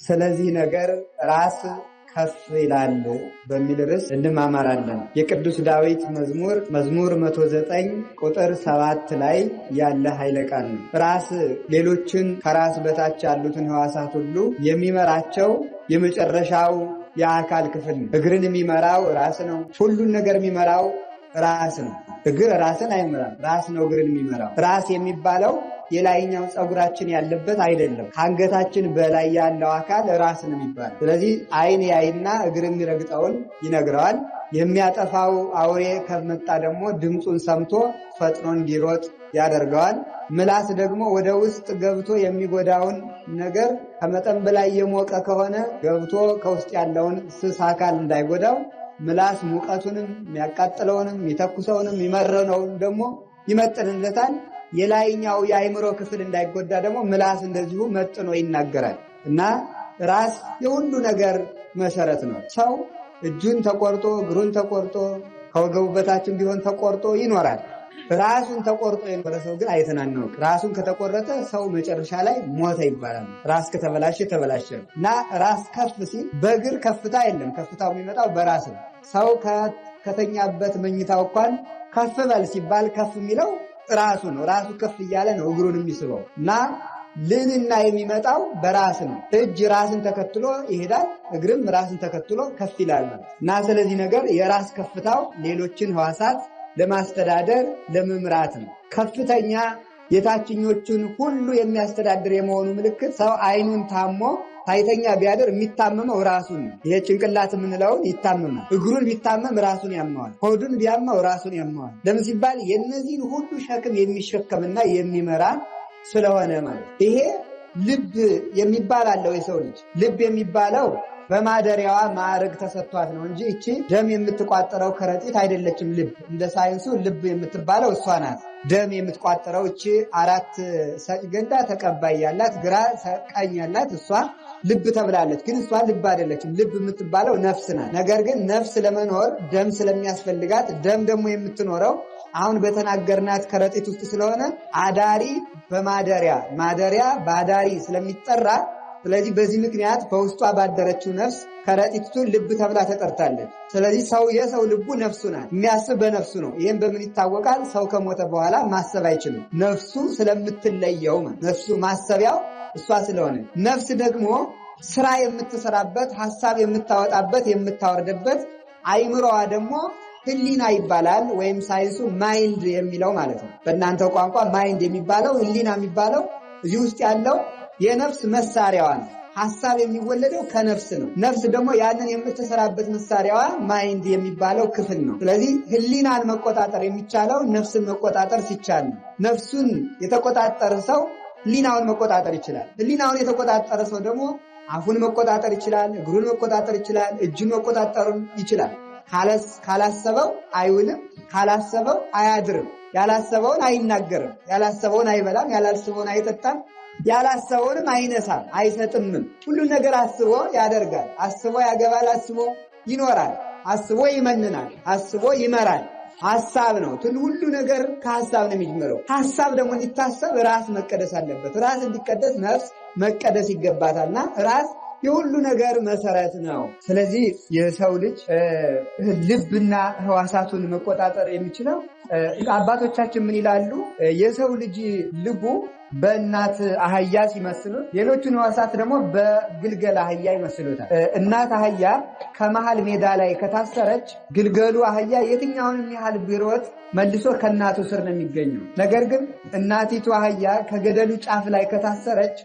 ስለዚህ ነገር ራስ ከፍ ይላል በሚል ርዕስ እንማማራለን። የቅዱስ ዳዊት መዝሙር 109 ቁጥር 7 ላይ ያለ ኃይለ ቃል ነው። ራስ ሌሎችን ከራስ በታች ያሉትን ሕዋሳት ሁሉ የሚመራቸው የመጨረሻው የአካል ክፍል ነው። እግርን የሚመራው ራስ ነው። ሁሉን ነገር የሚመራው ራስ ነው። እግር ራስን አይመራም። ራስ ነው እግርን የሚመራው። ራስ የሚባለው የላይኛው ፀጉራችን ያለበት አይደለም። ከአንገታችን በላይ ያለው አካል ራስ ነው የሚባለው። ስለዚህ ዓይን ያይና እግር የሚረግጠውን ይነግረዋል። የሚያጠፋው አውሬ ከመጣ ደግሞ ድምፁን ሰምቶ ፈጥኖ እንዲሮጥ ያደርገዋል። ምላስ ደግሞ ወደ ውስጥ ገብቶ የሚጎዳውን ነገር ከመጠን በላይ የሞቀ ከሆነ ገብቶ ከውስጥ ያለውን ስስ አካል እንዳይጎዳው ምላስ ሙቀቱንም የሚያቃጥለውንም የሚተኩሰውንም የሚመረነውን ደግሞ ይመጥንለታል። የላይኛው የአእምሮ ክፍል እንዳይጎዳ ደግሞ ምላስ እንደዚሁ መጥኖ ይናገራል። እና ራስ የሁሉ ነገር መሰረት ነው። ሰው እጁን ተቆርጦ እግሩን ተቆርጦ ከወገቡ በታችም ቢሆን ተቆርጦ ይኖራል። ራሱን ተቆርጦ የኖረ ሰው ግን አይተናነቅ። ራሱን ከተቆረጠ ሰው መጨረሻ ላይ ሞተ ይባላል። ራስ ከተበላሸ ተበላሸ እና ራስ ከፍ ሲል በእግር ከፍታ የለም። ከፍታው የሚመጣው በራስ ነው። ሰው ከተኛበት መኝታው እንኳን ከፍ በል ሲባል ከፍ የሚለው ራሱ ነው። ራሱ ከፍ እያለ ነው እግሩን የሚስበው እና ልዕልና የሚመጣው በራስ ነው። እጅ ራስን ተከትሎ ይሄዳል፣ እግርም ራስን ተከትሎ ከፍ ይላል እና ስለዚህ ነገር የራስ ከፍታው ሌሎችን ሕዋሳት ለማስተዳደር ለመምራት ነው። ከፍተኛ የታችኞቹን ሁሉ የሚያስተዳድር የመሆኑ ምልክት ሰው ዓይኑን ታሞ ሳይተኛ ቢያድር የሚታመመው ራሱን ነው። ይሄ ጭንቅላት የምንለውን ይታመማል። እግሩን ቢታመም ራሱን ያመዋል። ሆዱን ቢያመው ራሱን ያመዋል። ለምን ሲባል የእነዚህን ሁሉ ሸክም የሚሸከምና የሚመራ ስለሆነ ማለት። ይሄ ልብ የሚባል አለው የሰው ልጅ። ልብ የሚባለው በማደሪያዋ ማዕረግ ተሰጥቷት ነው እንጂ እቺ ደም የምትቋጠረው ከረጢት አይደለችም። ልብ እንደ ሳይንሱ ልብ የምትባለው እሷ ናት። ደም የምትቋጠረው እቺ 4 ሰጭ ገንዳ ተቀባይ ያላት ግራ ቀኝ ያላት እሷ ልብ ተብላለች። ግን እሷ ልብ አይደለችም። ልብ የምትባለው ነፍስ ናት። ነገር ግን ነፍስ ለመኖር ደም ስለሚያስፈልጋት ደም ደግሞ የምትኖረው አሁን በተናገርናት ከረጢት ውስጥ ስለሆነ አዳሪ በማደሪያ ማደሪያ በአዳሪ ስለሚጠራ ስለዚህ በዚህ ምክንያት በውስጧ ባደረችው ነፍስ ከረጢቱ ልብ ተብላ ተጠርታለች። ስለዚህ የሰው ልቡ ነፍሱ ናት። የሚያስብ በነፍሱ ነው። ይህም በምን ይታወቃል? ሰው ከሞተ በኋላ ማሰብ አይችልም። ነፍሱ ስለምትለየው ነፍሱ ማሰቢያው እሷ ስለሆነ፣ ነፍስ ደግሞ ስራ የምትሰራበት ሐሳብ የምታወጣበት የምታወርድበት፣ አይምሮዋ ደግሞ ህሊና ይባላል። ወይም ሳይንሱ ማይንድ የሚለው ማለት ነው። በእናንተ ቋንቋ ማይንድ የሚባለው ህሊና የሚባለው እዚህ ውስጥ ያለው የነፍስ መሳሪያዋ ነው። ሐሳብ የሚወለደው ከነፍስ ነው። ነፍስ ደግሞ ያንን የምትሰራበት መሳሪያዋ ማይንድ የሚባለው ክፍል ነው። ስለዚህ ህሊናን መቆጣጠር የሚቻለው ነፍስን መቆጣጠር ሲቻል ነው። ነፍሱን የተቆጣጠረ ሰው ህሊናውን መቆጣጠር ይችላል። ህሊናውን የተቆጣጠረ ሰው ደግሞ አፉን መቆጣጠር ይችላል፣ እግሩን መቆጣጠር ይችላል፣ እጁን መቆጣጠር ይችላል። ካላሰበው አይውልም፣ ካላሰበው አያድርም፣ ያላሰበውን አይናገርም፣ ያላሰበውን አይበላም፣ ያላሰበውን አይጠጣም፣ ያላሰበውንም አይነሳም አይሰጥምም። ሁሉን ነገር አስቦ ያደርጋል። አስቦ ያገባል፣ አስቦ ይኖራል፣ አስቦ ይመንናል፣ አስቦ ይመራል። ሐሳብ ነው። ሁሉ ነገር ከሐሳብ ነው የሚጀምረው። ሐሳብ ደግሞ እንዲታሰብ ራስ መቀደስ አለበት። ራስ እንዲቀደስ ነፍስ መቀደስ ይገባታልና ራስ የሁሉ ነገር መሰረት ነው። ስለዚህ የሰው ልጅ ልብና ሕዋሳቱን መቆጣጠር የሚችለው አባቶቻችን ምን ይላሉ? የሰው ልጅ ልቡ በእናት አህያ ሲመስሉት፣ ሌሎቹን ሕዋሳት ደግሞ በግልገል አህያ ይመስሉታል። እናት አህያ ከመሃል ሜዳ ላይ ከታሰረች ግልገሉ አህያ የትኛውንም ያህል ቢሮጥ መልሶ ከእናቱ ስር ነው የሚገኘው። ነገር ግን እናቲቱ አህያ ከገደሉ ጫፍ ላይ ከታሰረች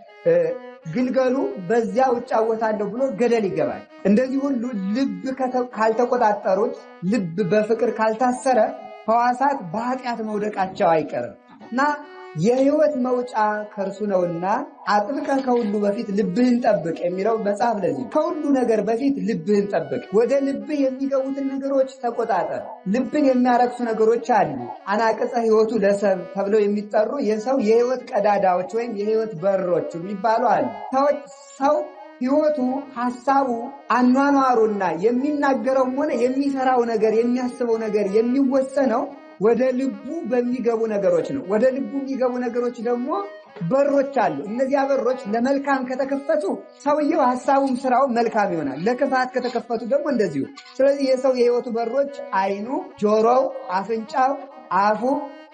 ግልገሉ በዚያው እጫወታለሁ ብሎ ገደል ይገባል። እንደዚህ ሁሉ ልብ ካልተቆጣጠሩት፣ ልብ በፍቅር ካልታሰረ ሕዋሳት በኃጢአት መውደቃቸው አይቀርም እና የሕይወት መውጫ ከእርሱ ነውና አጥብቀህ ከሁሉ በፊት ልብህን ጠብቅ የሚለው መጽሐፍ ለዚህ ከሁሉ ነገር በፊት ልብህን ጠብቅ። ወደ ልብህ የሚገቡትን ነገሮች ተቆጣጠር። ልብን የሚያረክሱ ነገሮች አሉ። አናቅጸ ሕይወቱ ለሰብ ተብለው የሚጠሩ የሰው የሕይወት ቀዳዳዎች ወይም የሕይወት በሮች የሚባሉ አሉ። ሰው ሕይወቱ፣ ሐሳቡ፣ አኗኗሩና የሚናገረውም ሆነ የሚሰራው ነገር የሚያስበው ነገር የሚወሰነው ወደ ልቡ በሚገቡ ነገሮች ነው። ወደ ልቡ የሚገቡ ነገሮች ደግሞ በሮች አሉ። እነዚያ በሮች ለመልካም ከተከፈቱ ሰውየው ሐሳቡም ስራውም መልካም ይሆናል። ለክፋት ከተከፈቱ ደግሞ እንደዚሁ። ስለዚህ የሰው የህይወቱ በሮች አይኑ፣ ጆሮው፣ አፍንጫው፣ አፉ፣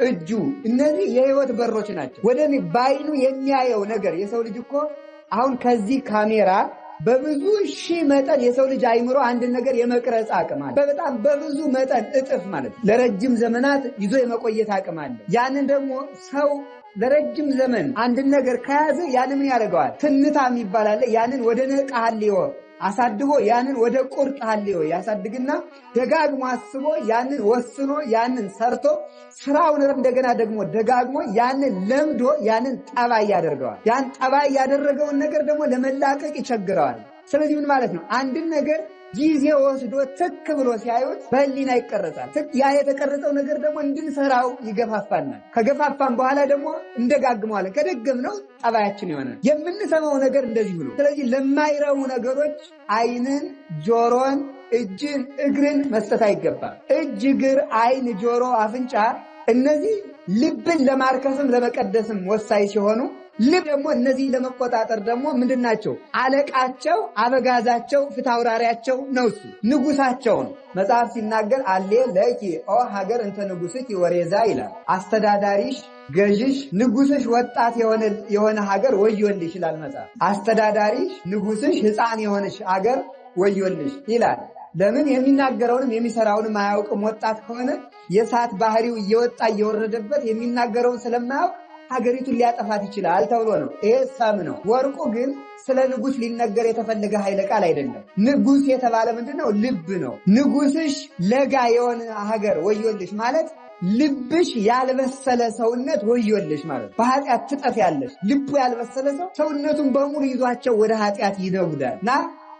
እጁ እነዚህ የህይወት በሮች ናቸው። በአይኑ የሚያየው ነገር የሰው ልጅ እኮ አሁን ከዚህ ካሜራ በብዙ ሺህ መጠን የሰው ልጅ አይምሮ አንድ ነገር የመቅረጽ አቅም አለ። በጣም በብዙ መጠን እጥፍ ማለት ነው። ለረጅም ዘመናት ይዞ የመቆየት አቅም አለ። ያንን ደግሞ ሰው ለረጅም ዘመን አንድ ነገር ከያዘ ያንን ምን ያደርገዋል? ትንታ የሚባል አለ። ያንን ወደ ነቃ ህልዮ አሳድጎ ያንን ወደ ቁርጥ ህልዮ ያሳድግና ደጋግሞ አስቦ ያንን ወስኖ ያንን ሰርቶ ስራውን እንደገና ደግሞ ደጋግሞ ያንን ለምዶ ያንን ጠባይ ያደርገዋል። ያን ጠባይ ያደረገውን ነገር ደግሞ ለመላቀቅ ይቸግረዋል። ስለዚህ ምን ማለት ነው? አንድን ነገር ጊዜ ወስዶ ትክ ብሎ ሲያዩት በህሊና ይቀረጻል። ያ የተቀረጸው ነገር ደግሞ እንድንሰራው ይገፋፋናል። ከገፋፋን በኋላ ደግሞ እንደጋግመዋለን። ከደገምነው ጠባያችን ይሆናል። የምንሰማው ነገር እንደዚህ ብሎ ስለዚህ ለማይረቡ ነገሮች አይንን፣ ጆሮን፣ እጅን፣ እግርን መስጠት አይገባም። እጅ፣ እግር፣ አይን፣ ጆሮ፣ አፍንጫ እነዚህ ልብን ለማርከስም ለመቀደስም ወሳኝ ሲሆኑ ልብ ደግሞ እነዚህ ለመቆጣጠር ደግሞ ምንድናቸው? አለቃቸው፣ አበጋዛቸው፣ ፊታውራሪያቸው ነው። እሱ ንጉሳቸው ነው። መጽሐፍ ሲናገር አሌ ለኪ ኦ ሀገር እንተ ንጉሥኪ ወሬዛ ይላል። አስተዳዳሪሽ፣ ገዥሽ፣ ንጉስሽ ወጣት የሆነ ሀገር ወዮልሽ ይላል መጽሐፍ። አስተዳዳሪሽ፣ ንጉስሽ ሕፃን የሆነሽ ሀገር ወዮልሽ ይላል። ለምን? የሚናገረውንም የሚሰራውንም አያውቅም። ወጣት ከሆነ የእሳት ባህሪው እየወጣ እየወረደበት የሚናገረውን ስለማያውቅ ሀገሪቱን ሊያጠፋት ይችላል ተብሎ ነው። ይሄ ሰም ነው። ወርቁ ግን ስለ ንጉስ ሊነገር የተፈለገ ኃይለ ቃል አይደለም። ንጉስ የተባለ ምንድነው? ልብ ነው። ንጉስሽ ለጋ የሆነ ሀገር ወዮልሽ ማለት ልብሽ ያልበሰለ ሰውነት ወዮልሽ ማለት። በኃጢአት ትጠፊያለሽ። ልቡ ያልበሰለ ሰው ሰውነቱን በሙሉ ይዟቸው ወደ ኃጢአት ይነጉዳልና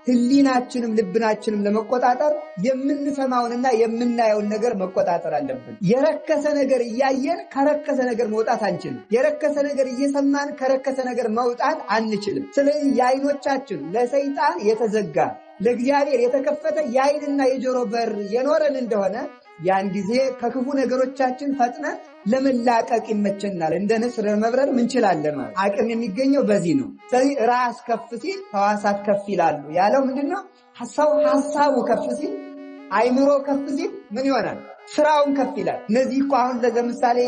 ህሊናችንም ልብናችንም ለመቆጣጠር የምንሰማውንና የምናየውን ነገር መቆጣጠር አለብን። የረከሰ ነገር እያየን ከረከሰ ነገር መውጣት አንችልም። የረከሰ ነገር እየሰማን ከረከሰ ነገር መውጣት አንችልም። ስለዚህ የአይኖቻችን ለሰይጣን የተዘጋ ለእግዚአብሔር የተከፈተ የአይንና የጆሮ በር የኖረን እንደሆነ ያን ጊዜ ከክፉ ነገሮቻችን ፈጥነን ለመላቀቅ ይመቸናል። እንደ ንስር መብረር እንችላለን ማለት አቅም የሚገኘው በዚህ ነው። ስለዚህ ራስ ከፍ ሲል ሕዋሳት ከፍ ይላሉ ያለው ምንድነው? ሐሳቡ ከፍ ሲል አይምሮ ከፍ ሲል ምን ይሆናል? ስራውን ከፍ ይላል። እነዚህ እኮ አሁን ለምሳሌ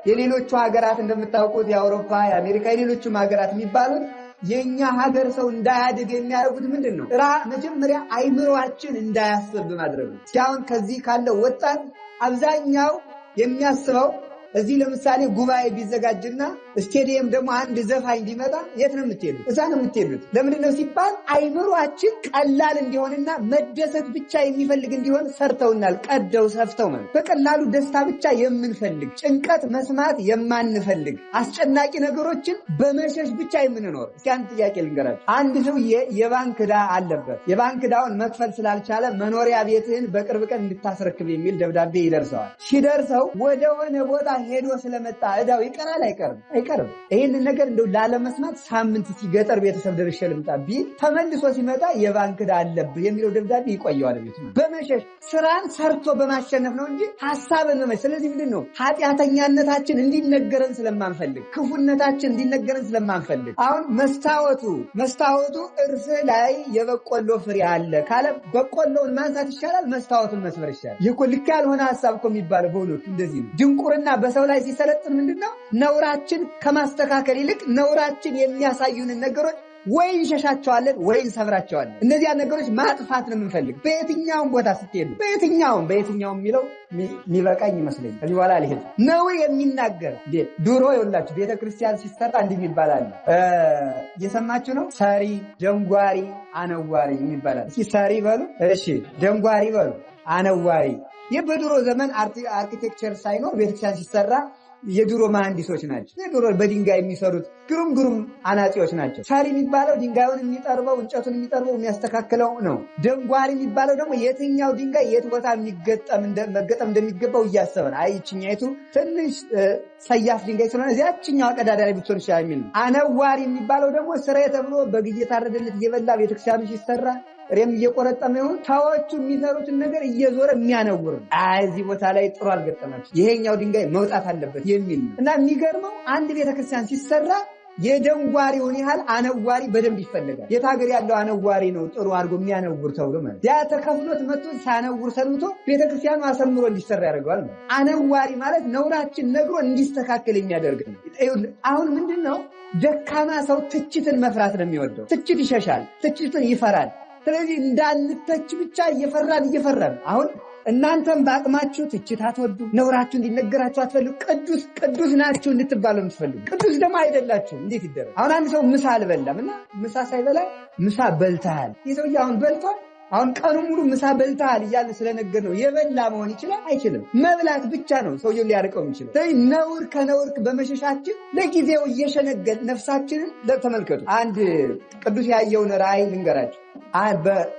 የሌሎቹ ሀገራት እንደምታውቁት የአውሮፓ፣ የአሜሪካ፣ የሌሎቹም ሀገራት የሚባሉት የኛ ሀገር ሰው እንዳያድግ የሚያደርጉት ምንድነው? መጀመሪያ አይምሮአችን እንዳያስብ ማድረግ ነው። እስካሁን ከዚህ ካለው ወጣት አብዛኛው የሚያስበው እዚህ ለምሳሌ ጉባኤ ቢዘጋጅና ስቴዲየም ደግሞ አንድ ዘፋኝ ቢመጣ የት ነው የምትሄዱት? እዛ ነው የምትሄዱት። ለምንድነው ሲባል አይምሮአችን ቀላል እንዲሆንና መደሰት ብቻ የሚፈልግ እንዲሆን ሰርተውናል። ቀደው ሰፍተው ማለት በቀላሉ ደስታ ብቻ የምንፈልግ፣ ጭንቀት መስማት የማንፈልግ፣ አስጨናቂ ነገሮችን በመሸሽ ብቻ የምንኖር። እስኪ አንድ ጥያቄ ልንገራችሁ። አንድ ሰውዬ የባንክ ዕዳ አለበት። የባንክ ዕዳውን መክፈል ስላልቻለ መኖሪያ ቤትህን በቅርብ ቀን እንድታስረክብ የሚል ደብዳቤ ይደርሰዋል። ሲደርሰው ወደሆነ ቦታ ሄዶ ስለመጣ ዕዳው ይቀራል አይቀርም? አይቀርም። ይህንን ነገር እንደው ላለመስማት ሳምንት ሲገጠር ቤተሰብ ደርሼ ልምጣ ቢል ተመልሶ ሲመጣ የባንክ ዕዳ አለብህ የሚለው ደብዳቤ ይቆየዋል ቤቱ። በመሸሽ ስራን ሰርቶ በማሸነፍ ነው እንጂ ሐሳብን በመሸሽ። ስለዚህ ምንድን ነው ኃጢአተኛነታችን እንዲነገረን ስለማንፈልግ፣ ክፉነታችን እንዲነገረን ስለማንፈልግ አሁን መስታወቱ እርስ ላይ የበቆሎ ፍሬ አለ ካለ በቆሎውን ማንሳት ይሻላል፣ መስታወቱን መስበር ይሻላል። ይህ እኮ ልክ ያልሆነ ሐሳብ እኮ የሚባለው በእውነቱ እንደዚህ ነው። ድንቁርና በሰው ላይ ሲሰለጥን ምንድነው? ነውራችን ከማስተካከል ይልቅ ነውራችን የሚያሳዩንን ነገሮች ወይ እንሸሻቸዋለን ወይ እንሰብራቸዋለን። እነዚያ ነገሮች ማጥፋት ነው የምንፈልግ። በየትኛውም ቦታ ስትሄዱ በየትኛውም የሚለው ሊበቃኝ ይመስለኝ። ከዚህ በኋላ አልሄድ ነው የሚናገር ድሮ ይኸውላችሁ ቤተክርስቲያን ሲሰራ እንዲህ ይባላል። እየሰማችሁ ነው? ሰሪ፣ ደንጓሪ፣ አነዋሪ ይባላል። እስኪ ሰሪ በሉ፣ እሺ፣ ደንጓሪ በሉ፣ አነዋሪ። በድሮ ዘመን አርኪቴክቸር ሳይኖር ቤተክርስቲያን ሲሰራ የድሮ መሐንዲሶች ናቸው። የድሮ በድንጋይ የሚሰሩት ግሩም አናጺዎች ናቸው። ሰሪ የሚባለው ድንጋዩን የሚጠርበው እንጨቱን የሚጠርበው የሚያስተካክለው ነው። ደንጓሪ የሚባለው ደግሞ የትኛው ድንጋይ የት ቦታ መገጠም እንደሚገባው እያሰበ ነው። ይችኛይቱ ትንሽ ሰያፍ ድንጋይ ስለሆነ እዚያችኛው ቀዳዳ ላይ ብትሆን ይችላል የሚል ነው። አነዋሪ የሚባለው ደግሞ ስራዬ ተብሎ በግ እየታረደለት እየበላ ቤተክርስቲያኑ ሲሰራ ሬም እየቆረጠመ ይሁን ታዎቹ የሚሰሩትን ነገር እየዞረ የሚያነውር እዚህ ቦታ ላይ ጥሩ አልገጠማችሁ ይሄኛው ድንጋይ መውጣት አለበት የሚል ነው። እና የሚገርመው አንድ ቤተክርስቲያን ሲሰራ የደንጓሪውን ያህል አነዋሪ በደንብ ይፈልጋል። የት ሀገር ያለው አነዋሪ ነው ጥሩ አድርጎ የሚያነውር ተብሎ ማለት ያ ተከፍሎት መጥቶ ሲያነውር ሰንብቶ ቤተክርስቲያኑ አሰምሮ እንዲሰራ ያደርገዋል ማለት። አነዋሪ ማለት ነውራችን ነግሮ እንዲስተካከል የሚያደርግ ነው። አሁን ምንድነው ደካማ ሰው ትችትን መፍራት ነው የሚወደው። ትችት ይሸሻል፣ ትችትን ይፈራል። ስለዚህ እንዳንተች ብቻ እየፈራን አሁን እናንተም በአቅማችሁ ትችት አትወዱ፣ ነውራችሁ እንዲነገራችሁ አትፈልጉ። ቅዱስ ናችሁ እንድትባሉ የምትፈልጉ ቅዱስ ደግሞ አይደላችሁም። እንዴት ይደረግ? አሁን አንድ ሰው ምሳ አልበላም እና ምሳ ሳይበላ ምሳ በልተሃል። ይህ ሰውዬ አሁን በልቷል። አሁን ቀኑ ሙሉ ምሳ በልተሃል እያለ ስለነገር ነው የበላ መሆን ይችላል? አይችልም። መብላት ብቻ ነው ሰውየው ሊያርቀው የሚችለው። ስለዚህ ነውር ከነውር በመሸሻችን ለጊዜው እየሸነገል ነፍሳችንን ተመልከቱ። አንድ ቅዱስ ያየውን ራእይ ልንገራችሁ።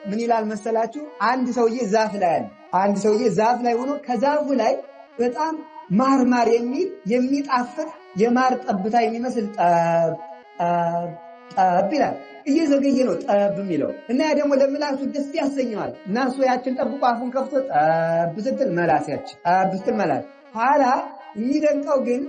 ምን ይላል መሰላችሁ? አንድ ሰውዬ ዛፍ ላይ አለ። አንድ ሰውዬ ዛፍ ላይ ሆኖ ከዛፉ ላይ በጣም ማርማር የሚል የሚጣፍጥ የማር ጠብታ የሚመስል ጠብ ይላል። እየዘገየ ነው ጠብ የሚለው እና ያ ደግሞ ለምላሱ ደስ ያሰኘዋል። እና እሱ ያችን ጠብቆ አፉን ከፍቶ ጠብ ስትል መላስ ያችን ጠብ ስትል መላስ ኋላ የሚደንቀው ግን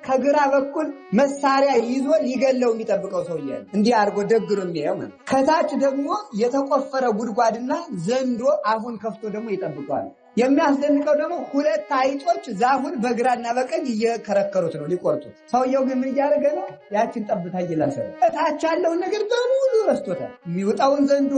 ከግራ በኩል መሳሪያ ይዞ ሊገለው የሚጠብቀው ሰውዬ እንዲህ አድርጎ ደግሮ የሚያየው ማለት። ከታች ደግሞ የተቆፈረ ጉድጓድና ዘንዶ አፉን ከፍቶ ደግሞ ይጠብቀዋል። የሚያስደንቀው ደግሞ ሁለት አይጦች ዛፉን በግራና በቀኝ እየከረከሩት ነው ሊቆርጡት። ሰውየው ግን ምን እያደረገ ነው? ያችን ጠብታ እየላሰ እታች ያለውን ነገር በሙሉ ረስቶታል። የሚወጣውን ዘንዶ፣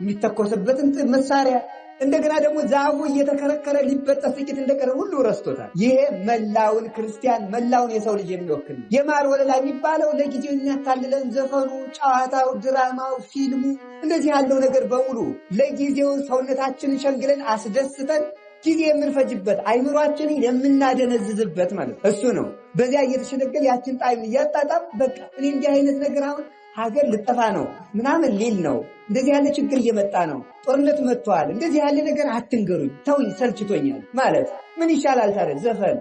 የሚተኮስበትን መሳሪያ፣ እንደገና ደግሞ ዛፉ እየተከረከረ ሊበጠስ ጥቂት እንደቀረ ሁሉ ረስቶታል። ይሄ መላውን ክርስቲያን መላውን የሰው ልጅ የሚወክል ነው። የማር ወለላ የሚባለው ለጊዜው የሚያታልለን ዘፈኑ፣ ጨዋታው፣ ድራማው፣ ፊልሙ እንደዚህ ያለው ነገር በሙሉ ለጊዜው ሰውነታችንን ሸንግለን አስደስተን ጊዜ የምንፈጅበት አይምሯችንን የምናደነዝዝበት ማለት እሱ ነው። በዚያ እየተሸነገል ያችን ጣዕም እያጣጣም በቃ እኔ እንዲህ አይነት ነገር አሁን ሀገር ልጠፋ ነው ምናምን ሊል ነው። እንደዚህ ያለ ችግር እየመጣ ነው፣ ጦርነት መጥቷል፣ እንደዚህ ያለ ነገር አትንገሩኝ፣ ተውኝ፣ ሰልችቶኛል ማለት ምን ይሻላል ታዲያ? ዘፈን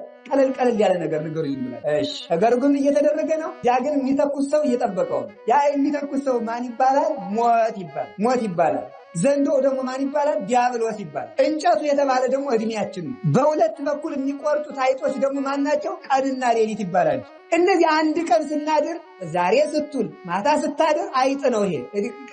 ቀለል ያለ ነገር ንገሩኝ ይላል። እሺ ነገር ግን እየተደረገ ነው። ያ ግን የሚተኩስ ሰው እየጠበቀው ነው። ያ የሚተኩስ ሰው ማን ይባላል? ሞት ይባላል። ዘንዶ ደግሞ ማን ይባላል? ዲያብሎስ ይባላል። እንጨቱ የተባለ ደግሞ እድሜያችን ነው። በሁለት በኩል የሚቆርጡት አይጦች ደግሞ ማን ናቸው? ቀንና ሌሊት ይባላል። እነዚህ አንድ ቀን ስናድር ዛሬ ስትውል ማታ ስታድር አይጥ ነው። ይሄ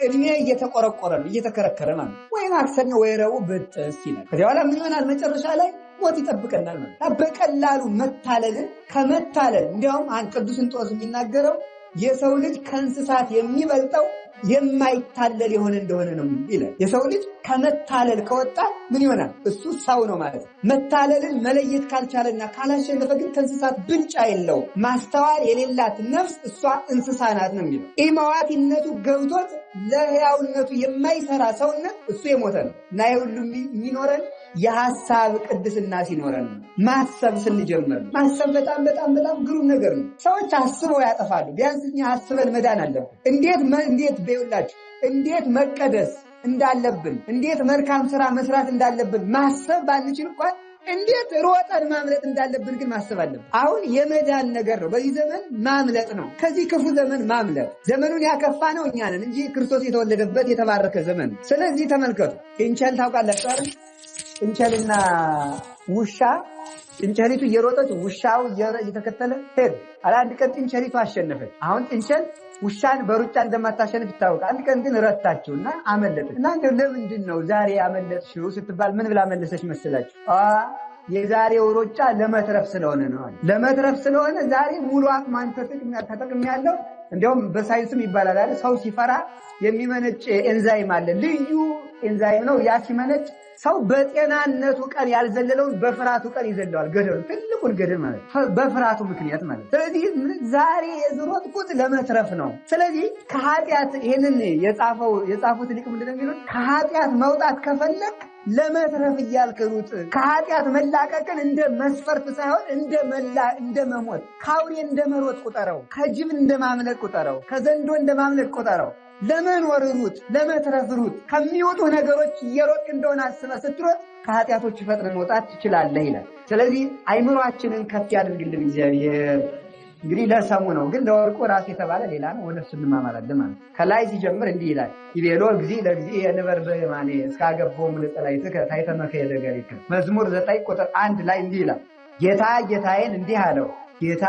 እድሜ እየተቆረቆረ ነው፣ እየተከረከረ ማለት ወይ ማክሰኞ ወይ ረቡዕ ብጥስ ይላል። ከዚያ በኋላ ምን ይሆናል? መጨረሻ ላይ ሞት ይጠብቀናል ማለት። በቀላሉ መታለልን ከመታለል እንዲያውም አንድ ቅዱስ እንጦንስ የሚናገረው የሰው ልጅ ከእንስሳት የሚበልጠው የማይታለል የሆነ እንደሆነ ነው ይላል። የሰው ልጅ ከመታለል ከወጣ ምን ይሆናል? እሱ ሰው ነው ማለት ነው። መታለልን መለየት ካልቻለና ካላሸነፈ ግን ከእንስሳት ብልጫ የለው። ማስተዋል የሌላት ነፍስ እሷ እንስሳ ናት ነው የሚለው። ኢማዋቲነቱ ገብቶት ለሕያውነቱ የማይሰራ ሰውነት እሱ የሞተ ነው እና ይህ ሁሉ የሚኖረን የሐሳብ ቅድስና ሲኖረን ነው። ማሰብ ስንጀምር ነው። ማሰብ በጣም ግሩም ነገር ነው። ሰዎች አስበው ያጠፋሉ። ቢያንስ እኛ አስበን መዳን አለብን። እንዴት በይውላችሁ እንዴት መቀደስ እንዳለብን፣ እንዴት መልካም ስራ መስራት እንዳለብን ማሰብ ባንችል እንኳን እንዴት ሮጠን ማምለጥ እንዳለብን ግን ማሰብ አለብን። አሁን የመዳን ነገር ነው። በዚህ ዘመን ማምለጥ ነው። ከዚህ ክፉ ዘመን ማምለጥ። ዘመኑን ያከፋ ነው እኛ ነን እንጂ ክርስቶስ የተወለደበት የተባረከ ዘመን። ስለዚህ ተመልከቱ። ጥንቸል ታውቃላችሁ አይደል? ጥንቸልና ውሻ፣ ጥንቸሊቱ እየሮጠች ውሻው እየተከተለ ሄደ። አንድ ቀን ጥንቸሊቱ አሸነፈች። አሁን ጥንቸል ውሻን በሩጫ እንደማታሸንፍ ይታወቃል። አንድ ቀን ግን ረታችውና አመለጠች። እና ለምንድን ነው ዛሬ አመለጥሽው ስትባል ምን ብላ መለሰች መሰላችሁ? የዛሬው ሩጫ ለመትረፍ ስለሆነ ነው። ለመትረፍ ስለሆነ ዛሬ ሙሉ አቅሟን ተጠቅሜያለሁ። እንዲያውም በሳይንስም ይባላል አይደል? ሰው ሲፈራ የሚመነጭ ኤንዛይም አለ። ልዩ ኤንዛይም ነው። ያ ሲመነጭ ሰው በጤናነቱ ቀን ያልዘለለውን በፍርሃቱ ቀን ይዘለዋል። ገደሉ ትልቁን ገደል ማለት በፍርሃቱ ምክንያት ማለት። ስለዚህ ዛሬ የዝሮጥኩት ለመትረፍ ነው። ስለዚህ ከኃጢአት ይሄንን የጻፉት ሊቅ ምንድን ነው የሚሉት? ከኃጢአት መውጣት ከፈለክ ለመትረፍ እያልክ ሩጥ። ከኃጢአት መላቀቅን እንደ መስፈርት ሳይሆን እንደ መሞት፣ ከአውሬ እንደ መሮጥ ቁጠረው፣ ከጅብ እንደ ማምለጥ ቁጠረው፣ ከዘንዶ እንደ ማምለጥ ቁጠረው። ለመኖር ሩጥ፣ ለመትረፍ ሩጥ። ከሚወጡ ነገሮች እየሮጥክ እንደሆነ አስበህ ስትሮጥ ከኃጢአቶች ፈጥነህ መውጣት ትችላለህ ይላል። ስለዚህ አይምሯችንን ከፍ ያድርግልን እግዚአብሔር። እንግዲህ ለሰሙ ነው፣ ግን ለወርቁ ራስ የተባለ ሌላ ነው። ወደ እሱ እንማማራለን ማለት ከላይ ሲጀምር እንዲህ ይላል። ይቤሎ እግዚእ ለእግዚእ የንበር በየማኔ እስካገቦሙ ለጸላእትከ ታይተመከ የደገሪከ መዝሙር 9 ቁጥር 1 ላይ እንዲህ ይላል። ጌታ ጌታዬን እንዲህ አለው፣ ጌታ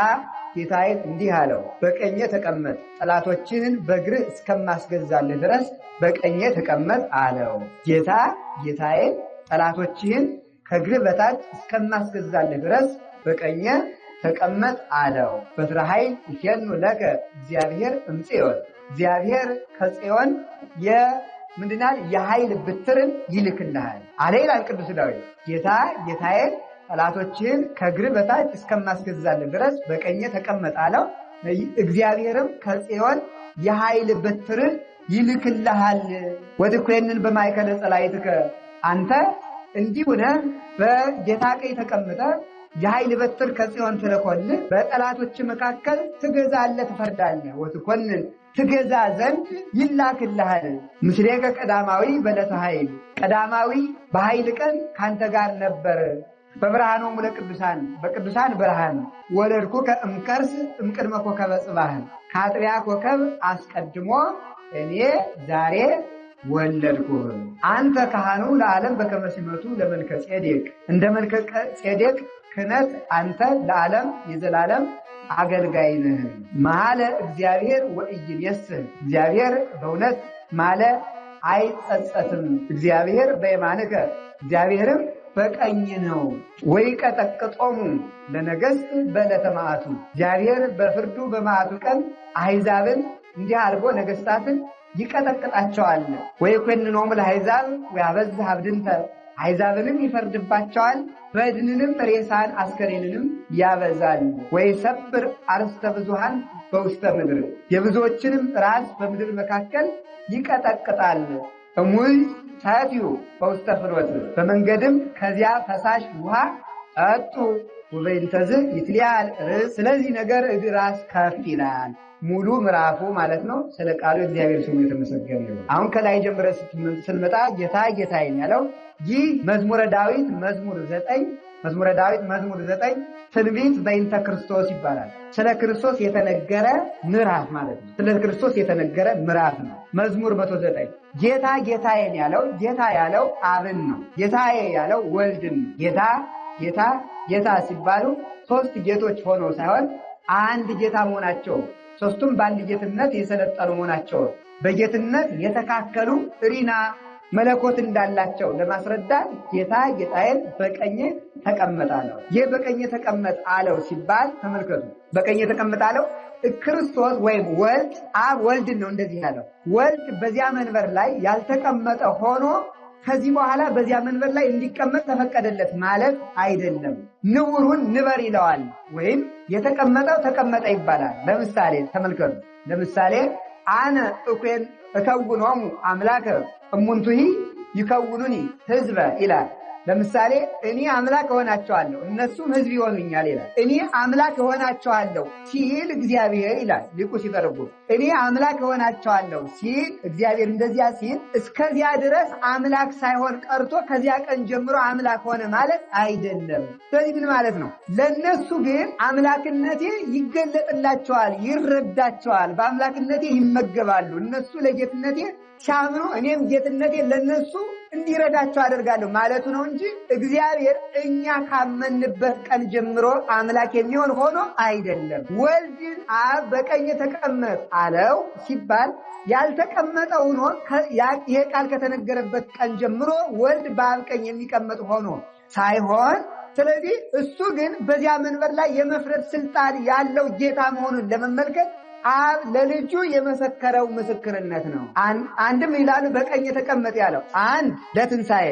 ጌታዬን እንዲህ አለው፣ በቀኜ ተቀመጥ፣ ጠላቶችህን በእግርህ እስከማስገዛልህ ድረስ በቀኜ ተቀመጥ አለው። ጌታ ጌታዬን ጠላቶችህን ከእግርህ በታች እስከማስገዛልህ ድረስ በቀኜ ተቀመጥ አለው። በትረ ኃይል ይኬኑ ለከ እግዚአብሔር እምጽዮን፣ እግዚአብሔር ከጽዮን ምንድናል የኃይል ብትርን ይልክልሃል አለ ይላል ቅዱስ ዳዊት። ጌታ ጌታዬን ጠላቶችህን ከእግርህ በታች እስከማስገዛልህ ድረስ በቀኜ ተቀመጥ አለው። እግዚአብሔርም ከጽዮን የኃይል ብትርን ይልክልሃል። ወትኮንን በማእከለ ጸላእትከ፣ አንተ እንዲህ ሆነህ በጌታ ቀኝ ተቀምጠህ የኃይል በትር ከጽዮን ተልኮልህ በጠላቶች መካከል ትገዛለህ፣ ትፈርዳለህ። ወትኮንን ትገዛ ዘንድ ይላክልሃል። ምስሌከ ቀዳማዊ በዕለተ ኃይል፣ ቀዳማዊ በኃይል ቀን ካንተ ጋር ነበር። በብርሃኖሙ ለቅዱሳን፣ በቅዱሳን ብርሃን ወለድኩከ እምከርስ እምቅድመ ኮከበ ጽባህ፣ ከአጥቢያ ኮከብ አስቀድሞ እኔ ዛሬ ወለድኩህ። አንተ ካህኑ ለዓለም በከመ ሲመቱ ለመልከ ጼዴቅ፣ እንደ መልከ ጼዴቅ ክህነት አንተ ለዓለም የዘላለም አገልጋይ ነህ። መሐለ እግዚአብሔር ወኢይቤስህ፣ እግዚአብሔር በእውነት ማለ አይጸጸትም። እግዚአብሔር በየማንከ፣ እግዚአብሔርም በቀኝ ነው። ወይቀጠቅጦሙ ለነገሥት በዕለተ መዓቱ፣ እግዚአብሔር በፍርዱ በመዓቱ ቀን አሕዛብን እንዲህ አድርጎ ነገሥታትን ይቀጠቅጣቸዋል። ወይኮንኖሙ ለአሕዛብ ወያበዝሕ አብድንተ፣ አሕዛብንም ይፈርድባቸዋል፣ በድንንም ሬሳን አስከሬንንም ያበዛል። ወይሰብር አርስተ ብዙኃን በውስተ ምድር፣ የብዙዎችንም ራስ በምድር መካከል ይቀጠቅጣል። እሙይ ሰትዩ በውስተ ፍኖት፣ በመንገድም ከዚያ ፈሳሽ ውሃ ጠጡ። ወበእንተዝ ይትሊአል ርእስ፣ ስለዚህ ነገር ራስ ከፍ ይላል። ሙሉ ምዕራፉ ማለት ነው። ስለ ቃሉ እግዚአብሔር ስሙ የተመሰገነ ይሁን። አሁን ከላይ ጀምረ ስንመጣ ጌታ ጌታዬን ያለው ይህ መዝሙረ ዳዊት መዝሙር 9 መዝሙረ ዳዊት መዝሙር 9 ትንቢት በእንተ ክርስቶስ ይባላል። ስለ ክርስቶስ የተነገረ ምዕራፍ ማለት ነው። ስለ ክርስቶስ የተነገረ ምዕራፍ ነው። መዝሙር 109 ጌታ ጌታዬን ያለው ጌታ ያለው አብን ነው። ጌታዬ ያለው ወልድን ነው። ጌታ ጌታ ጌታ ሲባሉ ሶስት ጌቶች ሆነው ሳይሆን አንድ ጌታ መሆናቸው፣ ሶስቱም በአንድ ጌትነት የሰለጠኑ መሆናቸው፣ በጌትነት የተካከሉ ሪና መለኮት እንዳላቸው ለማስረዳት ጌታ ጌታዬን በቀኜ ተቀመጥ አለው። ይህ በቀኜ ተቀመጥ አለው ሲባል ተመልከቱ። በቀኜ ተቀመጥ አለው ክርስቶስ ወይም ወልድ አብ ወልድን ነው እንደዚህ ያለው። ወልድ በዚያ መንበር ላይ ያልተቀመጠ ሆኖ ከዚህ በኋላ በዚያ መንበር ላይ እንዲቀመጥ ተፈቀደለት ማለት አይደለም። ንውሩን ንበር ይለዋል፣ ወይም የተቀመጠው ተቀመጠ ይባላል። ለምሳሌ ተመልከቱ። ለምሳሌ አነ እከውኖሙ አምላከ እሙንቱሂ ይከውኑኒ ሕዝበ ይላል። ለምሳሌ እኔ አምላክ እሆናቸዋለሁ እነሱም ሕዝብ ይሆኑኛል ይላል። እኔ አምላክ እሆናቸዋለሁ ሲል እግዚአብሔር ይላል ሊቁ ሲተረጉም። እኔ አምላክ እሆናቸዋለሁ ሲል እግዚአብሔር እንደዚያ ሲል እስከዚያ ድረስ አምላክ ሳይሆን ቀርቶ ከዚያ ቀን ጀምሮ አምላክ ሆነ ማለት አይደለም። ስለዚህ ምን ማለት ነው? ለነሱ ግን አምላክነቴ ይገለጥላቸዋል፣ ይረዳቸዋል፣ በአምላክነቴ ይመገባሉ። እነሱ ለጌትነቴ ሲያምኑ እኔም ጌትነቴ ለነሱ እንዲረዳቸው አደርጋለሁ ማለቱ ነው እንጂ እግዚአብሔር እኛ ካመንበት ቀን ጀምሮ አምላክ የሚሆን ሆኖ አይደለም። ወልድን አብ በቀኝ ተቀመጥ አለው ሲባል ያልተቀመጠው ሆኖ ይሄ ቃል ከተነገረበት ቀን ጀምሮ ወልድ በአብ ቀኝ የሚቀመጥ ሆኖ ሳይሆን፣ ስለዚህ እሱ ግን በዚያ መንበር ላይ የመፍረድ ስልጣን ያለው ጌታ መሆኑን ለመመልከት አብ ለልጁ የመሰከረው ምስክርነት ነው። አንድም ይላሉ በቀኝ ተቀመጥ ያለው አንድ ለትንሣኤ፣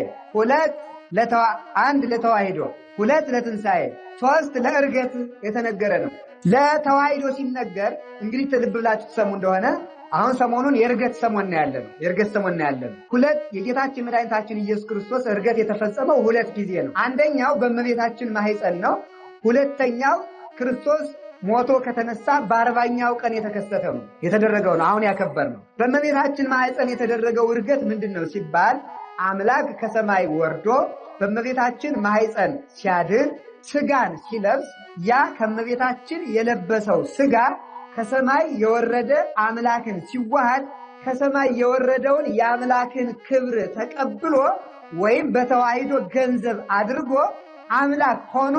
አንድ ለተዋሂዶ፣ ሁለት ለትንሣኤ፣ ሶስት ለዕርገት የተነገረ ነው። ለተዋሂዶ ሲነገር እንግዲህ ልብ ብላችሁ ትሰሙ እንደሆነ አሁን ሰሞኑን የዕርገት ሰሞን ነው ያለነው። የዕርገት ሰሞን ነው ያለነው። ሁለት የጌታችን መድኃኒታችን ኢየሱስ ክርስቶስ ዕርገት የተፈጸመው ሁለት ጊዜ ነው። አንደኛው በእመቤታችን ማኅፀን ነው። ሁለተኛው ክርስቶስ ሞቶ ከተነሳ በ40ኛው ቀን የተከሰተው ነው የተደረገው ነው አሁን ያከበር ነው። በእመቤታችን ማኅፀን የተደረገው ዕርገት ምንድነው ሲባል አምላክ ከሰማይ ወርዶ በእመቤታችን ማኅፀን ሲያድር ስጋን ሲለብስ ያ ከመቤታችን የለበሰው ስጋ ከሰማይ የወረደ አምላክን ሲዋሃድ ከሰማይ የወረደውን የአምላክን ክብር ተቀብሎ ወይም በተዋሂዶ ገንዘብ አድርጎ አምላክ ሆኖ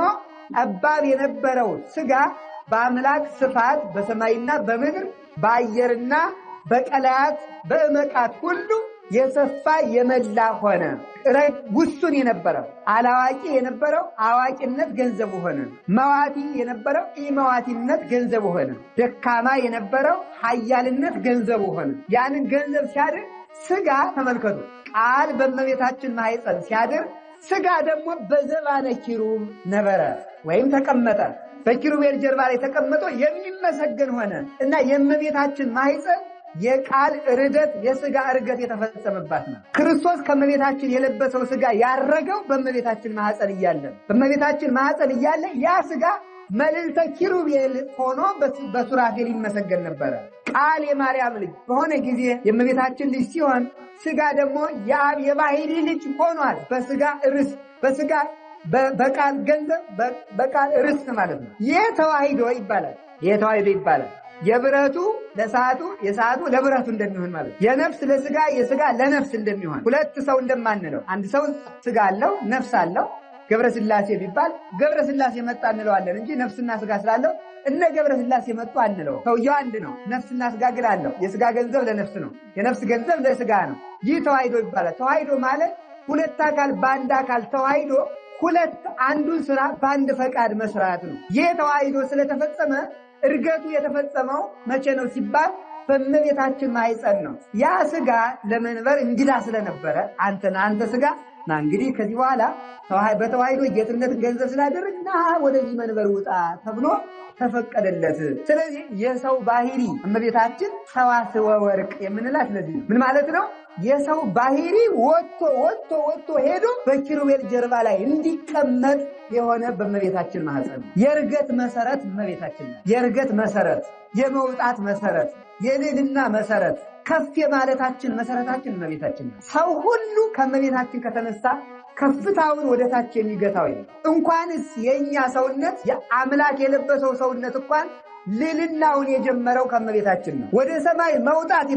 ጠባብ የነበረው ስጋ በአምላክ ስፋት በሰማይና በምድር በአየርና በቀላያት በእመቃት ሁሉ የሰፋ የመላ ሆነ። ውሱን የነበረው አላዋቂ የነበረው አዋቂነት ገንዘቡ ሆነ። መዋቲ የነበረው ኢመዋቲነት ገንዘቡ ሆነ። ደካማ የነበረው ኃያልነት ገንዘቡ ሆነ። ያንን ገንዘብ ሲያድር ስጋ ተመልከቱ፣ ቃል በእመቤታችን ማኅፀን ሲያድር ስጋ ደግሞ በዘባነ ኪሩብ ነበረ ወይም ተቀመጠ። በኪሩቤል ጀርባ ላይ ተቀምጦ የሚመሰገን ሆነ እና የእመቤታችን ማኅፀን የቃል ርደት የስጋ እርገት የተፈጸመባት ነው። ክርስቶስ ከእመቤታችን የለበሰው ስጋ ያረገው በእመቤታችን ማኅፀን እያለ በእመቤታችን ማኅፀን እያለ ያ ስጋ መልዕልተ ኪሩቤል ሆኖ በሱራፌል ይመሰገን ነበረ። ቃል የማርያም ልጅ በሆነ ጊዜ የእመቤታችን ልጅ ሲሆን ስጋ ደግሞ የአብ የባሕሪ ልጅ ሆኗል። በስጋ ርስት በስጋ በቃል ገንዘብ በቃል ርስት ማለት ነው። ይህ ተዋሂዶ ይባላል። ይህ ተዋሂዶ ይባላል። የብረቱ ለሰዓቱ የሰዓቱ ለብረቱ እንደሚሆን ማለት የነፍስ ለስጋ የስጋ ለነፍስ እንደሚሆን ሁለት ሰው እንደማንለው አንድ ሰው ስጋ አለው ነፍስ አለው። ገብረ ሥላሴ ቢባል ገብረ ሥላሴ መጣ እንለዋለን እንጂ ነፍስና ስጋ ስላለው እነ ገብረ ሥላሴ መጡ አንለው። ሰውየው አንድ ነው። ነፍስና ስጋ ግን አለው። የስጋ ገንዘብ ለነፍስ ነው፣ የነፍስ ገንዘብ ለስጋ ነው። ይህ ተዋሂዶ ይባላል። ተዋሂዶ ማለት ሁለት አካል በአንድ አካል ተዋሂዶ ሁለት አንዱን ስራ በአንድ ፈቃድ መስራት ነው። ይህ ተዋሂዶ ስለተፈጸመ እርገቱ የተፈጸመው መቼ ነው ሲባል በእመቤታችን ማኅፀን ነው። ያ ስጋ ለመንበር እንግዳ ስለነበረ አንተ ስጋ ና እንግዲህ ከዚህ በኋላ በተዋሂዶ ጌትነትን ገንዘብ ስላደረግ ና ወደዚህ መንበር ውጣ ተብሎ ተፈቀደለት። ስለዚህ የሰው ባህሪ እመቤታችን ሰዋስወ ወርቅ የምንላት ስለዚህ ምን ማለት ነው? የሰው ባህሪ ወጥቶ ሄዶ በኪሩቤል ጀርባ ላይ እንዲቀመጥ የሆነ በእመቤታችን ማኅፀን ነው። የእርገት መሰረት እመቤታችን ናት። የእርገት መሰረት፣ የመውጣት መሰረት፣ የልዕልና መሰረት፣ ከፍ የማለታችን መሰረታችን እመቤታችን ናት። ሰው ሁሉ ከእመቤታችን ከተነሳ ከፍታውን ወደ ታች የሚገታው እንኳንስ የኛ ሰውነት የአምላክ የለበሰው ሰውነት እንኳን ልዕልናውን የጀመረው ከእመቤታችን ነው። ወደ ሰማይ መውጣት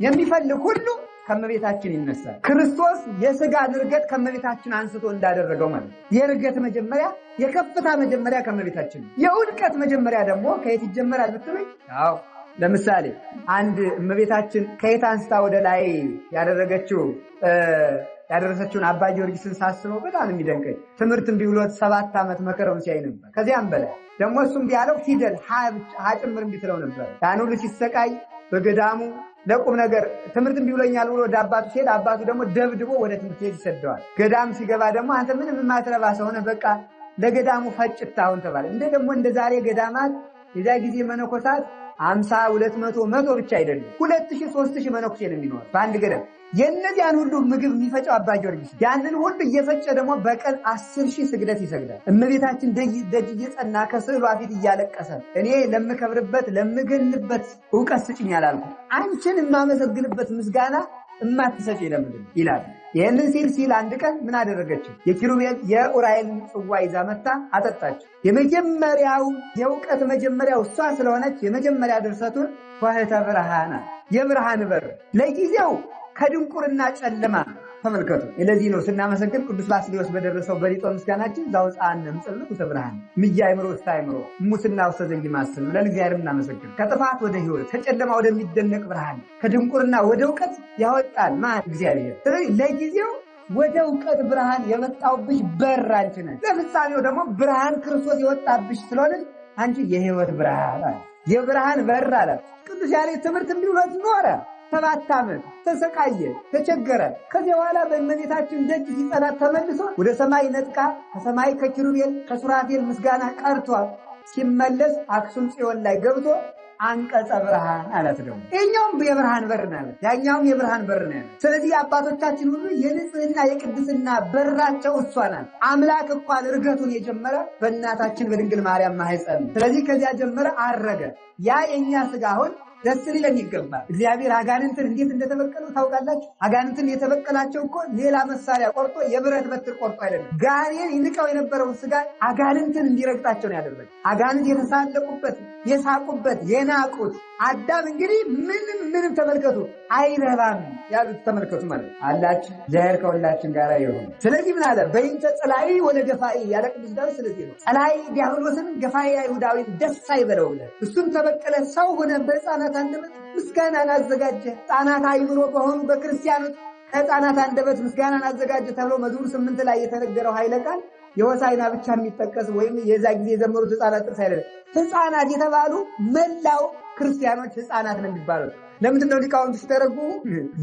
የሚፈልግ ሁሉ ከእመቤታችን ይነሳል። ክርስቶስ የሥጋን እርገት ከእመቤታችን አንስቶ እንዳደረገው ማለት የእርገት መጀመሪያ የከፍታ መጀመሪያ ከእመቤታችን ነው። የውድቀት መጀመሪያ ደግሞ ከየት ይጀመራል ብትሉኝ፣ አዎ ለምሳሌ አንድ እመቤታችን ከየት አንስታ ወደ ላይ ያደረሰችውን አባ ጊዮርጊስን ሳስበው በጣም የሚደንቀኝ ትምህርት እምቢ ብሎት 7 ዓመት መከረውን ሲያይ ነበር። ከዚያም በላይ ደግሞ እሱም ቢያለው ፊደል ሀ ጭምር እምቢ ትለው ነበር። ያን ሁሉ ሲሰቃይ በገዳሙ ለቁም ነገር ትምህርት እምቢ ብሎኛል ብሎ ወደ አባቱ ሲሄድ አባቱ ደግሞ ደብድቦ ወደ ትምህርት ቤት ይሰደዋል። ገዳም ሲገባ ደግሞ አንተ ምንም የማትረባ ሰው ነህ፣ በቃ ለገዳሙ ፈጭታውን ተባለ። እንደ ዛሬ ገዳማት የዛ ጊዜ መነኮሳት 50 200 100 ብቻ አይደለም 2000 3000 መነኩሴ ነው የሚኖር በአንድ ገዳም። የነዚያን ሁሉ ምግብ የሚፈጨው አባ ጊዮርጊስ ያንን ሁሉ እየፈጨ ደግሞ በቀን 10,000 ስግደት ይሰግዳል። እመቤታችን ደጅ እየጸና ከስዕሏ ፊት እያለቀሰ እኔ ለምከብርበት ለምገንበት ዕውቀት ስጭኝ አላልኩ፣ አንቺን የማመሰግንበት ምስጋና እማትሰጪ ለምንድን ይላል። ይህንን ሲል አንድ ቀን ምን አደረገችው? የኪሩቤል የኡራኤልን ጽዋ ይዛ መጣ አጠጣችው። የመጀመሪያው የዕውቀት መጀመሪያው እሷ ስለሆነች የመጀመሪያ ድርሰቱን ዋህተ ብርሃን የብርሃን በር ለጊዜው ከድንቁርና ጨለማ ተመልከቱ። ለዚህ ነው ስናመሰግን ቅዱስ ባስልዮስ በደረሰው በሊጦ ምስጋናችን ዛውፃን ምጽልቅ ውስተ ብርሃን ምያይምሮ ውስተ አይምሮ ሙስና ውስተ ዘንጊማስል ለእግዚአብሔር እናመሰግን። ከጥፋት ወደ ሕይወት ከጨለማ ወደሚደነቅ ብርሃን ከድንቁርና ወደ ዕውቀት ያወጣል ማን? እግዚአብሔር። ስለዚህ ለጊዜው ወደ ዕውቀት ብርሃን የመጣውብሽ በር አንቺ ነሽ። ለፍጻሜው ደግሞ ብርሃን ክርስቶስ የወጣብሽ ስለሆነ አንቺ የሕይወት ብርሃን የብርሃን በር አለ ቅዱስ ያሬድ። ትምህርት እንዲውለት ኖረ 7 ዓመት ተሰቃየ፣ ተቸገረ። ከዚህ በኋላ በእመቤታችን ደጅ ሲጸናት ተመልሶ ወደ ሰማይ ነጥቃ ከሰማይ ከኪሩቤል ከሱራፌል ምስጋና ቀርቷል። ሲመለስ አክሱም ጽዮን ላይ ገብቶ አንቀጸ ብርሃን አላት። ደግሞ ይኸኛውም የብርሃን በር ነው ያለ፣ ያኛውም የብርሃን በር ነው ያለ። ስለዚህ አባቶቻችን ሁሉ የንጽህና የቅድስና በራቸው እሷ ናት። አምላክ እንኳን እርገቱን የጀመረ በእናታችን በድንግል ማርያም ማኅፀን። ስለዚህ ከዚያ ጀመረ አረገ። ያ የኛ ስጋ አሁን ደስ ሊለን ይገባል። እግዚአብሔር አጋንንትን እንዴት እንደተበቀሉ ታውቃላችሁ? አጋንንትን የተበቀላቸው እኮ ሌላ መሳሪያ ቆርጦ የብረት በትር ቆርጦ አይደለም። ጋኔን ይንቀው የነበረውን ስጋ አጋንንትን እንዲረግጣቸው ነው ያደረገ። አጋንንት የተሳለቁበት፣ የሳቁበት፣ የናቁት አዳም እንግዲህ ምንም ተመልከቱ አይረባም ያሉት ተመልከቱ ማለት አላችሁ። እግዚአብሔር ከሁላችን ጋር ይሁን። ስለዚህ ምን አለ? በእንተ ጸላይ ወለ ገፋኢ ያለ ቅዱስ ዳዊት። ስለዚህ ነው ጸላይ ዲያብሎስን ገፋኢ አይሁዳዊን ደስ አይበለው ብለህ እሱም ተበቀለ፣ ሰው ሆነ፣ በሕፃናት አንደበት ምስጋናን አዘጋጀ። ሕፃናት አይምሮ በሆኑ በክርስቲያኖች ከሕፃናት አንደበት ምስጋናን አዘጋጀ ተብሎ መዝሙር 8 ላይ የተነገረው ኃይለ ቃል የሆሳዕና ብቻ የሚጠቀስ ወይም የዛ ጊዜ የዘመሩት ሕፃናት ጥቅስ አይደለም። ሕፃናት የተባሉ መላው ክርስቲያኖች ሕፃናት ነው የሚባሉት። ለምንድነው ሊቃውንት ሲተረጉሙ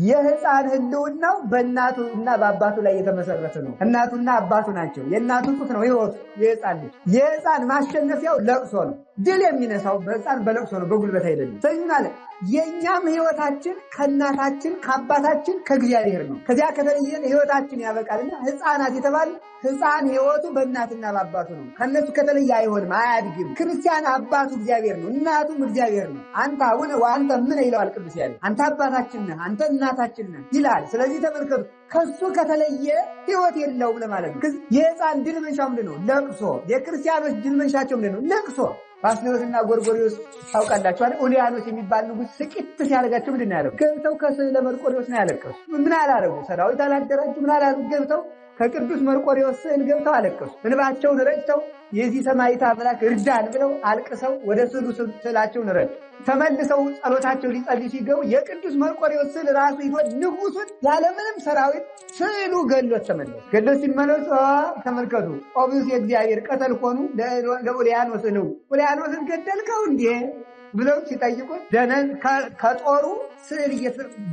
የሕፃን ህልውናው በእናቱና በአባቱ ላይ የተመሰረተ ነው። እናቱና አባቱ ናቸው። የእናቱ ጡት ነው ሕይወቱ የሕፃን ልጅ። የሕፃን ማሸነፊያው ለቅሶ ነው። ድል የሚነሳው በሕፃን በለቅሶ ነው፣ በጉልበት አይደለም። ስለዚህ ማለት የእኛም ሕይወታችን ከእናታችን ከአባታችን ከእግዚአብሔር ነው። ከዚያ ከተለየን ሕይወታችን ያበቃልና ሕፃናት የተባለ ሕፃን ሕይወቱ በእናትና በአባቱ ነው። ከነሱ ከተለየ አይሆንም፣ አያድግም። ክርስቲያን አባቱ እግዚአብሔር ነው፣ እናቱም እግዚአብሔር ነው። አንተ አቡነ ወአንተ ምን ይለዋል ቅዱስ ያሬድ? አንተ አባታችን ነህ፣ አንተ እናታችን ነህ ይላል። ስለዚህ ተመልከቱ፣ ከሱ ከተለየ ሕይወት የለውም ለማለት ነው። የሕፃን ድል መንሻው ምንድን ነው? ለቅሶ። የክርስቲያኖች ድል መንሻቸው ምንድን ነው? ለቅሶ። ባስልዮስና ጎርጎርዮስ ታውቃላችሁ አይደል? ኡልያኖስ የሚባል ንጉሥ ስቂት ሲያደርጋቸው ምንድን ነው ያደረጉት? ገብተው ከስዕለ መርቆሬዎስ ነው ያለቀሱ። ምን አላደረጉ? ሰራዊት አላደራጁ። ምን አላደረጉ? ገብተው ከቅዱስ መርቆሬዎስ ስዕል ገብተው አለቀሱ። እንባቸውን ረጭተው የዚህ ሰማዕት አምላክ እርዳን ብለው አልቅሰው ወደ ስዕላቸውን ረጭ። ተመልሰው ጸሎታቸው ሊጸልዩ ሲገቡ የቅዱስ መርቆሬዎስ ስዕል ራሱ ይዞ ንጉሱን ያለምንም ሰራዊት ስዕሉ ገሎት ተመለሱ። ገሎት ሲመለሱ ተመልከቱ፣ ኦብስ የእግዚአብሔር ቀተል ሆኑ ለኡልያኖስ ነው። ኡልያኖስን ገደልከው እንዴ ብለው ሲጠይቁት ደነን ከጦሩ ስዕል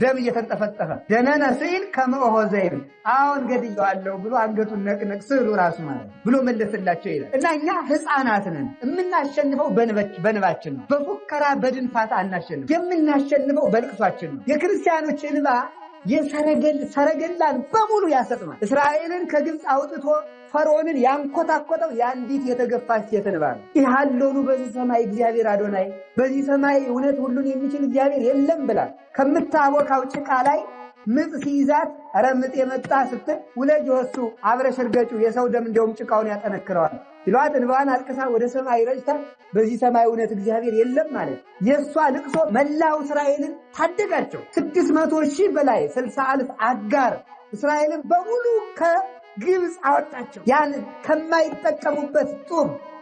ደም እየተንጠፈጠፈ ደነነ ስዕል ከመሆ ዘይብ አሁን ገድየዋለሁ ብሎ አንገቱን ነቅነቅ ስዕሉ ራሱ ማለት ብሎ መለስላቸው ይላል። እና እኛ ሕፃናት ነን። የምናሸንፈው በንባችን ነው። በፉከራ በድንፋታ አናሸንፍ። የምናሸንፈው በልቅሷችን ነው። የክርስቲያኖች እንባ ሰረገላን በሙሉ ያሰጥማል። እስራኤልን ከግብፅ አውጥቶ ፈርዖንን ያንኮታኮተው የአንዲት የተገፋች ሴት እንባ ነው። ይሃሎኑ በዚህ ሰማይ እግዚአብሔር አዶናይ፣ በዚህ ሰማይ እውነት ሁሉን የሚችል እግዚአብሔር የለም ብላ ከምታቦካው ጭቃ ላይ ምጥ ሲይዛት ኧረ ምጥ የመጣ ስትል ውለጅ ወሱ አብረሽ እርገጩ የሰው ደም እንደውም ጭቃውን ያጠነክረዋል ይሏት እንባዋን አልቅሳ ወደ ሰማይ ረጭታ በዚህ ሰማይ እውነት እግዚአብሔር የለም ማለት የእሷ ልቅሶ መላው እስራኤልን ታደጋቸው። 600,000 በላይ 60,000 አጋር እስራኤልን በሙሉ ከግብፅ አወጣቸው። ያን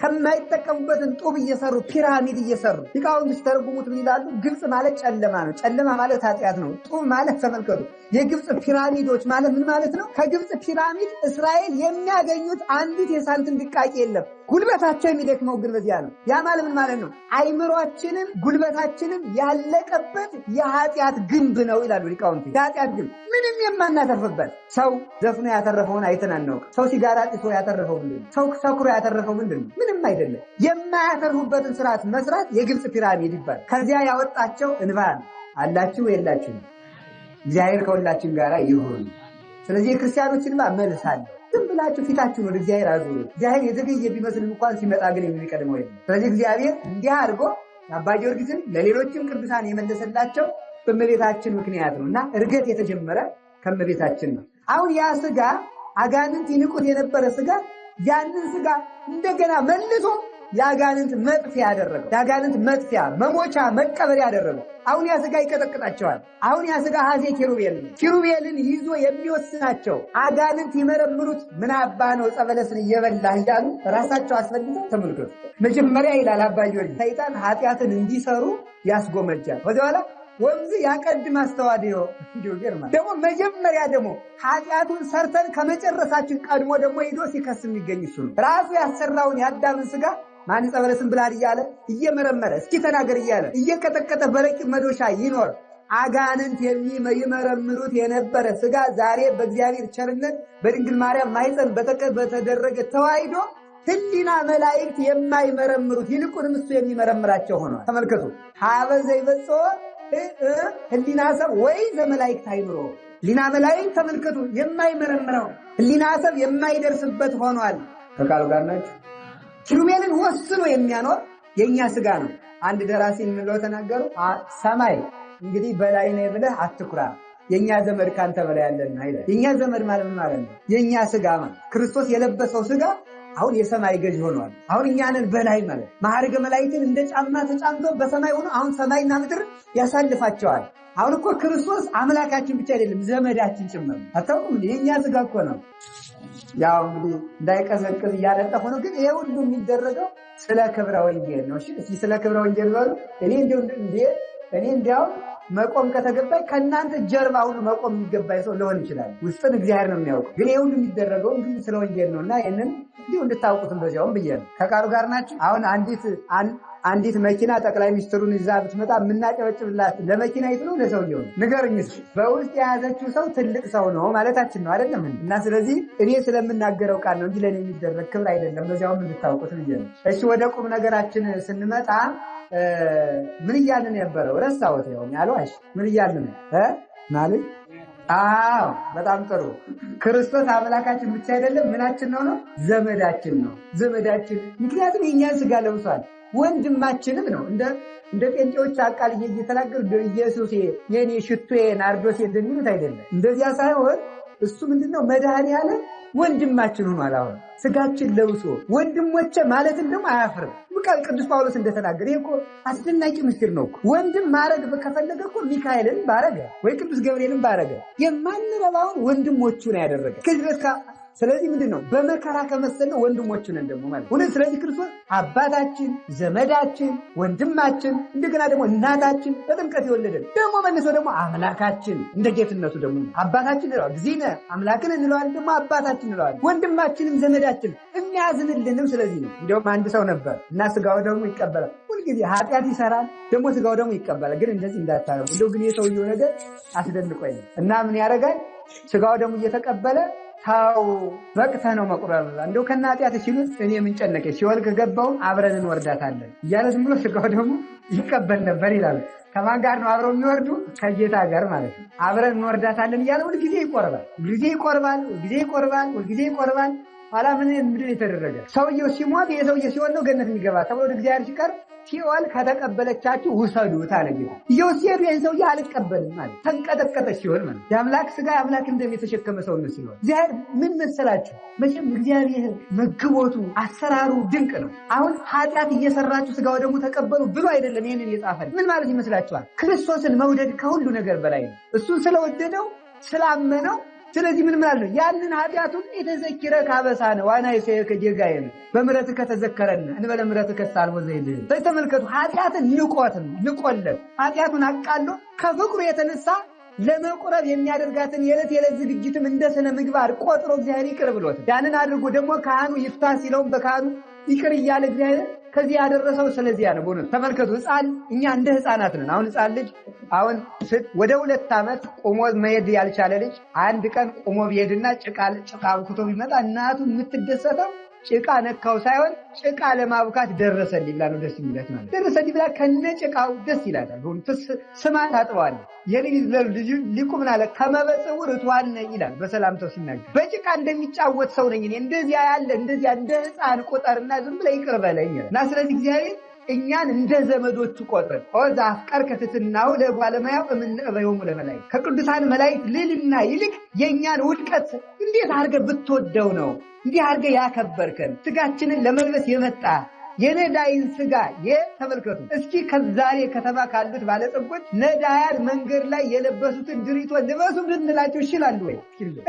ከማይጠቀሙበትን ጡብ እየሰሩ ፒራሚድ እየሰሩ ሊቃውንት ሲተረጉሙት ምን ይላሉ? ግብፅ ማለት ጨለማ ነው። ጨለማ ማለት ኃጢአት ነው። ጡብ ማለት ተመልከቱ፣ የግብፅ ፒራሚዶች ማለት ምን ማለት ነው? ከግብፅ ፒራሚድ እስራኤል የሚያገኙት አንዲት የሳንቲም ድቃቄ የለም። ጉልበታቸው የሚደክመው ግን በዚያ ነው። ያ ማለት ምን ማለት ነው? አይምሯችንም ጉልበታችንም ያለቀበት የኃጢአት ግንብ ነው ይላሉ ሊቃውንት። የኃጢአት ግንብ ምንም የማናተርፍበት። ሰው ዘፍኖ ያተረፈውን አይተን አናውቅ። ሰው ሲጋራ ጢሶ ያተረፈው ምንድን ነው? ሰው ሰክሮ ያተረፈው ምንድን ነው? ምንም አይደለም። የማያተርፉበትን ስርዓት መስራት የግብፅ ፒራሚድ ይባላል። ከዚያ ያወጣቸው እንባ አላችሁ የላችሁ? እግዚአብሔር ከሁላችን ጋር ይሁን። ስለዚህ የክርስቲያኖች እንባ መልስ አለ። ዝም ብላችሁ ፊታችሁን ወደ እግዚአብሔር አዙሩ። እግዚአብሔር የዘገየ ቢመስል እንኳን ሲመጣ ግን የሚቀድመው የለም። ስለዚህ እግዚአብሔር እንዲህ አድርጎ አባ ጊዮርጊስን ለሌሎችም ቅዱሳን የመለሰላቸው በእመቤታችን ምክንያት ነው እና እርገት የተጀመረ ከእመቤታችን ነው። አሁን ያ ስጋ አጋንንት ይንቁት የነበረ ስጋ ያንን ስጋ እንደገና መልሶ የአጋንንት መጥፊያ ያደረገው፣ የአጋንንት መጥፊያ መሞቻ መቀበሪያ ያደረገው። አሁን ያ ስጋ ይቀጠቅጣቸዋል። አሁን ያ ስጋ ሀዜ ኪሩቤልን ይዞ የሚወስናቸው አጋንንት ይመረምሩት ምን አባ ነው ጸበለስን እየበላህ እያሉ ራሳቸው አስፈልገው ተመልከቱ። መጀመሪያ ይላል አባ ጊዮርጊስ ሰይጣን ኃጢአትን እንዲሰሩ ያስጎመጃል። ከዚያ በኋላ ወንዝ ያቀድም አስተዋድዮ ደግሞ መጀመሪያ ደግሞ ኃጢአቱን ሰርተን ከመጨረሳችን ቀድሞ ደግሞ ሄዶ ሲከስ የሚገኝ እሱ ነው። ራሱ ያሰራውን የአዳምን ስጋ ማን ጸበለስን ብላል እያለ እየመረመረ እስኪ ተናገር እያለ እየቀጠቀጠ በረቂቅ መዶሻ ይኖር አጋንንት የሚመረምሩት የነበረ ስጋ ዛሬ በእግዚአብሔር ቸርነት በድንግል ማርያም ማኅፀን በተደረገ ተዋሂዶ ህሊና መላእክት የማይመረምሩት ይልቁንም እሱ የሚመረምራቸው ሆኗል። ተመልከቱ። ሀበዘ ይበጽሖ ህሊና ሰብ ወይ ዘመላእክት አይምሮ ህሊና መላእክት ተመልከቱ፣ የማይመረምረው ህሊና ሰብ የማይደርስበት ሆኗል። ከቃሉ ጋር ናችሁ። ኪሩቤልን ወስኖ የሚያኖር የኛ ስጋ ነው። አንድ ደራሲ ምንለው ተናገሩ፣ ሰማይ እንግዲህ በላይ ነው ብለህ አትኩራ፣ የኛ ዘመድ ካንተ በላይ ያለና አይደል። የኛ ዘመድ ማለት ምን ማለት ነው? የኛ ስጋ ማለት ክርስቶስ የለበሰው ስጋ አሁን የሰማይ ገዥ ሆኗል። አሁን እኛንን በላይ ማለት ማዕረገ መላእክትን እንደ ጫማ ተጫምቶ በሰማይ ሆኖ አሁን ሰማይና ምድር ያሳልፋቸዋል። አሁን እኮ ክርስቶስ አምላካችን ብቻ አይደለም ዘመዳችን ጭምር። አታውቁም? የኛ ስጋ እኮ ነው። ያው እንግዲህ እንዳይቀዘቅዝ እያነጠፉ ነው። ግን ይሄ ሁሉ የሚደረገው ስለ ክብረ ወንጌል ነው። እሺ ስለ ክብረ ወንጌል ነው። እኔ እንዲያው መቆም ከተገባኝ ከእናንተ ጀርባ ሁሉ መቆም የሚገባኝ ሰው ሊሆን ይችላል። ውስጥን እግዚአብሔር ነው የሚያውቀው። ግን ይሄ ሁሉ የሚደረገው እንግዲህ ስለ ወንጌል ነውና ይሄንን እንዲሁ እንድታውቁትም በዚያውም ብዬ ነው። ከቃሉ ጋር ናችሁ። አሁን አንዲት መኪና ጠቅላይ ሚኒስትሩን ይዛ ብትመጣ የምናጨበጭብላት ለመኪናይቱ ነው ለሰውየው? ንገሩኝ እስኪ። በውስጥ የያዘችው ሰው ትልቅ ሰው ነው ማለታችን ነው አይደለም? እና ስለዚህ እኔ ስለምናገረው ቃል ነው እንጂ ለእኔ የሚደረግ ክብር አይደለም። በዚያውም እንድታውቁት ብዬ ነው። እሺ ወደ ቁም ነገራችን ስንመጣ ምን እያልን ነበረው? ረሳሁት። ያለው ምን እያልን ማለት? አዎ በጣም ጥሩ። ክርስቶስ አምላካችን ብቻ አይደለም ምናችን ነው? ዘመዳችን ነው። ዘመዳችን ምክንያቱም የእኛን ስጋ ለብሷል። ወንድማችንም ነው። እንደ ጴንጤዎች አቃል እየተናገሩ ኢየሱስ የኔ ሽቶዬ ናርዶሴ እንደሚሉት አይደለም። እንደዚያ ሳይሆን እሱ ምንድነው መድኃኒዓለም ወንድማችን ሆኗል። አሁን ስጋችን ለብሶ ወንድሞቼ ማለትን ደግሞ አያፍርም። ቅዱስ ጳውሎስ እንደተናገረ ይሄ እኮ አስደናቂ ምስጢር ነው። ወንድም ማረግ ከፈለገ እኮ ሚካኤልን ባረገ ወይ ቅዱስ ገብርኤልን ባረገ የማንረባውን ወንድሞቹን ያደረገ ስለዚህ ምንድነው በመከራ ከመሰለ ወንድሞቹን እንደሞ ማለት ነው። ስለዚህ ክርስቶስ አባታችን፣ ዘመዳችን፣ ወንድማችን እንደገና ደግሞ እናታችን በጥምቀት የወለደን ደግሞ መልሶ ደግሞ አምላካችን እንደ ጌትነቱ ደግሞ አባታችን እንለዋለን። ጊዜነ አምላክን እንለዋለን፣ ደግሞ አባታችን እንለዋለን። ወንድማችንም ዘመዳችን የሚያዝንልንም ስለዚህ ነው። እንደውም አንድ ሰው ነበር እና ስጋው ደግሞ ይቀበላል። ሁልጊዜ ኃጢአት ይሰራል፣ ደግሞ ስጋው ደግሞ ይቀበላል። ግን እንደዚህ እንዳታረጉ። እንደው ግን የሰውየው ነገር አስደንቆኝ እና ምን ያደርጋል? ስጋው ደግሞ እየተቀበለ ታው በቅተህ ነው መቁረብ እንደው ከናጢያት ሲሉት እኔ ምን ጨነቀኝ ሲወል ከገባው አብረን እንወርዳታለን እያለ ዝም ብሎ ስጋው ደግሞ ይቀበል ነበር ይላል። ከማን ጋር ነው አብረው የሚወርዱ? ከጌታ ጋር ማለት ነው። አብረን እንወርዳታለን እያለ ሁልጊዜ ይቆርባል፣ ሁልጊዜ ይቆርባል፣ ሁልጊዜ ይቆርባል፣ ሁልጊዜ ይቆርባል። ኋላ ምንድን የተደረገ ሰውየው ሲሞት የሰውየ ሲሆን ነው ገነት የሚገባ ተብሎ እግዚአብሔር ሲቀር ሲኦል ከተቀበለቻችሁ ውሰዱት አለ ጌታ። እየወሰዱ ይህን ሰውዬ አልቀበልም ማለት ተንቀጠቀጠ ሲሆን ማለት የአምላክ ስጋ የአምላክ እንደም የተሸከመ ሰውነት ሲሆን እግዚአብሔር ምን መሰላችሁ? መቼም እግዚአብሔር መግቦቱ አሰራሩ ድንቅ ነው። አሁን ኃጢአት እየሰራችሁ ስጋው ደግሞ ተቀበሉ ብሎ አይደለም ይህንን የጻፈን። ምን ማለት ይመስላችኋል? ክርስቶስን መውደድ ከሁሉ ነገር በላይ ነው። እሱን ስለወደደው ስላመነው ስለዚህ ምን ማለት ነው? ያንን ኃጢአቱን የተዘኪረ ካበሳነ ዋና የሰየከ ጌጋዬን በምሕረት ከተዘከረን እንበለ ምሕረት ከሳልቦ ዘይልህ ተመልከቱ። ኃጢአትን ንቆለት ኃጢአቱን አቃሎ ከፍቅሩ የተነሳ ለመቁረብ የሚያደርጋትን የዕለት ዝግጅትም እንደ ስነ ምግባር ቆጥሮ እግዚአብሔር ይቅር ብሎት ያንን አድርጎ ደግሞ ካህኑ ይፍታ ሲለውም በካህኑ ይቅር እያለ እግዚአብሔር ከዚህ ያደረሰው ስለዚህ ነው። በእውነት ተመልከቱ። እኛ እንደ ህፃናት ነን። አሁን ህፃን ልጅ ወደ 2 ዓመት ቆሞ መሄድ ያልቻለ ልጅ አንድ ቀን ቆሞ ቢሄድና ጭቃ አብኩቶ ቢመጣ እናቱ የምትደሰተው ጭቃ ነካው ሳይሆን ጭቃ ለማብካት ደረሰልኝ ብላ ነው ደስ የሚላት ማለት ደረሰልኝ ብላ ከነጭቃው ደስ ይላታል። ስማ ታጥባዋል። የልጅ ሊቁም አለ ከመበጽውር እቷን ይላል በሰላምታው ሲናገር በጭቃ እንደሚጫወት ሰው ነኝ እኔ እንደዚያ ያለ እንደዚያ እንደ ህፃን ቁጠርና ዝም ብለህ ይቅር በለኝ እና ስለዚህ እግዚአብሔር እኛን እንደ ዘመዶቹ ቆጥረን ኦዛ አፍቀር ከተትናው ለባለማያው እምንበየው ለመላእክት ከቅዱሳን መላእክት ልልና ይልቅ የኛን ውድቀት እንዴት አድርገህ ብትወደው ነው እንዲህ አድርገህ ያከበርከን ስጋችንን ለመልበስ የመጣ የነዳይን ስጋ የተመልከቱ። እስኪ ከዛሬ ከተማ ካሉት ባለጸጎች ነዳያን መንገድ ላይ የለበሱትን ድሪቶ ልበሱ ብንላቸው ይችላሉ ወይ?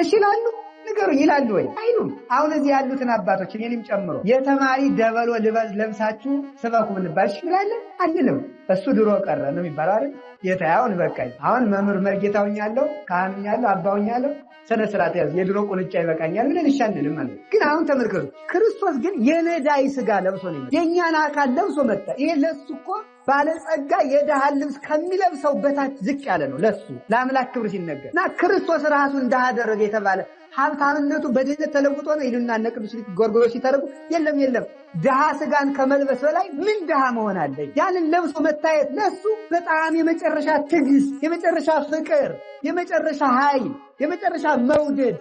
ይችላሉ? ንገሩኝ፣ ይላሉ ወይ? አይሉም። አሁን እዚህ ያሉትን አባቶች እኔንም ጨምሮ የተማሪ ደበሎ ልበስ ለብሳችሁ ስበኩ ብንባል ይችላል አንልም። እሱ ድሮ ቀረ ነው የሚባለው አይደል? የታያውን በቃኝ። አሁን መምህር መርጌታውኛለሁ፣ ካህንኛለሁ፣ አባውኛለሁ ሰነ ስርዓት ያዝ የድሮ ቁልጫ ይበቃኛል ብለን ይሻልንም ማለት። ግን አሁን ተመልከቱ፣ ክርስቶስ ግን የነዳይ ስጋ ለብሶ ነው የኛን አካል ለብሶ መጣ። ይሄ ለሱ እኮ ባለጸጋ የደሃን ልብስ ከሚለብሰው በታች ዝቅ ያለ ነው ለሱ ለአምላክ ክብር ሲነገር እና ክርስቶስ ራሱ እንዳደረገ የተባለ ሀብታምነቱ በድህነት ተለውጦ ነው ይሉና እነ ቅዱስ ጎርጎርዮስ ሲተረጉ የለም ድሃ ስጋን ከመልበስ በላይ ምን ድሃ መሆን አለ? ያንን ለብሶ መታየት ለሱ በጣም የመጨረሻ ትዕግስት፣ የመጨረሻ ፍቅር፣ የመጨረሻ ኃይል የመጨረሻ መውደድ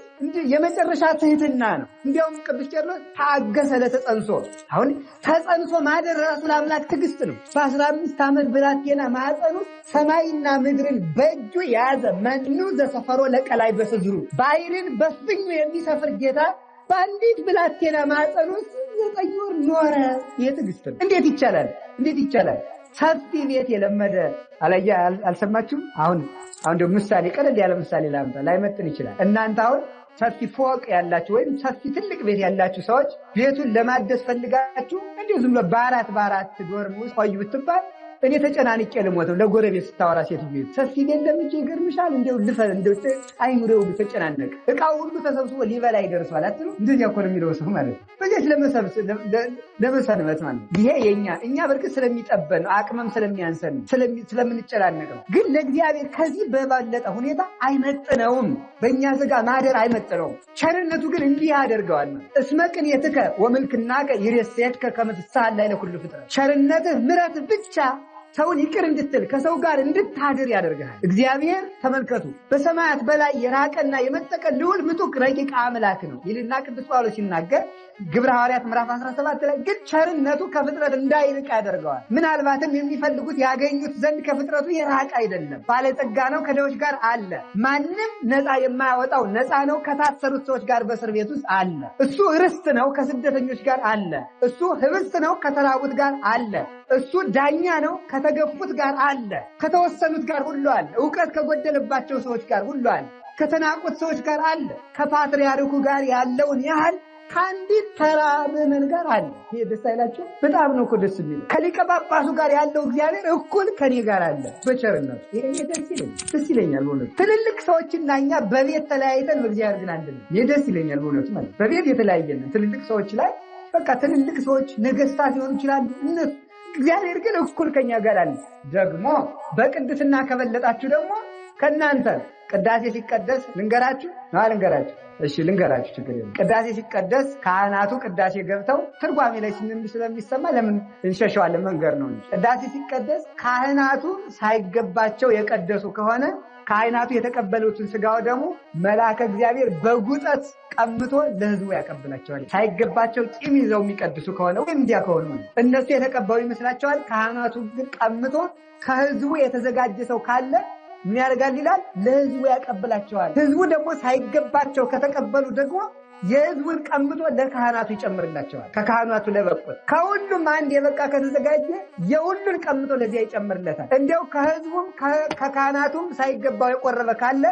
የመጨረሻ ትህትና ነው። እንዲያውም ቅዱስ ቄርሎስ ታገሰ ለተጸንሶ። አሁን ተጸንሶ ማደር ራሱ ለአምላክ ትዕግስት ነው። በ15 ዓመት ብላቴና ማኅፀን ውስጥ ሰማይና ምድርን በእጁ የያዘ መኑ ዘሰፈሮ ለቀላይ በስዝሩ ባሕርን በፍኙ የሚሰፍር ጌታ በአንዲት ብላቴና ማኅፀን ውስጥ 9 ወር ኖረ። የትዕግስት ነው። እንዴት ይቻላል? እንዴት ይቻላል? ሰፊ ቤት የለመደ አልሰማችሁም? አሁን ደግሞ ምሳሌ ቀለል ያለ ምሳሌ ላምጣ። ላይመጥን ይችላል። እናንተ አሁን ሰፊ ፎቅ ያላችሁ ወይም ሰፊ ትልቅ ቤት ያላችሁ ሰዎች ቤቱን ለማደስ ፈልጋችሁ እንዲሁ ዝም ብሎ በአራት ዶርም ውስጥ ቆዩ ብትባል እኔ ተጨናንቄ ልሞተው። ለጎረቤት ስታወራ ሴት ቤት ሰፊ ቤት ለምጄ ይገርምሻል እንደው አይኑሬው ተጨናነቀ። እቃው ሁሉ ተሰብስቦ ሊበላ ይደርሷል አትሉ? እንደዚህ እኮ ነው የሚለው ሰው ማለት ነው። በዚህ ለመሰንበት ማለት ይሄ እኛ በርግጥ ስለሚጠበን አቅምም ስለሚያንሰን ስለምንጨናነቅ ነው። ግን ለእግዚአብሔር ከዚህ በባለጠ ሁኔታ አይመጥነውም። በእኛ ስጋ ማደር አይመጥነውም። ቸርነቱ ግን እንዲህ ያደርገዋል። እስመቅን የትከ ወምልክናከ ይሬሴትከ ከመ ትሳሃለ ለኩሉ ፍጥረት። ቸርነትህ ምሕረትህ ብቻ ሰውን ይቅር እንድትል ከሰው ጋር እንድታድር ያደርጋል። እግዚአብሔር ተመልከቱ በሰማያት በላይ የራቀና የመጠቀ ልዑል ምጡቅ ረቂቅ አምላክ ነው ይልና ቅዱስ ጳውሎስ ሲናገር ግብረ ሐዋርያት ምዕራፍ 17 ላይ ግን ቸርነቱ ከፍጥረት እንዳይርቅ ያደርገዋል። ምናልባትም የሚፈልጉት ያገኙት ዘንድ ከፍጥረቱ የራቀ አይደለም። ባለጸጋ ነው፣ ከድሆች ጋር አለ። ማንም ነፃ የማያወጣው ነፃ ነው፣ ከታሰሩት ሰዎች ጋር በእስር ቤት ውስጥ አለ። እሱ ርስት ነው፣ ከስደተኞች ጋር አለ። እሱ ህብስት ነው፣ ከተራቡት ጋር አለ። እሱ ዳኛ ነው፣ ከተገፉት ጋር አለ። ከተወሰኑት ጋር ሁሉ አለ። ዕውቀት ከጎደለባቸው ሰዎች ጋር ሁሉ አለ። ከተናቁት ሰዎች ጋር አለ። ከፓትርያርኩ ጋር ያለውን ያህል ከአንዲት ተራ ምዕመን ጋር አለ። ይሄ ደስ አይላችሁ? በጣም ነው እኮ ደስ የሚለው። ከሊቀ ጳጳሱ ጋር ያለው እግዚአብሔር እኩል ከኔ ጋር አለ በቸርነቱ። ይሄ ደስ ይለኛል በእውነቱ። ትልልቅ ሰዎችና እኛ በቤት ተለያይተን በእግዚአብሔር ግን አንድ ነን። ይሄ ደስ ይለኛል በእውነቱ። ማለት በቤት የተለያየን ትልልቅ ሰዎች ላይ በቃ ትልልቅ ሰዎች ነገስታት ሊሆኑ ይችላሉ እነሱ እግዚአብሔር ግን እኩል ከኛ ጋር አለ። ደግሞ በቅድስና ከበለጣችሁ ደግሞ ከናንተ ቅዳሴ ሲቀደስ ልንገራችሁ። እሺ ልንገራችሁ፣ ችግር የለም። ቅዳሴ ሲቀደስ ካህናቱ ቅዳሴ ገብተው ትርጓሜ ላይ ስለሚሰማ ለምን እንሸሸዋለን? መንገር ነው እንጂ ቅዳሴ ሲቀደስ ካህናቱ ሳይገባቸው የቀደሱ ከሆነ ካህናቱ የተቀበሉትን ስጋው ደግሞ መልአከ እግዚአብሔር በጉጠት ቀምቶ ለሕዝቡ ያቀብላቸዋል። ሳይገባቸው ቂም ይዘው የሚቀድሱ ከሆነ ወይም እንዲያ ከሆኑ እነሱ የተቀበሉ ይመስላቸዋል። ካህናቱ ግን ቀምቶ ከሕዝቡ የተዘጋጀ ሰው ካለ ምን ያደርጋል ይላል? ለሕዝቡ ያቀብላቸዋል። ሕዝቡ ደግሞ ሳይገባቸው ከተቀበሉ ደግሞ የሕዝቡን ቀምቶ ለካህናቱ ይጨምርላቸዋል። ከካህናቱ ለበቁት ከሁሉም አንድ የበቃ ከተዘጋጀ የሁሉን ቀምቶ ለዚያ ይጨምርለታል። እንዲያው ከሕዝቡም ከካህናቱም ሳይገባው የቆረበ ካለ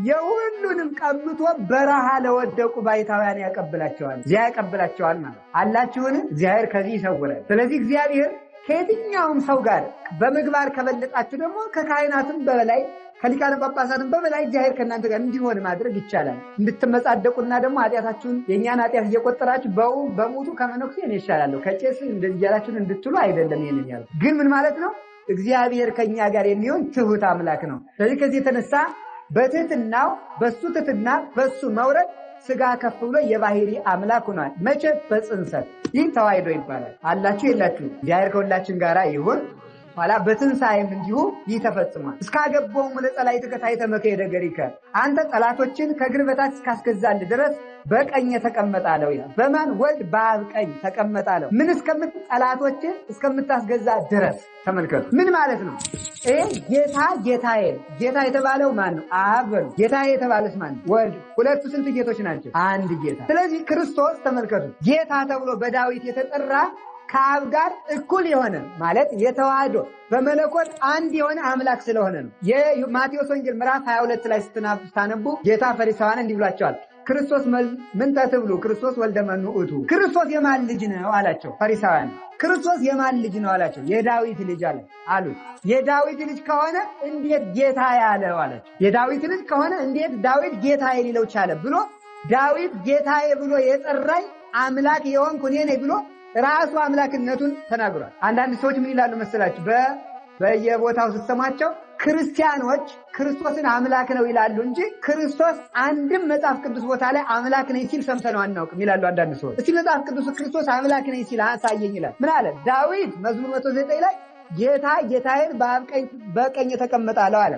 የሁሉንም ቀምቶ በረሃ ለወደቁ ባይታውያን ያቀብላቸዋል። እዚያ ያቀብላቸዋል ማለት አላችሁን? እግዚአብሔር ከዚህ ይሰውራል። ስለዚህ እግዚአብሔር ከየትኛውም ሰው ጋር በምግባር ከበለጣችሁ ደግሞ ከካህናትም በበላይ ከሊቃነ ጳጳሳትም በበላይ እግዚአብሔር ከእናንተ ጋር እንዲሆን ማድረግ ይቻላል። እንድትመጻደቁና ደግሞ ኃጢአታችሁን የእኛን ኃጢአት እየቆጠራችሁ በሙቱ ከመነኩሴ እኔ እሻላለሁ ከቄስ እንደዚህ እያላችሁን እንድትሉ አይደለም። ይሄንን ያለው ግን ምን ማለት ነው? እግዚአብሔር ከኛ ጋር የሚሆን ትሁት አምላክ ነው። ስለዚህ ከዚህ የተነሳ በትህትናው በሱ ትህትና በሱ መውረድ ስጋ ከፍ ብሎ የባህሪ አምላክ ሆኗል። መቼ? በጽንሰት። ይህ ተዋሕዶ ይባላል። አላችሁ የላችሁ? እግዚአብሔር ከሁላችን ጋር ይሁን። ኋላ በትንሣኤም እንዲሁ ይህ ተፈጽሟል። እስካገባውም ለጸላእትከ ታሕተ መክየደ እገሪከ፣ አንተ ጠላቶችን ከእግር በታች እስካስገዛልህ ድረስ በቀኝ ተቀመጣለሁ ይላል። በማን? ወልድ በአብ ቀኝ ተቀመጣለሁ። ምን ጠላቶችን እስከምታስገዛ ድረስ። ተመልከቱ ምን ማለት ነው? ጌታዬ ጌታ የተባለው ማን ነው? አብ ነው። ጌታዬ የተባለስ ማን ነው? ወልድ። ሁለቱ ስንት ጌቶች ናቸው? አንድ ጌታ። ስለዚህ ክርስቶስ ተመልከቱ ጌታ ተብሎ በዳዊት የተጠራ ከአብ ጋር እኩል የሆነ ማለት የተዋህዶ በመለኮት አንድ የሆነ አምላክ ስለሆነ ነው። የማቴዎስ ወንጌል ምዕራፍ 22 ላይ ስታነቡ ጌታ ፈሪሳውያን እንዲህ ብሏቸዋል። ክርስቶስ ምን ተትብሉ? ክርስቶስ ወልደ መኑ ውእቱ? ክርስቶስ የማን ልጅ ነው አላቸው ፈሪሳውያን። ክርስቶስ የማን ልጅ ነው አላቸው። የዳዊት ልጅ አሉት። የዳዊት ልጅ ከሆነ እንዴት ጌታ ያለው አላቸው። የዳዊት ልጅ ከሆነ እንዴት ዳዊት ጌታዬ ሊለው ቻለ ብሎ ዳዊት ጌታዬ ብሎ የጠራኝ አምላክ የሆንኩ እኔ ነኝ ብሎ ራሱ አምላክነቱን ተናግሯል። አንዳንድ ሰዎች ምን ይላሉ መሰላችሁ? በየቦታው ስትሰማቸው ክርስቲያኖች ክርስቶስን አምላክ ነው ይላሉ እንጂ ክርስቶስ አንድም መጽሐፍ ቅዱስ ቦታ ላይ አምላክ ነኝ ሲል ሰምተነው አናውቅም ይላሉ አንዳንድ ሰዎች። እስቲ መጽሐፍ ቅዱስ ክርስቶስ አምላክ ነኝ ሲል አሳየኝ ይላል። ምን አለ ዳዊት? መዝሙር 109 ላይ ጌታ ጌታዬን በቀኝ ተቀመጣለሁ አለ።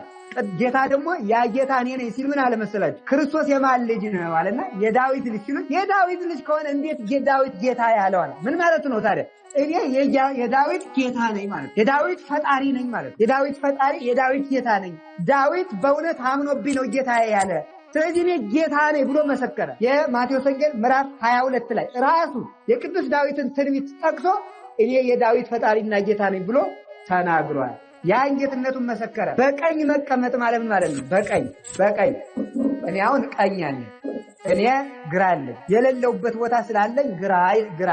ጌታ ደግሞ ያ ጌታ እኔ ነኝ ሲል ምን አለ መሰላችሁ? ክርስቶስ የማን ልጅ ነው አለና የዳዊት ልጅ ሲሉ የዳዊት ልጅ ከሆነ እንዴት የዳዊት ጌታ ያለው አለ። ምን ማለት ነው ታዲያ? እኔ የዳዊት ጌታ ነኝ ማለት የዳዊት ፈጣሪ ነኝ ማለት የዳዊት ፈጣሪ የዳዊት ጌታ ነኝ። ዳዊት በእውነት አምኖብኝ ነው ጌታ ያለ። ስለዚህ እኔ ጌታ ነኝ ብሎ መሰከረ። የማቴዎስ ወንጌል ምዕራፍ 22 ላይ ራሱ የቅዱስ ዳዊትን ትንቢት ጠቅሶ እኔ የዳዊት ፈጣሪና ጌታ ነኝ ብሎ ተናግሯል። ያን ጌትነቱን መሰከረ። በቀኝ መቀመጥ ማለት ምን ማለት ነው? በቀኝ እኔ አሁን ቀኝ አለኝ፣ እኔ ግራ አለኝ። የሌለውበት ቦታ ስላለኝ ግራ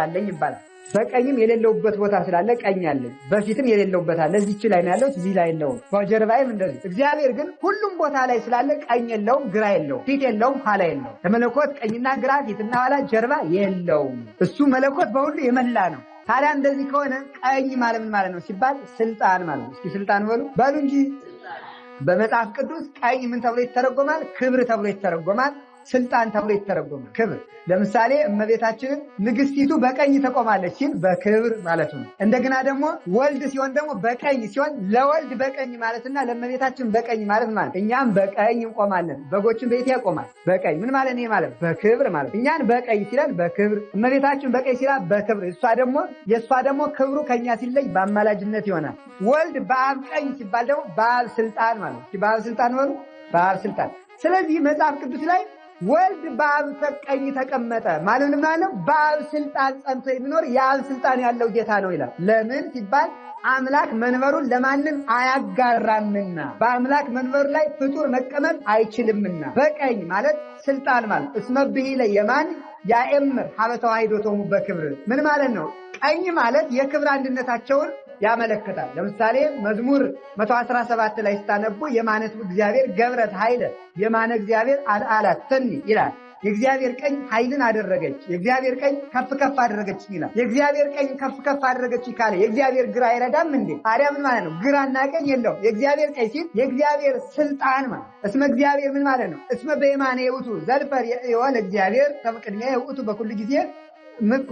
አለኝ ይባላል። በቀኝም የሌለውበት ቦታ ስላለ ቀኝ አለኝ። በፊትም የሌለውበት አለ። እዚች ላይ ነው ያለው፣ እዚህ ላይ የለውም። በጀርባዬም እንደዚህ። እግዚአብሔር ግን ሁሉም ቦታ ላይ ስላለ ቀኝ የለውም፣ ግራ የለውም፣ ፊት የለውም፣ ኋላ የለውም። ለመለኮት ቀኝና ግራ፣ ፊትና ኋላ፣ ጀርባ የለውም። እሱ መለኮት በሁሉ የመላ ነው። ታዲያ እንደዚህ ከሆነ ቀኝ ማለት ምን ማለት ነው ሲባል ስልጣን ማለት ነው። እስኪ ስልጣን በሉ እንጂ። በመጽሐፍ ቅዱስ ቀኝ ምን ተብሎ ይተረጎማል? ክብር ተብሎ ይተረጎማል። ስልጣን ተብሎ ይተረጎማል። ክብር ለምሳሌ እመቤታችንን ንግስቲቱ በቀኝ ተቆማለች ሲል በክብር ማለት ነው። እንደገና ደግሞ ወልድ ሲሆን ደግሞ በቀኝ ሲሆን ለወልድ በቀኝ ማለትና ለእመቤታችን በቀኝ ማለት እኛም በቀኝ እንቆማለን። በጎችን በየት ያቆማል? በቀኝ። ምን ማለት ነው ማለት? በክብር ማለት። እኛን በቀኝ ሲላል በክብር፣ እመቤታችን በቀኝ ሲላል በክብር። የእሷ ደግሞ ክብሩ ከኛ ሲለይ በአማላጅነት ይሆናል። ወልድ በአብ ቀኝ ሲባል ደግሞ በአብ ስልጣን ማለት ነው። በአብ ስልጣን ሆኑ በአብ ስልጣን። ስለዚህ መጽሐፍ ቅዱስ ላይ ወልድ በአብ ቀኝ ተቀመጠ ማለት ነው። በአብ ስልጣን ጸንቶ የሚኖር የአብ ስልጣን ያለው ጌታ ነው ይላል። ለምን ሲባል አምላክ መንበሩን ለማንም አያጋራምና፣ በአምላክ መንበሩ ላይ ፍጡር መቀመጥ አይችልምና። በቀኝ ማለት ስልጣን ማለት እስመ ብሂለ የማን ያእምር ሀበ ተዋሕዶቶሙ በክብር። ምን ማለት ነው? ቀኝ ማለት የክብር አንድነታቸውን ያመለክታል። ለምሳሌ መዝሙር 117 ላይ ስታነቡ የማነት እግዚአብሔር ገብረት ኃይለ የማነ እግዚአብሔር አልዓላት ተኒ ይላል። የእግዚአብሔር ቀኝ ኃይልን አደረገች፣ የእግዚአብሔር ቀኝ ከፍ ከፍ አደረገች ይላል። የእግዚአብሔር ቀኝ ከፍ ከፍ አደረገች ካለ የእግዚአብሔር ግራ አይረዳም እንዴ? ታዲያ ምን ማለት ነው? ግራና ቀኝ የለውም። የእግዚአብሔር ቀኝ ሲል የእግዚአብሔር ስልጣን ማለት እስመ እግዚአብሔር ምን ማለት ነው? እስመ በየማነ የውእቱ ዘልፈር የሆነ እግዚአብሔር ከመቅድሚያ የውእቱ በኩል ጊዜ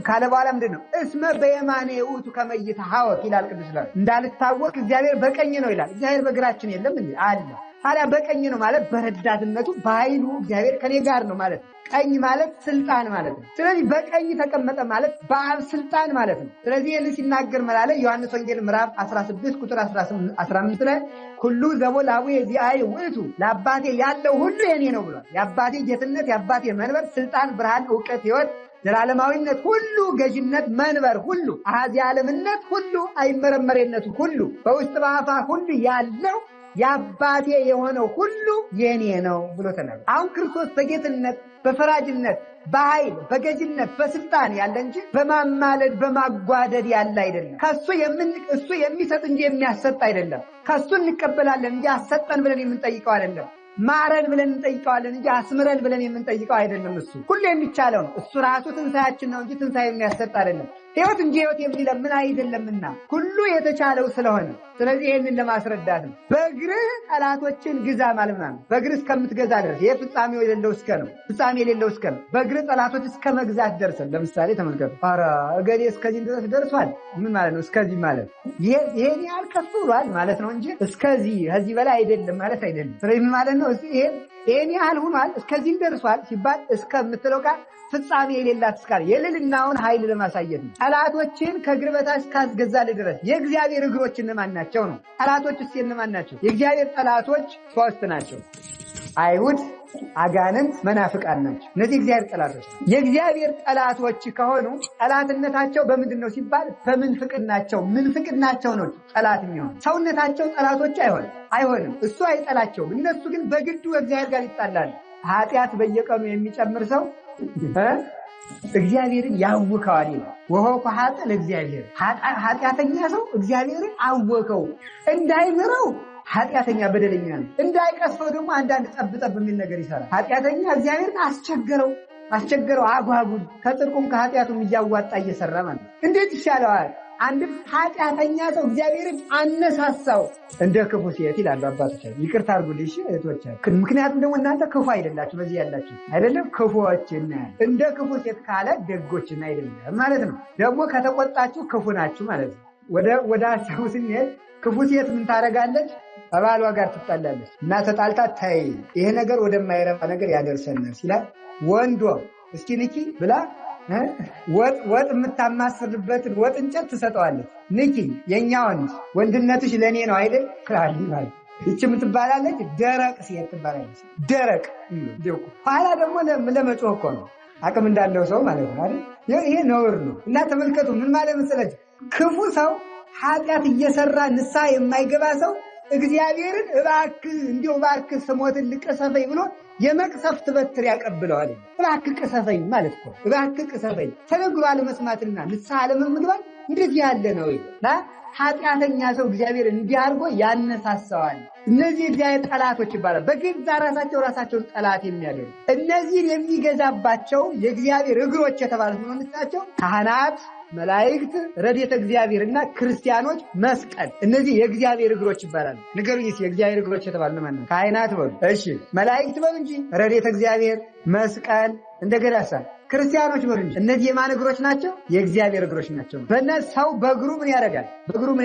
ካለ በኋላ ምንድነው? እስመ በየማነ የውእቱ ከመይታ ሐወክ ይላል ቅዱስ ዳዊት። እንዳልታወቅ እግዚአብሔር በቀኝ ነው ይላል። እግዚአብሔር በግራችን የለም እንዴ? አለ። ታዲያ በቀኝ ነው ማለት በረዳትነቱ በኃይሉ እግዚአብሔር ከኔ ጋር ነው ማለት ነው። ቀኝ ማለት ስልጣን ማለት ነው። ስለዚህ በቀኝ ተቀመጠ ማለት በአብ ስልጣን ማለት ነው። ስለዚህ ይህን ሲናገር መላለ ዮሐንስ ወንጌል ምዕራፍ 16 ቁጥር 15 ላይ ሁሉ ዘቦ ለአቡየ ዚአየ ውእቱ፣ ለአባቴ ያለው ሁሉ የኔ ነው ብሏል። የአባቴ ጌትነት፣ የአባቴ መንበር፣ ስልጣን፣ ብርሃን፣ ዕውቀት፣ ሕይወት፣ ዘላለማዊነት ሁሉ፣ ገዥነት፣ መንበር ሁሉ፣ አሐዚ ዓለምነት ሁሉ፣ አይመረመሬነቱ ሁሉ፣ በውስጥ በአፋ ሁሉ ያለው የአባቴ የሆነው ሁሉ የኔ ነው ብሎ ተናግሯል። አሁን ክርስቶስ በጌትነት በፈራጅነት በኃይል በገዥነት በስልጣን ያለ እንጂ በማማለድ በማጓደድ ያለ አይደለም። እሱ የሚሰጥ እንጂ የሚያሰጥ አይደለም። ከሱ እንቀበላለን እንጂ አሰጠን ብለን የምንጠይቀው አይደለም። ማረን ብለን እንጠይቀዋለን እንጂ አስምረን ብለን የምንጠይቀው አይደለም። እሱ ሁሉ የሚቻለው ነው። እሱ ራሱ ትንሣኤያችን ነው እንጂ ትንሣኤ የሚያሰጥ አይደለም። ሕይወት እንጂ ሕይወት የሚለምን አይደለምና ሁሉ የተቻለው ስለሆነ፣ ስለዚህ ይህንን ለማስረዳት ነው። በእግርህ ጠላቶችን ግዛ ማለት ነው። በእግርህ እስከምትገዛ ድረስ ይህ ፍጻሜ የሌለው እስከ ነው። በእግርህ ጠላቶች እስከ መግዛት ደርሰን። ለምሳሌ ተመልከቱ። ኧረ እገሌ እስከዚህ ድረስ ደርሷል። ምን ማለት ነው? እስከዚህ ማለት ይሄን ያህል ከፍ ብሏል ማለት ነው እንጂ እስከዚህ ከዚህ በላይ አይደለም ማለት አይደለም። ስለዚህ ምን ማለት ነው? ይሄን ያህል ሆኗል እስከዚህ ደርሷል ሲባል እስከምትለው ጋር ፍጻሜ የሌላት እስካለ የልልናውን ኃይል ለማሳየት ነው። ጠላቶችን ከእግር በታች እስካስገዛልህ ድረስ የእግዚአብሔር እግሮች እነማን ናቸው ነው? ጠላቶችስ እነማን ናቸው? የእግዚአብሔር ጠላቶች 3 ናቸው። አይሁድ፣ አጋንንት፣ መናፍቃን ናቸው። እነዚህ እግዚአብሔር ጠላቶች። የእግዚአብሔር ጠላቶች ከሆኑ ጠላትነታቸው በምንድን ነው ሲባል ምንፍቅናቸው ነው ጠላት የሚሆን። ሰውነታቸው ጠላቶች አይሆንም። እሱ አይጠላቸውም። እነሱ ግን በግዱ እግዚአብሔር ጋር ይጣላሉ። ኃጢአት በየቀኑ የሚጨምር ሰው እግዚአብሔርን ያውከዋል ይላል። ወሆ ኃጥ ለእግዚአብሔር፣ ኃጢአተኛ ሰው እግዚአብሔርን አወከው። እንዳይምረው ኃጢአተኛ በደለኛ ነው። እንዳይቀስፈው ደግሞ አንዳንድ ጠብጠብ የሚል ነገር ይሰራል። ኃጢአተኛ እግዚአብሔርን አስቸገረው አጓጉል፣ ከጽድቁም ከኃጢአቱም እያዋጣ እየሰራ ማለት እንዴት ይሻለዋል? አንድ ኃጢአተኛ ሰው እግዚአብሔርን አነሳሳው እንደ ክፉ ሴት ይላሉ አባቶቻችን። ይቅርታ አድርጉልኝ እሺ እህቶቻችን፣ ምክንያቱም ደግሞ እናንተ ክፉ አይደላችሁ፣ በዚህ ያላችሁ አይደለም ክፉዎችና እንደ ክፉ ሴት ካለ ደጎችና አይደለም ማለት ነው። ደግሞ ከተቆጣችሁ ክፉ ናችሁ ማለት ነው። ወደ ሀሳቡ ስንሄድ ክፉ ሴት ምን ታደርጋለች? ከባሏ ጋር ትጣላለች እና ተጣልታ ታይ ይሄ ነገር ወደማይረባ ነገር ያደርሰናል ሲላት ወንዶ እስኪ ንኪ ብላ ወጥ የምታማስልበትን ወጥ እንጨት ትሰጠዋለች። ንኪ የኛ ወንድነትሽ ለኔ ነው አይደል ክላሊ ማለት እቺ የምትባላለች ደረቅ ሴት ትባላለች። ደረቅ ኋላ ደግሞ ለመጮህ እኮ ነው አቅም እንዳለው ሰው ማለት ነው አይደል? ይሄ ነውር ነው። እና ተመልከቱ ምን ማለት መሰላችሁ? ክፉ ሰው ኃጢአት እየሰራ ንስሐ የማይገባ ሰው እግዚአብሔርን እባክህ ስሞትን ልቀሰፈኝ ብሎ የመቅሰፍት በትር ያቀብለዋል። እባክህ ቅሰፈኝ ማለት እኮ እባክህ ቅሰፈኝ ተነግሮ አለመስማትና ንስሐ አለመግባት እንደዚህ ያለ ነው እና ኃጢአተኛ ሰው እግዚአብሔር እንዲህ አድርጎ ያነሳሳዋል። እነዚህ እግዚአብሔር ጠላቶች ይባላል። በገዛ ራሳቸውን ጠላት የሚያደርጉ እነዚህን የሚገዛባቸው የእግዚአብሔር እግሮች የተባሉት ናቸው። ካህናት፣ መላእክት፣ ረድኤተ እግዚአብሔርና ክርስቲያኖች መስቀል፣ እነዚህ የእግዚአብሔር እግሮች ይባላሉ። ንገሩኝ እስኪ የእግዚአብሔር እግሮች የተባሉ ማን ነው? ካህናት በሉ፣ እሺ መላእክት በሉ እንጂ፣ ረድኤተ እግዚአብሔር፣ መስቀል፣ እንደገና ክርስቲያኖች በሉ እንጂ። እነዚህ የማን እግሮች ናቸው? የእግዚአብሔር እግሮች ናቸው። በእነዚህ ሰው በእግሩ ምን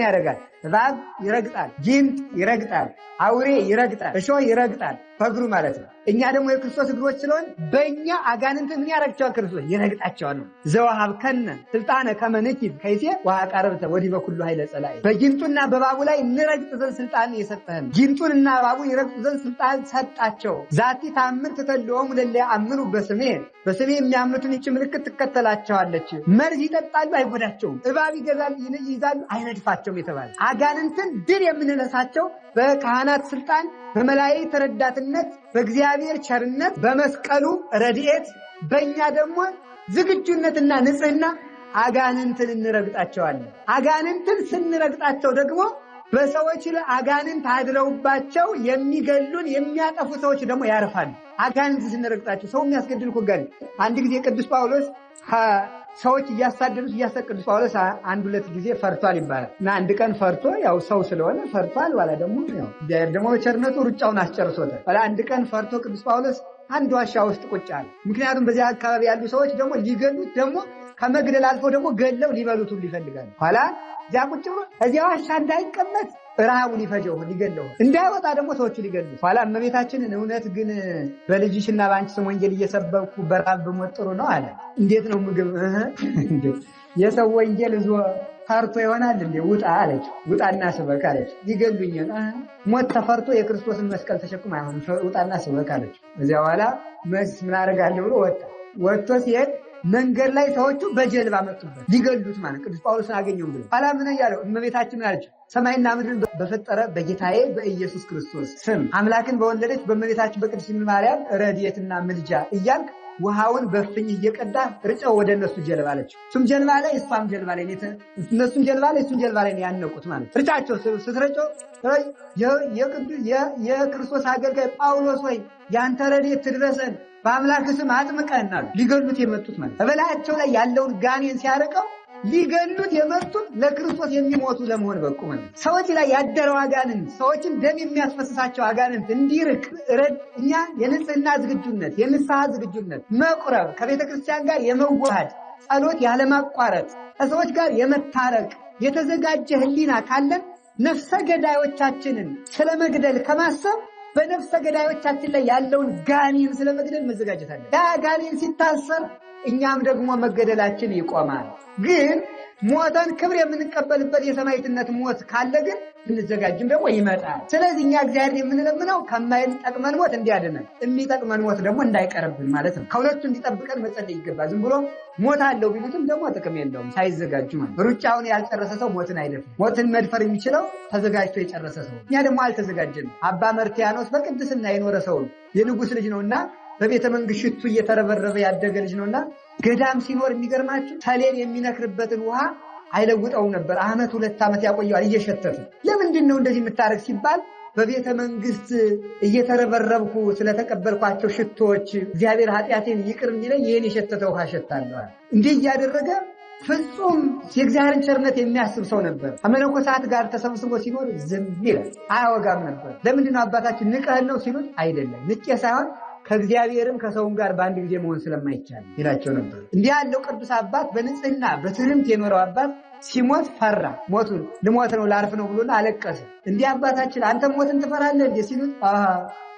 ያደርጋል? እባብ ይረግጣል፣ ጊንጥ ይረግጣል፣ አውሬ ይረግጣል፣ እሾህ ይረግጣል በእግሩ ማለት ነው። እኛ ደግሞ የክርስቶስ እግሮች ስለሆን በእኛ አጋንንት ምን ያደርጋቸዋል? ክርስቶስ ይረግጣቸዋል። ዘወሀብከነ ስልጣነ ከመ ንኪብ ከይሴ ወአቀርብተ ወዲበ ኩሉ ኃይለ ጸላኢ። በጊንጡና በእባቡ ላይ እንረግጥ ዘንድ ስልጣን የሰጠህን፣ ጊንጡንና እባቡን ይረግጡ ዘንድ ስልጣን ሰጣቸው። ዛቲ ታምር ትተልዎሙ ለእለ ያአምኑ በስሜ የሚያምኑትን ይህች ምልክት ትከተላቸዋለች። መርዝ ይጠጣሉ አይጎዳቸውም፣ እባብ ይይዛሉ አይነድፋቸውም የተባለ አጋንንትን ድል የምንነሳቸው በካህናት ስልጣን፣ በመላእክት ረዳትነት፣ በእግዚአብሔር ቸርነት፣ በመስቀሉ ረድኤት፣ በእኛ ደግሞ ዝግጁነትና ንጽሕና አጋንንትን እንረግጣቸዋለን። አጋንንትን ስንረግጣቸው ደግሞ በሰዎች ላይ አጋንንት አድረውባቸው የሚገሉን የሚያጠፉ ሰዎች ደግሞ ያርፋሉ። አጋንንት ስንረግጣቸው ሰው የሚያስገድል እኮ ጋር አንድ ጊዜ ቅዱስ ጳውሎስ ሰዎች እያሳደዱት ቅዱስ ጳውሎስ አንድ ሁለት ጊዜ ፈርቷል ይባላል እና አንድ ቀን ፈርቶ ያው ሰው ስለሆነ ፈርቷል። ዋላ ደግሞ በቸርነቱ ሩጫውን አስጨርሶታል። ዋላ አንድ ቀን ፈርቶ ቅዱስ ጳውሎስ አንድ ዋሻ ውስጥ ቁጭ አለ። ምክንያቱም በዚያ አካባቢ ያሉ ሰዎች ደግሞ ሊገሉት ደግሞ ከመግደል አልፎ ደግሞ ገለው ሊበሉት ሁሉ ይፈልጋሉ። ኋላ እዚያ ቁጭ ብሎ እዚያ ዋሻ እንዳይቀመጥ ረሃቡ ሊፈጀው ሊገለው እንዳይወጣ ደግሞ ሰዎቹ ሊገሉት። ኋላ እመቤታችንን እውነት ግን በልጅሽና በአንቺ ስም ወንጌል እየሰበኩ በረሃብ ብሞት ጥሩ ነው አለ። እንዴት ነው ምግብ የሰው ወንጌል እዞ ፈርቶ ይሆናል እንዴ? ውጣ አለች። ውጣና ስበክ አለች። ይገሉኛል። ሞት ተፈርቶ የክርስቶስን መስቀል ተሸክሞ አይሆንም። ውጣና ስበክ አለች። እዚያ በኋላ ምን አደርጋለሁ ብሎ ወጥቶ ሲሄድ መንገድ ላይ ሰዎቹ በጀልባ መጡበት ሊገሉት ማለት ቅዱስ ጳውሎስን አገኘው ብሎ ኋላ ምን ያለው እመቤታችን አለች ሰማይና ምድርን በፈጠረ በጌታዬ በኢየሱስ ክርስቶስ ስም አምላክን በወለደች በእመቤታችን በቅድስት ማርያም ረድኤትና ምልጃ እያልክ ውሃውን በፍኝ እየቀዳ ርጨው ወደ እነሱ ጀልባ አለች። እሱም ጀልባ ላይ እሷም ጀልባ ላይ እነሱም ጀልባ ላይ እሱም ጀልባ ላይ ያነቁት ማለት ርጫቸው ስትረጨው የክርስቶስ አገልጋይ ጳውሎስ ወይ ያንተ ረድኤት ትድረሰን በአምላክ ስም አጥምቀን አሉ። ሊገሉት የመጡት ማለት በበላያቸው ላይ ያለውን ጋኔን ሲያርቀው ሊገሉት የመጡት ለክርስቶስ የሚሞቱ ለመሆን በቁ ማለት ሰዎች ላይ ያደረው አጋንንት ሰዎችን ደም የሚያስፈስሳቸው አጋንንት እንዲርቅ እኛ የንጽህና ዝግጁነት የንስሐ ዝግጁነት መቁረብ ከቤተ ክርስቲያን ጋር የመዋሃድ ጸሎት ያለማቋረጥ ከሰዎች ጋር የመታረቅ የተዘጋጀ ሕሊና ካለን ነፍሰ ገዳዮቻችንን ስለመግደል ከማሰብ በነፍሰ ገዳዮቻችን ላይ ያለውን ጋኔን ስለመግደል መዘጋጀት አለ። ያ ጋኔን ሲታሰር እኛም ደግሞ መገደላችን ይቆማል። ግን ሞተን ክብር የምንቀበልበት የሰማዕትነት ሞት ካለ ግን እንዘጋጅም ደግሞ ይመጣል። ስለዚህ እኛ እግዚአብሔር የምንለምነው ከማይጠቅመን ሞት እንዲያድነን የሚጠቅመን ሞት ደግሞ እንዳይቀርብን ማለት ነው። ከሁለቱ እንዲጠብቀን መጸለይ ይገባል። ዝም ብሎ ሞት አለው ቢሉትም ደግሞ ጥቅም የለውም ሳይዘጋጁ ማለት። ሩጫውን ያልጨረሰ ሰው ሞትን አይደፍርም። ሞትን መድፈር የሚችለው ተዘጋጅቶ የጨረሰ ሰው። እኛ ደግሞ አልተዘጋጀንም። አባ መርትያኖስ በቅድስና የኖረ ሰው የንጉሥ ልጅ ነውና በቤተ መንግስት ሽቱ እየተረበረበ ያደገ ልጅ ነውና ገዳም ሲኖር የሚገርማችሁ ሰሌን የሚነክርበትን ውሃ አይለውጠውም ነበር። ዓመት 2 ዓመት ያቆየዋል እየሸተተ። ለምንድን ነው እንደዚህ የምታረግ ሲባል በቤተ መንግስት እየተረበረብኩ ስለተቀበልኳቸው ሽቶዎች እግዚአብሔር ኃጢአቴን ይቅር እንዲለኝ ይሄን የሸተተ ውሃ ሸታለሁ። እንዲህ እያደረገ ፍጹም የእግዚአብሔርን ቸርነት የሚያስብ ሰው ነበር። ከመነኮሳት ጋር ተሰብስቦ ሲኖር ዝም ይላል፣ አያወጋም ነበር። ለምንድን ነው አባታችን ንቀህ ነው ሲሉት አይደለም ንቄ ሳይሆን ከእግዚአብሔርም ከሰውም ጋር በአንድ ጊዜ መሆን ስለማይቻል ይላቸው ነበር። እንዲህ ያለው ቅዱስ አባት በንጽህና በትህርምት የኖረው አባት ሲሞት ፈራ። ሞቱን ልሞት ነው ላርፍ ነው ብሎና አለቀሰ። እንዲህ አባታችን አንተ ሞትን ትፈራለህ እንዴ ሲሉት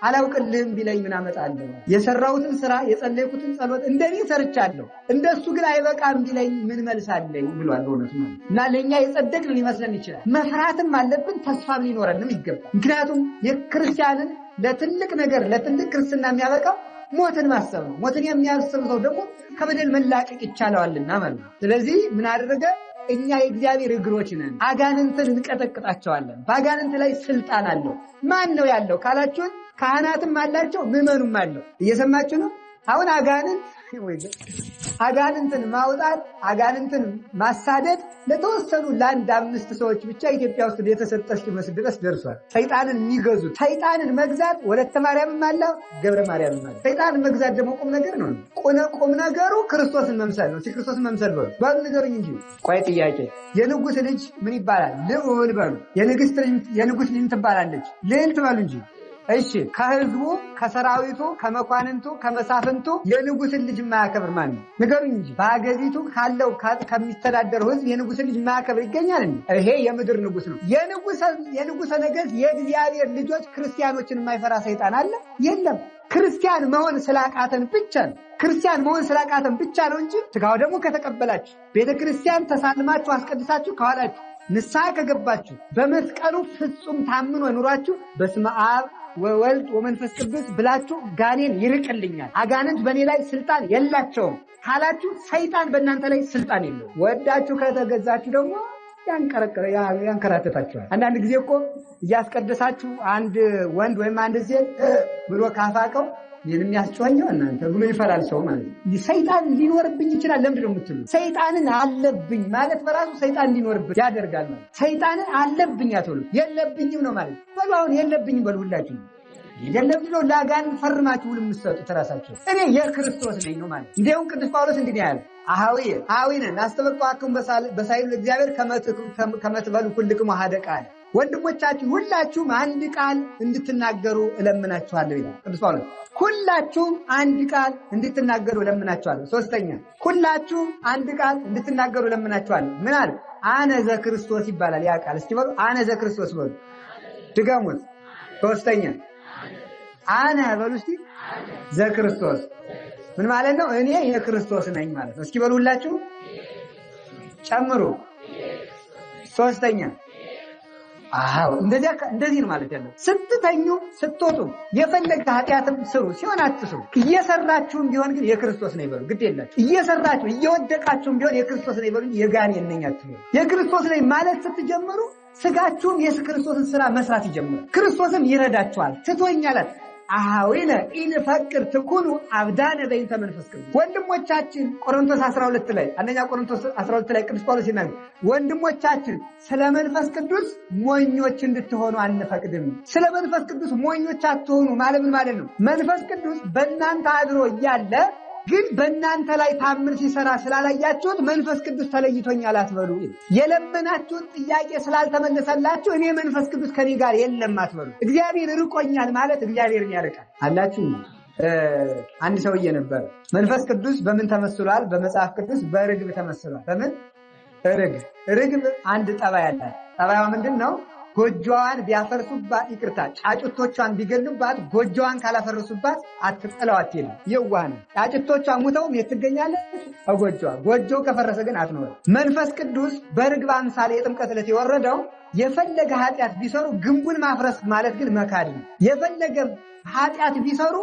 አላውቅልህም ቢለኝ ምን አመጣለሁ? የሰራሁትን ስራ የጸለይኩትን ጸሎት እንደኔ ሰርቻለሁ፣ እንደሱ ግን አይበቃም ቢለኝ ምን መልሳለኝ ብሏል። በእውነቱ እና ለኛ የጸደቅን ሊመስለን ይችላል። መፍራትም አለብን፣ ተስፋም ሊኖረንም ይገባል። ምክንያቱም የክርስቲያንን ለትልቅ ነገር ለትልቅ ክርስትና የሚያበቃው ሞትን ማሰብ ነው። ሞትን የሚያስብ ሰው ደግሞ ከበደል መላቀቅ ይቻለዋልና ማለት ነው። ስለዚህ ምን አደረገ? እኛ የእግዚአብሔር እግሮች ነን፣ አጋንንትን እንቀጠቅጣቸዋለን። በአጋንንት ላይ ስልጣን አለው። ማን ነው ያለው ካላችሁን፣ ካህናትም አላቸው፣ ምዕመኑም አለው። እየሰማችሁ ነው? አሁን አጋንንትን ማውጣት፣ አጋንንትን ማሳደድ ለተወሰኑ ለአንድ 5 ሰዎች ብቻ ኢትዮጵያ ውስጥ የተሰጠች መስል ድረስ ደርሷል። ሰይጣንን የሚገዙት ሰይጣንን መግዛት ወለተ ማርያምም አለ፣ ገብረ ማርያምም አለ። ሰይጣንን መግዛት ደግሞ ቁም ነገር ነው። ቁም ነገሩ ክርስቶስን መምሰል ነው። ክርስቶስን መምሰል በሉ ባሉ ነገሩኝ እንጂ። ቆይ ጥያቄ፣ የንጉሥ ልጅ ምን ይባላል? ልዑል በሉ። የንጉሥ ልጅ ትባላለች ልዕልት በሉ እንጂ። እሺ ከህዝቡ ከሰራዊቱ ከመኳንንቱ ከመሳፍንቱ የንጉሥን ልጅ የማያከብር ማን ነው? ንገሩኝ እንጂ። በአገሪቱ ካለው ከሚተዳደረው ህዝብ የንጉሥን ልጅ የማያከብር ይገኛል እንዴ? ይሄ የምድር ንጉሥ ነው። የንጉሠ ነገሥት የእግዚአብሔር ልጆች ክርስቲያኖችን የማይፈራ ሰይጣን አለ? የለም። ክርስቲያን መሆን ስላቃተን ብቻ ነው። ክርስቲያን መሆን ስላቃተን ብቻ ነው እንጂ ስጋው ደግሞ ከተቀበላችሁ ቤተክርስቲያን ተሳልማችሁ አስቀድሳችሁ ከኋላችሁ ንስሐ ከገባችሁ በመስቀሉ ፍጹም ታምኖ ኑሯችሁ በስመ አብ ወወልድ ወመንፈስ ቅዱስ ብላችሁ ጋኔን ይርቅልኛል፣ አጋንንት በእኔ ላይ ስልጣን የላቸውም ካላችሁ ሰይጣን በእናንተ ላይ ስልጣን የለውም። ወዳችሁ ከተገዛችሁ ደግሞ ያንከራተታችኋል። አንዳንድ ጊዜ እኮ እያስቀደሳችሁ አንድ ወንድ ወይም አንድ ሴት ብሎ ካፋቀው ይህን የሚያስጨዋኘው እናንተ ብሎ ይፈራል ሰው ማለት ነው። ሰይጣን ሊኖርብኝ ይችላል ለምንድን ነው የምትሉ? ሰይጣንን አለብኝ ማለት በራሱ ሰይጣን ሊኖርብኝ ያደርጋል ማለት። ሰይጣንን አለብኝ አትሉ፣ የለብኝም ነው ማለት። በሉ አሁን የለብኝም በሉ ሁላችሁ። የለብኝ ነው ለአጋንንት ፈርማችሁ ሁሉ የምትሰጡት ራሳችሁ። እኔ የክርስቶስ ነኝ ነው ማለት። እንዲያውም ቅዱስ ጳውሎስ እንግዲህ ያለ አሃዊነ ናስተበቋኩም በሳይሉ እግዚአብሔር ከመትበሉ ኩልክሙ ሀደ ቃል። ወንድሞቻችሁ ሁላችሁም አንድ ቃል እንድትናገሩ እለምናችኋለሁ ይላል ቅዱስ ጳውሎስ። ሁላችሁም አንድ ቃል እንድትናገሩ እለምናችኋለሁ። ሶስተኛ ሁላችሁም አንድ ቃል እንድትናገሩ እለምናችኋለሁ። ምን አለ? አነ ዘክርስቶስ ይባላል ያ ቃል። እስቲ በሉ አነ ዘክርስቶስ በሉ፣ ድገሙት። ሶስተኛ አነ በሉ እስቲ ዘክርስቶስ ምን ማለት ነው? እኔ የክርስቶስ ነኝ ማለት ነው። እስኪ በሉ ሁላችሁ ጨምሩ። ሶስተኛ እንደዚህ ነው ማለት ያለው። ስትተኙ ስትወጡ የፈለገ ኃጢአትም ስሩ ሲሆን አትስሩ። እየሰራችሁም ቢሆን ግን የክርስቶስ ነኝ በሉ። ግድ የላችሁ እየሰራችሁ እየወደቃችሁም ቢሆን የክርስቶስ ነኝ በሉ። የጋኔን ነኝ አትበሉ። የክርስቶስ ነኝ ማለት ስትጀምሩ ስጋችሁም የክርስቶስን ስራ መስራት ይጀምራል። ክርስቶስም ይረዳችኋል። ትቶኛል አሃዊነ ኢንፈቅር ትኩኑ አብዳነ በእንተ መንፈስ ቅዱስ። ወንድሞቻችን ቆሮንቶስ 12 ላይ አንደኛ ቆሮንቶስ 12 ላይ ቅዱስ ጳውሎስ ይናገራል። ወንድሞቻችን ስለ መንፈስ ቅዱስ ሞኞች እንድትሆኑ አንፈቅድም። ስለ መንፈስ ቅዱስ ሞኞች አትሆኑ ማለት ምን ማለት ነው? መንፈስ ቅዱስ በእናንተ አድሮ እያለ ግን በእናንተ ላይ ታምር ሲሰራ ስላላያችሁት መንፈስ ቅዱስ ተለይቶኛል አትበሉ። የለመናችሁት ጥያቄ ስላልተመለሰላችሁ እኔ መንፈስ ቅዱስ ከኔ ጋር የለም አትበሉ። እግዚአብሔር ርቆኛል ማለት እግዚአብሔርን ያርቃል አላችሁ። አንድ ሰውዬ ነበር። መንፈስ ቅዱስ በምን ተመስሏል? በመጽሐፍ ቅዱስ በርግብ ተመስሏል። በምን? ርግብ አንድ ጠባይ አላት። ጠባይዋ ምንድን ነው? ጎጆዋን ቢያፈርሱባት ይቅርታ ጫጩቶቿን ቢገሉባት ጎጆዋን ካላፈረሱባት አትጥለው አትሄድም። የዋህ ጫጩቶቿ ሙተውም የትገኛለች ጎጆዋ። ጎጆው ከፈረሰ ግን አትኖርም። መንፈስ ቅዱስ በርግብ አምሳሌ የጥምቀት ዕለት የወረደው የፈለገ ኃጢአት ቢሰሩ ግንቡን ማፍረስ ማለት ግን መካድ ነው። የፈለገ ኃጢአት ቢሰሩ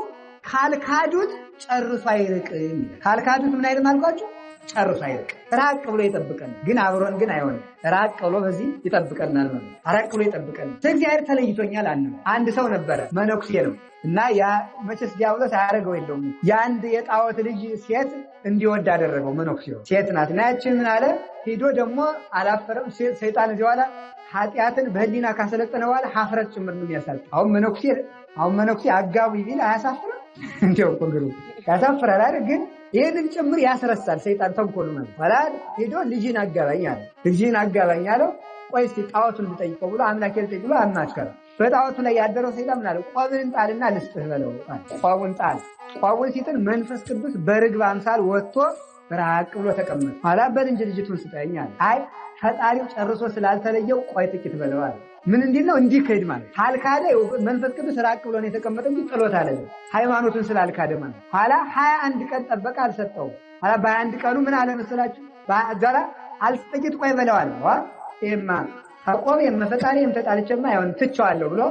ካልካዱት ጨርሶ አይርቅም። ካልካዱት ምን አይልም አልኳችሁ? ጨርሶ አይርቅ። ራቅ ብሎ ይጠብቀን። ግን አብሮን ግን አይሆንም። ራቅ ብሎ በዚህ ይጠብቀናል ማለት ነው። ራቅ ብሎ ይጠብቀን። እግዚአብሔር ተለይቶኛል አንተ። አንድ ሰው ነበረ መነኩሴ ነው እና ያ መቼስ ዲያብሎስ አያደርገው የለውም። የአንድ የጣዖት ልጅ ሴት እንዲወድ አደረገው። መነኩሴው ሴት ናት እና ያችን ምን አለ ሄዶ ደግሞ አላፈረም። ሰይጣን እዚህ በኋላ ኃጢአትን በህሊና ካሰለጠነ በኋላ ሀፍረት ጭምር ነው የሚያሳልጥ። አሁን መነኩሴ አጋቡ ቢል አያሳፍርም? እንዲያው ኮንግሩ ያሳፍራል አይደል? ግን ይሄንን ጭምር ያስረሳል ሰይጣን ተንኮሉ ማለት ወላድ ሄዶ ልጅን አጋባኝ አለው። ቆይ እስቲ ጣዖቱን ልጠይቀው ብሎ አምላኬ ልጠይቅ ብሎ አማከረ። በጣዖቱ ላይ ያደረው ሰይጣን ምን አለ? ቆብን ጣልና ልስጥህ በለው። ቆቡን ጣል። ቆቡን ሲጥል መንፈስ ቅዱስ በርግብ አምሳል ወጥቶ ራቅ ብሎ ተቀመጠ። ኋላ በል እንጂ ልጅቱን ስጠኝ አለ። አይ ፈጣሪው ጨርሶ ስላልተለየው ቆይ ጥቂት በለዋል። ምን እንዲል ነው እንዲክድ ማለት ካልካደ መንፈስ ቅዱስ ራቅ ብሎ ነው የተቀመጠው እንጂ ጥሎት አይደለም፣ ሃይማኖቱን ስላልካደ ማለት። ኋላ 21 ቀን ጠበቀ፣ አልሰጠውም። ኋላ በ21 ቀኑ ምን አለ መሰላችሁ? ባዛራ አልጥቂት ቆይ በለዋል። ይሄማ ታቆም የመፈጣሪ የምተጣልቸማ አይሆን ትቸዋለሁ ብሎ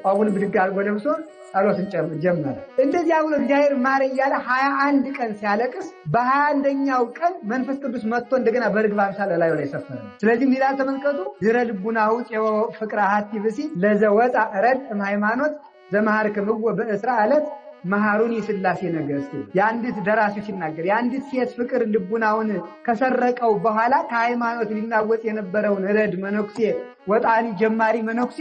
አሁን ብድግ አድርጎ ለብሶ ጸሎትን ጀመረ። እንደዚያ ብሎ እግዚአብሔር ማረ እያለ 21 ቀን ሲያለቅስ በ21ኛው ቀን መንፈስ ቅዱስ መጥቶ እንደገና በርግብ አምሳል ላይ ሰፈረ። ስለዚህ ሚላል ተመልከቱ ዝረ ልቡናሁ ጤው ፍቅረ ሀቲ ብሲ ለዘወጣ ረድ ሃይማኖት ዘማሃርክምዎ በእስራ አለት መሃሩኒ ስላሴ ነገስት። የአንዲት ደራሲ ሲናገር የአንዲት ሴት ፍቅር ልቡናውን ከሰረቀው በኋላ ከሃይማኖት ሊናወጥ የነበረውን ረድ መነኩሴ ወጣኒ ጀማሪ መነኩሴ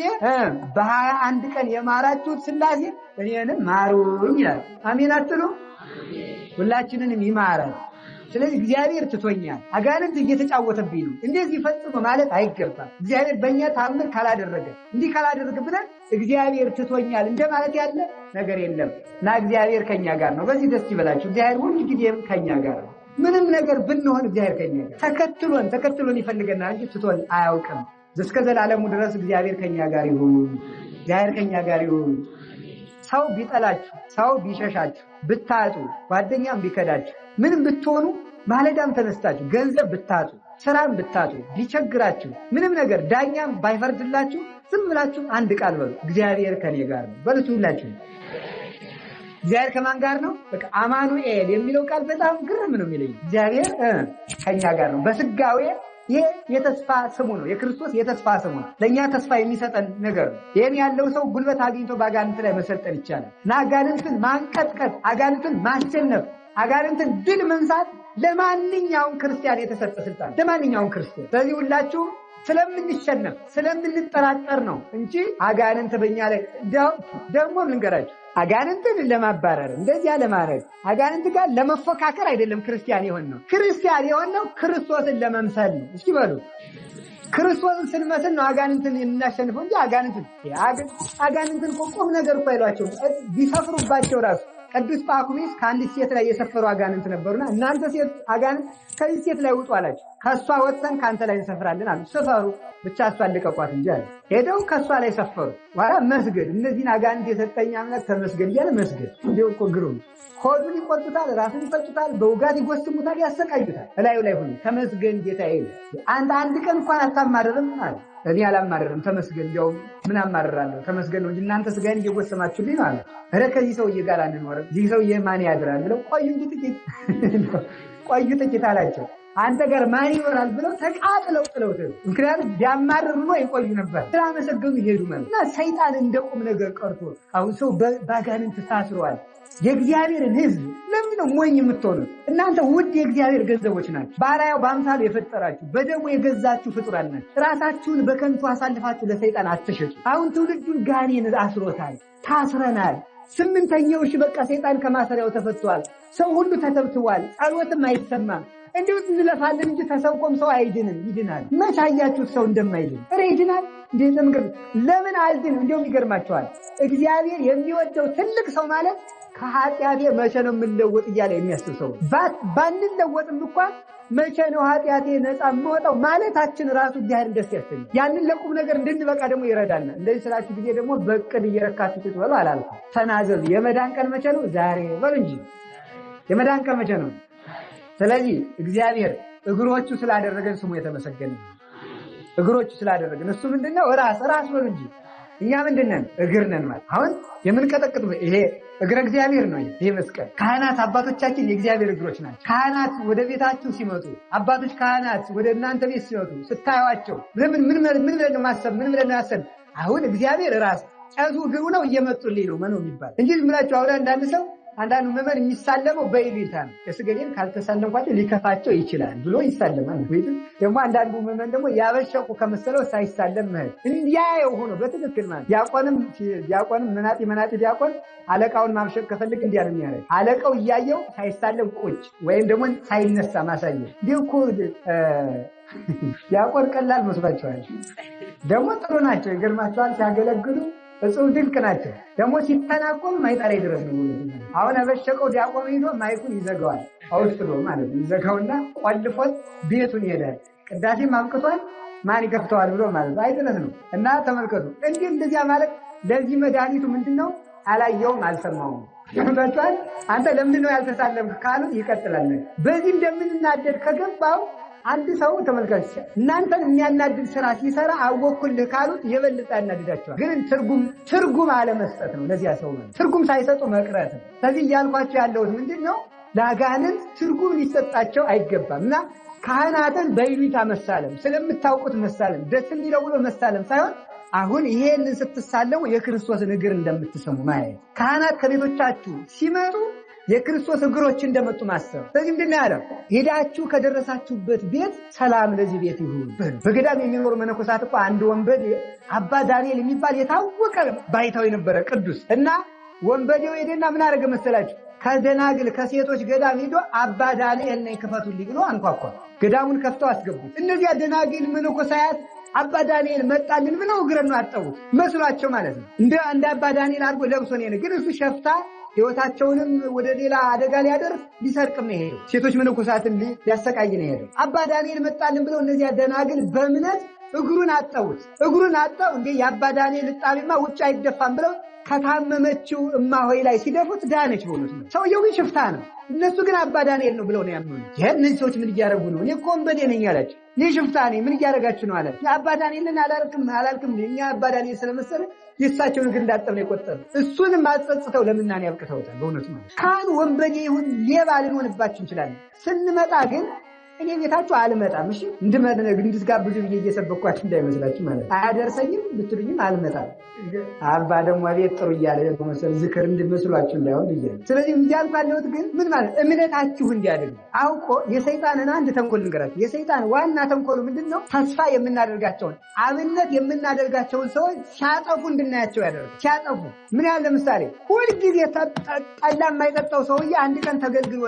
በ21 ቀን የማራችሁት ስላሴ እኔንም ማሩኝ ይላል። አሜን አትሉ? ሁላችንንም ይማራል። ስለዚህ እግዚአብሔር ትቶኛል፣ አጋንንት እየተጫወተብኝ ነው፣ እንደዚህ ፈጽሞ ማለት አይገባም። እግዚአብሔር በእኛ ታምር ካላደረገ እንዲህ ካላደረገ ብለን እግዚአብሔር ትቶኛል እንደማለት ያለ ነገር የለም እና እግዚአብሔር ከኛ ጋር ነው። በዚህ ደስ ይበላችሁ። እግዚአብሔር ሁልጊዜም ከኛ ጋር ነው። ምንም ነገር ብንሆን እግዚአብሔር ከኛ ጋር ተከትሎን ይፈልገናል እንጂ ትቶን አያውቅም። እስከ ዘላለሙ ድረስ እግዚአብሔር ከኛ ጋር ይሁን። እግዚአብሔር ከኛ ጋር ይሁን። ሰው ቢጠላችሁ፣ ሰው ቢሸሻችሁ፣ ብታጡ፣ ጓደኛም ቢከዳችሁ፣ ምንም ብትሆኑ ማለዳም ተነስታችሁ ገንዘብ ብታጡ፣ ስራም ብታጡ፣ ቢቸግራችሁ፣ ምንም ነገር ዳኛም ባይፈርድላችሁ ዝም ብላችሁ አንድ ቃል በሉ፣ እግዚአብሔር ከኔ ጋር ነው በሉት። ሁላችሁ እግዚአብሔር ከማን ጋር ነው? በቃ አማኑኤል የሚለው ቃል በጣም ግርም ነው የሚለኝ። እግዚአብሔር ከኛ ጋር ነው። በስጋዌ ይሄ የተስፋ ስሙ ነው። የክርስቶስ የተስፋ ስሙ ነው። ለኛ ተስፋ የሚሰጠን ነገር ነው። ይሄን ያለው ሰው ጉልበት አግኝቶ በአጋንንት ላይ መሰልጠን ይቻላል እና አጋንንትን ማንቀጥቀጥ፣ አጋንንትን ማሸነፍ፣ አጋንንትን ድል መንሳት ለማንኛውም ክርስቲያን የተሰጠ ስልጣን፣ ለማንኛውም ክርስቲያን። ስለዚህ ሁላችሁ ስለምንሸነፍ ስለምንጠራጠር ነው እንጂ አጋንንት በእኛ ላይ ደግሞ ልንገራችሁ፣ አጋንንትን ለማባረር እንደዚያ ለማድረግ አጋንንት ጋር ለመፎካከር አይደለም ክርስቲያን የሆነው። ክርስቲያን የሆነው ክርስቶስን ለመምሰል ነው። እስኪ በሉ ክርስቶስን ስንመስል ነው አጋንንትን የምናሸንፈው እንጂ አጋንንትን ቁም ነገር እኮ አይሏቸው ቢሰፍሩባቸው ራሱ ቅዱስ ጳኩሚስ ከአንዲት ሴት ላይ የሰፈሩ አጋንንት ነበሩና እናንተ ሴት አጋንንት ከዚህ ሴት ላይ ውጡ አላቸው። ከሷ ወጥተን ካንተ ላይ እንሰፍራለን አሉ። ሰፈሩ ብቻ እሷ ልቀቋት እንጂ አለ። ሄደው ከሷ ላይ ሰፈሩ። ዋላ መስገድ፣ እነዚህን አጋንንት የሰጠኝ አምላክ ተመስገን እያለ መስገድ። እንዲሁ እኮ ግሩም ሆዱን ይቆርጡታል፣ ራሱን ይፈጩታል፣ በውጋት ይጎስሙታል፣ ያሰቃዩታል። እላዩ ላይ ሁሉ ተመስገን ጌታዬ፣ አንድ ቀን እንኳን አታማርርም አለ። እኔ አላማርርም ተመስገን፣ እንዲያው ምን አማርራለሁ ተመስገን ነው እንጂ እናንተ ስጋዬን እየጎሰማችሁልኝ ነው አለ። ኧረ ከዚህ ሰውዬ ጋር አንኖርም፣ ይህ ሰውዬ ማን ያድራል ብለው ቆዩ ጥቂት አላቸው። አንተ ጋር ማን ይኖራል ብለው ተቃጥለው ጥለውት፣ ምክንያቱም ቢያማርሩ ነው ይቆዩ ነበር። ስላመሰገኑ ይሄዱ ማለት እና ሰይጣን እንደ ቁም ነገር ቀርቶ አሁን ሰው በአጋንንት ታስሯል። የእግዚአብሔርን ሕዝብ ለምን ነው ሞኝ የምትሆኑት? እናንተ ውድ የእግዚአብሔር ገንዘቦች ናችሁ። በአርአያው በአምሳሉ የፈጠራችሁ በደሙ የገዛችሁ ፍጡራን ናችሁ። ራሳችሁን በከንቱ አሳልፋችሁ ለሰይጣን አትሸጡ። አሁን ትውልዱን ጋኔን አስሮታል፣ ታስረናል። 8ኛው በቃ ሰይጣን ከማሰሪያው ተፈቷል። ሰው ሁሉ ተተብትቧል። ጸሎትም አይሰማም። እንዲሁ እንለፋለን እንጂ ተሰብቆም ሰው አይድንም። ይድናል። መች አያችሁት ሰው እንደማይድን? ኧረ ይድናል። ለምን አልድን? እንዲሁም ይገርማቸዋል። እግዚአብሔር የሚወደው ትልቅ ሰው ማለት ከኃጢአቴ መቼ ነው የምንለወጥ እያለ የሚያስብ ሰው። ባንለወጥም እንኳን መቼ ነው ኃጢአቴ ነፃ የምወጣው ማለታችን ራሱ እግዚአብሔርን ደስ ያሰኛል። ያንን ለቁም ነገር እንድንበቃ ደግሞ ይረዳናል። እንደዚህ ስላችሁ ጊዜ ደግሞ በቅድ እየረካችሁ ትበሉ አላልኩም። ተናዘዙ። የመዳን ቀን መቼ ነው? ዛሬ በሉ እንጂ የመዳን ቀን መቼ ነው? ስለዚህ እግዚአብሔር እግሮቹ ስላደረገን ስሙ የተመሰገነ ነው። እግሮቹ ስላደረገን እሱ ምንድነው? ራስ በሉ እንጂ እኛ ምንድነን? እግር ነን ማለት። አሁን የምንቀጠቅጥ ይሄ እግረ እግዚአብሔር ነው። ይሄ መስቀል ካህናት አባቶቻችን የእግዚአብሔር እግሮች ናቸው። ካህናት ወደ ቤታችሁ ሲመጡ፣ አባቶች ካህናት ወደ እናንተ ቤት ሲመጡ ስታዩዋቸው ምን ብለን ነው ማሰብ? ምን ብለን ነው ያሰብ? አሁን እግዚአብሔር ራስ ጨዙ እግሩ ነው እየመጡልኝ ነው መኖ የሚባል እንጂ ዝም ብላችሁ አሁን አንዳንዱ ምዕመን የሚሳለመው በይሉኝታ ነው። የስገዴን ካልተሳለምኳቸው ሊከፋቸው ይችላል ብሎ ይሳለማል። ወይም ደግሞ አንዳንዱ ምዕመን ደግሞ ያበሸቁ ከመሰለው ሳይሳለም መሄድ እንዲያየው ሆኖ በትክክል ማለት ዲያቆንም መናጢ ዲያቆን አለቃውን ማብሸቅ ከፈልግ እንዲያ ነው የሚያደርግ። አለቃው እያየው ሳይሳለም ቁጭ ወይም ደግሞ ሳይነሳ ማሳየት። ዲኮ ዲያቆን ቀላል መስሏቸዋል። ደግሞ ጥሩ ናቸው፣ ይገርማቸዋል። ሲያገለግሉ እጹብ ድንቅ ናቸው። ደግሞ ሲተናቆም ማይጠራ ድረስ ነው። አሁን አበሸቀው ዲያቆን ሄዶ ማይኩን ይዘጋዋል። አውስዶ ማለት ነው። ይዘጋውና ቆልፎት ቤቱን ይሄዳል። ቅዳሴም አብቅቷል ማን ይከፍተዋል ብሎ ማለት አይተነስ ነው። እና ተመልከቱ እንደዚያ ማለት ለዚህ መድኃኒቱ ምንድነው? አላየውም አልሰማውም። ተመልከቷል። አንተ ለምንድነው ያልተሳለምክ ካሉ ይቀጥላል። በዚህ እንደምንናደድ ከገባው አንድ ሰው ተመልከቱ እናንተን የሚያናድድ ስራ ሲሰራ አወኩልህ ካሉት የበለጠ ያናድዳቸዋል። ግን ትርጉም አለመስጠት ነው። ለዚያ ሰው ትርጉም ሳይሰጡ መቅረት ነው። ስለዚህ እያልኳቸው ያለሁት ምንድነው? ለአጋንንት ትርጉም ሊሰጣቸው አይገባምና ካህናትን በይሉኝታ መሳለም ስለምታውቁት መሳለም ደስ እንዲለው ብሎ መሳለም ሳይሆን አሁን ይሄንን ስትሳለሙ የክርስቶስን እግር እንደምትሰሙ ማየት። ካህናት ከቤቶቻችሁ ሲመጡ የክርስቶስ እግሮች እንደመጡ ማሰብ። ስለዚህ ምንድነው ያለው? ሄዳችሁ ከደረሳችሁበት ቤት ሰላም ለዚህ ቤት ይሁን። በገዳም የሚኖሩ መነኮሳት እኮ አንድ ወንበዴ አባ ዳንኤል የሚባል የታወቀ ባይታዊ ነበረ ቅዱስ እና ወንበዴው ሄደና ምን አደረገ መሰላችሁ? ከደናግል ከሴቶች ገዳም ሄዶ አባ ዳንኤል ነኝ ክፈቱልኝ ብሎ አንኳኳ። ገዳሙን ከፍተው አስገቡት። እነዚያ ደናግል መነኮሳት አባ ዳንኤል መጣልን ብለው እግረን ነው አጠቡት መስሏቸው ማለት ነው። እንደ አባ ዳንኤል አድርጎ ለብሶ ነው። ግን እሱ ሸፍታ ሕይወታቸውንም ወደ ሌላ አደጋ ሊያደርስ ሊሰርቅም ነው የሄደው። ሴቶች መነኮሳትን ሊያሰቃይ ነው የሄደው። አባ ዳንኤል መጣልን ብለው እነዚያ ደናግል በእምነት እግሩን አጠቡት። እግሩን አጠው እንዴ የአባ ዳንኤል እጣቢማ ውጭ አይደፋም ብለው ከታመመችው እማሆይ ላይ ሲደፉት ዳነች። ሆኖት ነው። ሰውየው ግን ሽፍታ ነው። እነሱ ግን አባ ዳንኤል ነው ብለው ነው ያመኑት። እነዚህ ሰዎች ምን እያደረጉ ነው? እኔ እኮ ወንበዴ ነኝ አላቸው። እኔ ሽፍታ ነኝ ምን እያደረጋችሁ ነው አላቸው። አባ ዳንኤልን አላልክም እኛ አባ ዳንኤል ስለመሰለ የእሳቸውን እግር እንዳጠብ ነው የቆጠሩ። እሱንም አጸጽተው ለምናኔ ያብቅተውታል። በእውነቱ ማለት ካህን ወንበዴ ይሁን ሌባ ልንሆንባችሁ እንችላለን። ስንመጣ ግን እኔ ቤታችሁ አልመጣም። እሺ እንድትጋብዙ ብዬ እየሰበኳችሁ እንዳይመስላችሁ ማለት አያደርሰኝም ብትሉኝም አልመጣም። አባ ደግሞ ቤት ጥሩ እያለ መሰል ዝክር እንድመስሏችሁ እንዳይሆን ብዬ። ስለዚህ እንዲያልኩ ያለሁት ግን ምን ማለት እምነታችሁ እንዲያደርግ አውቆ የሰይጣንን አንድ ተንኮል ልንገራችሁ። የሰይጣን ዋና ተንኮሉ ምንድነው? ተስፋ የምናደርጋቸውን አብነት የምናደርጋቸውን ሰዎች ሲያጠፉ እንድናያቸው ያደርጋል። ሲያጠፉ ምን ያህል ለምሳሌ ሁልጊዜ ጠላ የማይጠጣው ሰውዬ አንድ ቀን ተገልግሎ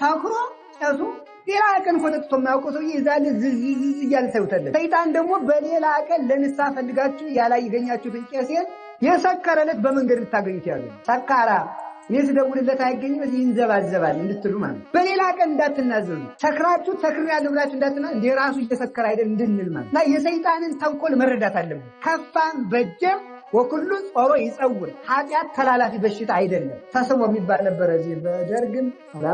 ተኩሮ ጨሱ ሌላ ቀን ኮተቶ የማያውቀው ሰውዬ ይዛል ዝዝዝ እያለ ታዩታለህ። ሰይጣን ደግሞ በሌላ ቀን ለንስሐ ፈልጋችሁ ያላየኛችሁትን ቄስ የሰከረለት በመንገድ ልታገኙት ያለ ሰካራ እኔ ስደውልለት አይገኝም እዚህ ይንዘባዘባል እንድትሉ ማለት በሌላ ቀን እንዳትናዘዙ። ሰክራችሁ ሰክሬያለሁ ብላችሁ እንዳትናዘዙ እንደ ራሱ እየሰከረ አይደል እንድንል ማለት እና የሰይጣንን ተንኮል መረዳት አለብን። ከፋም በጀም ወኩሉ ጾሮ ይጸውር ኃጢአት ተላላፊ በሽታ አይደለም። ተስቦ የሚባል ነበር እዚህ በደርግም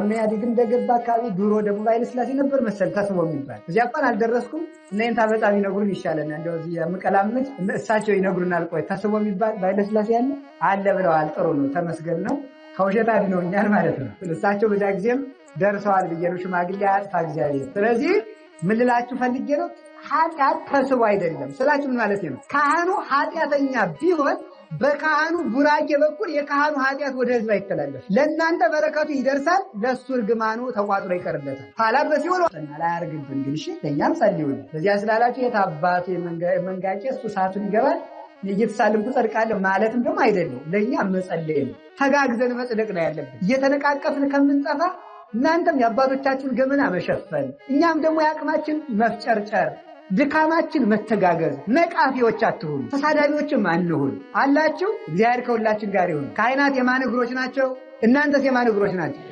ኢህአዴግም እንደገባ አካባቢ ድሮ ደቡብ ኃይለ ሥላሴ ነበር መሰል ተስቦ የሚባል እዚያ እንኳን አልደረስኩም። እናንተ በጣም ይነግሩን ይሻለናል። እንደው እዚህ የምቀላምጥ እሳቸው ይነግሩናል። ቆይ ተስቦ የሚባል ኃይለ ሥላሴ አለ ብለዋል። ጥሩ ነው ተመስገን ነው። ከውሸት አድነውኛል ማለት ነው። እሳቸው በዛ ጊዜም ደርሰዋል ብዬ ነው። ሽማግሌ አጥፋ እግዚአብሔር። ስለዚህ ምን ልላችሁ ፈልጌ ነው ኃጢአት ተስቦ አይደለም ስላችሁ ምን ማለት ነው? ካህኑ ኃጢአተኛ ቢሆን በካህኑ ቡራኬ በኩል የካህኑ ኃጢአት ወደ ሕዝብ አይተላለፍ። ለእናንተ በረከቱ ይደርሳል፣ ለሱ እርግማኑ ተቋጥሮ ይቀርለታል። ኋላ በሲኦል ላይ አያርግብን። ግን እሺ ለእኛም ጸልዩልን። በዚያ ስላላችሁ የታባቱ መንጋቄ እሱ ሰዓቱን ይገባል እየተሳልምኩ ጸድቃለሁ ማለትም ደግሞ አይደለም። ለእኛ መጸለይ ነው። ተጋግዘን መጽደቅ ነው ያለብን። እየተነቃቀፍን ከምንጠፋ እናንተም የአባቶቻችሁን ገመና መሸፈን እኛም ደግሞ የአቅማችን መፍጨርጨር ድካማችን መተጋገዝ። ነቃፊዎች አትሁኑ፣ ተሳዳቢዎችም አንሁን አላችሁ። እግዚአብሔር ከሁላችን ጋር ይሁን። ካህናት የማን እግሮች ናቸው? እናንተስ የማን እግሮች ናቸው?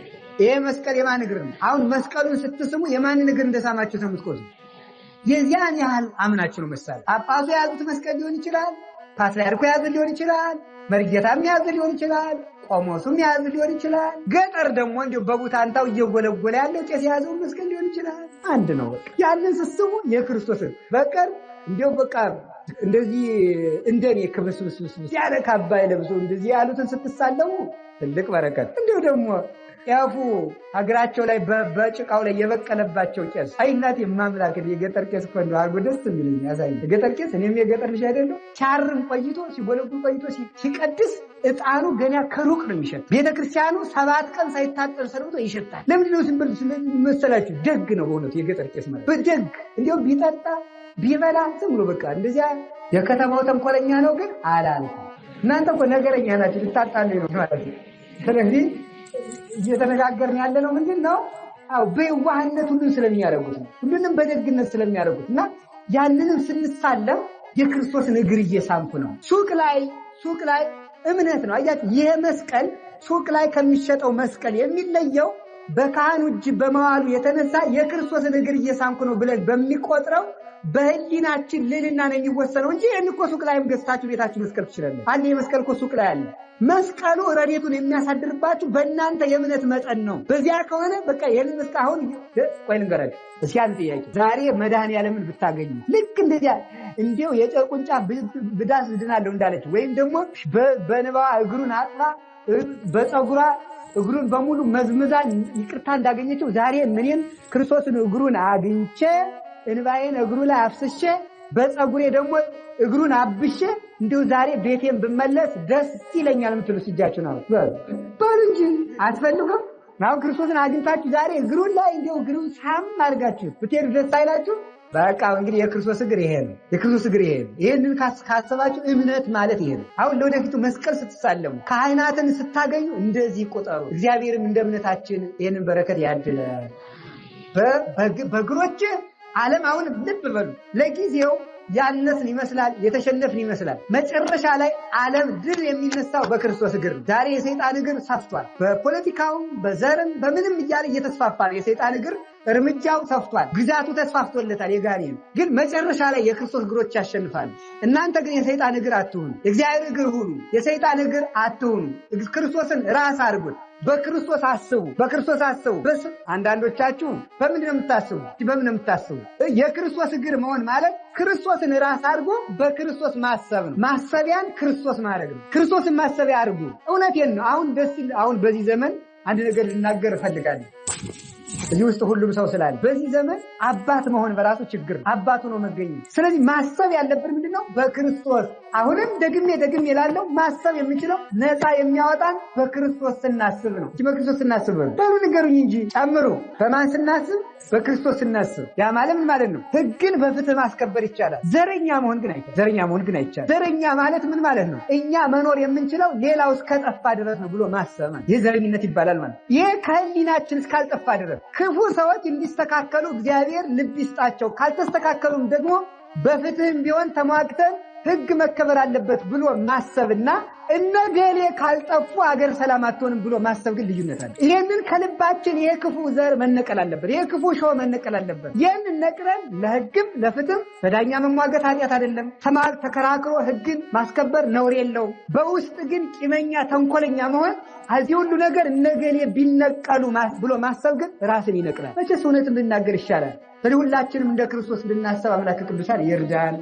ይሄ መስቀል የማን እግር ነው? አሁን መስቀሉን ስትስሙ የማንን እግር እንደሳማችሁ ተምትቆጡ የዚያን ያህል አምናችሁ ነው መሳል። ጳጳሱ የያዙት መስቀል ሊሆን ይችላል፣ ፓትርያርኩ የያዙት ሊሆን ይችላል፣ መርጌታም የያዙት ሊሆን ይችላል፣ ቆሞሱም የያዙት ሊሆን ይችላል። ገጠር ደግሞ እንዲሁ በቡታንታው እየጎለጎለ ያለው ቄስ የያዘው መስቀል ሊሆን ይችላል። አንድ ነው። ያንን ስትስሙ የክርስቶስን በቀር እንዲሁ በቃ እንደዚህ እንደኔ ክብስብስብስ ያለ ካባ ለብሶ እንደዚህ ያሉትን ስትሳለሙ ትልቅ በረከት። እንዲሁ ደግሞ ያፉ ሀገራቸው ላይ በጭቃው ላይ የበቀለባቸው ቄስ አይናት የማምላክ የገጠር ቄስ እኮ ነው አርጎ ደስ የሚለኝ ያሳይ። የገጠር ቄስ እኔም የገጠር ልጅ አይደለም። ቻርን ቆይቶ ሲጎለጉል ቆይቶ ሲቀድስ እጣኑ ገና ከሩቅ ነው የሚሸጥ። ቤተክርስቲያኑ 7 ቀን ሳይታጠብ ሰርቶ ይሸጣል። ለምንድን ነው ስንበል መሰላችሁ? ደግ ነው በእውነቱ የገጠር ቄስ ማለት በደግ እንዲያው ቢጠጣ ቢበላ ዝም ብሎ በቃ እንደዚያ። የከተማው ተንኮለኛ ነው ግን አላልኩም። እናንተ እኮ ነገረኛ ናችሁ ልታጣሉ ነው ማለት ነው። ስለዚህ እየተነጋገርን ያለ ነው ምንድነው? አው በየዋህነት ሁሉን ስለሚያደርጉት ነው። ሁሉንም በደግነት ስለሚያደርጉት እና ያንንም ስንሳለም የክርስቶስን እግር እየሳምኩ ነው። ሱቅ ላይ ሱቅ ላይ እምነት ነው። አያችሁ፣ ይሄ መስቀል ሱቅ ላይ ከሚሸጠው መስቀል የሚለየው በካህኑ እጅ በመዋሉ የተነሳ የክርስቶስን እግር እየሳምኩ ነው ብለን በሚቆጥረው በህሊናችን ልልና ነው የሚወሰነው እንጂ ይሄን እኮ ሱቅ ላይም ገዝታችሁ ቤታችሁ መስቀል ትችላላችሁ። አንድ የመስቀል እኮ ሱቅ ላይ አለ። መስቀሉ ረድኤቱን የሚያሳድርባችሁ በእናንተ የእምነት መጠን ነው። በዚያ ከሆነ በቃ ይሄንን መስቀል አሁን ቆይ ልንገራችሁ እስኪ አንድ ጥያቄ። ዛሬ መድኃኒዓለምን ብታገኙ ልክ እንደዚያ እንዲያው የጨርቁን ጫፍ ብዳስ ድናለሁ እንዳለች ወይም ደግሞ በንባዋ እግሩን አጥፋ በፀጉሯ እግሩን በሙሉ መዝምዛ ይቅርታ እንዳገኘችው ዛሬ ምንም ክርስቶስን እግሩን አግኝቼ እንባዬን እግሩ ላይ አፍስሼ በፀጉሬ ደግሞ እግሩን አብሼ እንዲሁ ዛሬ ቤቴን ብመለስ ደስ ይለኛል የምትሉ እጃችሁን አውጡ በሉ እንጂ አትፈልጉም? ናው ክርስቶስን አግኝታችሁ ዛሬ እግሩን ላይ እንዲሁ እግሩን ሳም አድርጋችሁ ብትሄዱ ደስ አይላችሁ? በቃ እንግዲህ የክርስቶስ እግር ይሄ ነው። የክርስቶስ እግር ይሄ ነው። ይሄንን ካሰባችሁ እምነት ማለት ይሄ ነው። አሁን ለወደፊቱ መስቀል ስትሳለሙ ካህናትን ስታገኙ እንደዚህ ቆጠሩ። እግዚአብሔርም እንደ እምነታችን ይሄንን በረከት ያድለን። በእግሮች ዓለም አሁን ልብ በሉ ለጊዜው ያነስን ይመስላል፣ የተሸነፍን ይመስላል። መጨረሻ ላይ ዓለም ድል የሚነሳው በክርስቶስ እግር። ዛሬ የሰይጣን እግር ሰፍቷል። በፖለቲካውም በዘርም በምንም እያለ እየተስፋፋ ነው። የሰይጣን እግር እርምጃው ሰፍቷል። ግዛቱ ተስፋፍቶለታል። የጋኔን ግን መጨረሻ ላይ የክርስቶስ እግሮች ያሸንፋሉ። እናንተ ግን የሰይጣን እግር አትሁኑ፣ የእግዚአብሔር እግር ሁኑ። የሰይጣን እግር አትሁኑ። ክርስቶስን ራስ አድርጉት። በክርስቶስ አስቡ፣ በክርስቶስ አስቡ። አንዳንዶቻችሁ በምን ነው የምታስቡ? በምን ነው የምታስቡ? የክርስቶስ እግር መሆን ማለት ክርስቶስን ራስ አድርጎ በክርስቶስ ማሰብ ነው። ማሰቢያን ክርስቶስ ማድረግ ነው። ክርስቶስን ማሰቢያ አድርጉ። እውነቴን ነው። አሁን በዚህ ዘመን አንድ ነገር ልናገር እፈልጋለሁ። እዚህ ውስጥ ሁሉም ሰው ስላለ በዚህ ዘመን አባት መሆን በራሱ ችግር፣ አባት ሆኖ መገኘት። ስለዚህ ማሰብ ያለብን ምንድነው? በክርስቶስ። አሁንም ደግሜ እላለሁ ማሰብ የምንችለው ነፃ የሚያወጣን በክርስቶስ ስናስብ ነው። በክርስቶስ ስናስብ ነው። በሉ ንገሩኝ እንጂ ጨምሩ። በማን ስናስብ? በክርስቶስ ስናስብ። ያ ማለት ምን ማለት ነው? ሕግን በፍትህ ማስከበር ይቻላል። ዘረኛ መሆን ግን አይቻልም። ዘረኛ ማለት ምን ማለት ነው? እኛ መኖር የምንችለው ሌላው እስከጠፋ ድረስ ነው ብሎ ማሰብ ማለት ይህ ዘረኝነት ይባላል ማለት። ይህ ከህሊናችን እስካልጠፋ ድረስ ክፉ ሰዎች እንዲስተካከሉ እግዚአብሔር ልብ ይስጣቸው። ካልተስተካከሉም ደግሞ በፍትህም ቢሆን ተሟግተን ሕግ መከበር አለበት ብሎ ማሰብና እነገሌ ካልጠፉ አገር ሰላም አትሆንም ብሎ ማሰብ ግን ልዩነት አለ። ይሄንን ከልባችን የክፉ ዘር መነቀል አለበት። የክፉ ሾህ መነቀል አለበት። ይሄንን ነቅረን ለሕግም ለፍትህም በዳኛ መሟገት ኃጢአት አይደለም። ተከራክሮ ሕግን ማስከበር ነውር የለውም። በውስጥ ግን ቂመኛ ተንኮለኛ መሆን እዚህ ሁሉ ነገር እነገሌ ቢነቀሉ ብሎ ማሰብ ግን ራስን ይነቅላል። መቼስ እውነትን ብናገር ይሻላል። ስለዚህ ሁላችንም እንደ ክርስቶስ እንድናሰብ አምላክ ቅዱሳን ይርዳን።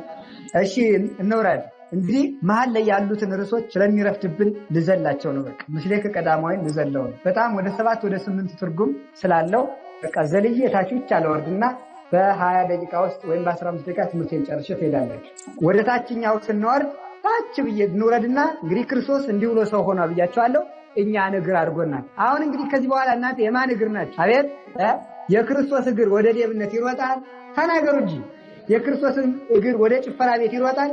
እሺ እንውረድ። እንግዲህ መሀል ላይ ያሉትን ርዕሶች ስለሚረፍድብን ልዘላቸው ነው። በቃ ምስሌከ ቀዳማዊ ልዘለው ነው። በጣም ወደ 7 ወደ 8 ትርጉም ስላለው በቃ ዘልዬ የታችሁ ይቻለው ወርድና በ20 ደቂቃ ውስጥ ወይም በ15 ደቂቃ ትምህርቴን ጨርሼ ትሄዳላችሁ። ወደ ታችኛው ስንወርድ ታች ብዬ እንውረድና እንግዲህ ክርስቶስ እንዲህ ብሎ ሰው ሆኗ ብያቸዋለሁ። እኛን እግር አድርጎናል። አሁን እንግዲህ ከዚህ በኋላ እናንተ የማን እግር ናችሁ? አቤት የክርስቶስ እግር ወደ ሌብነት ይሮጣል? ተናገሩ እንጂ። የክርስቶስ እግር ወደ ጭፈራ ቤት ይሮጣል?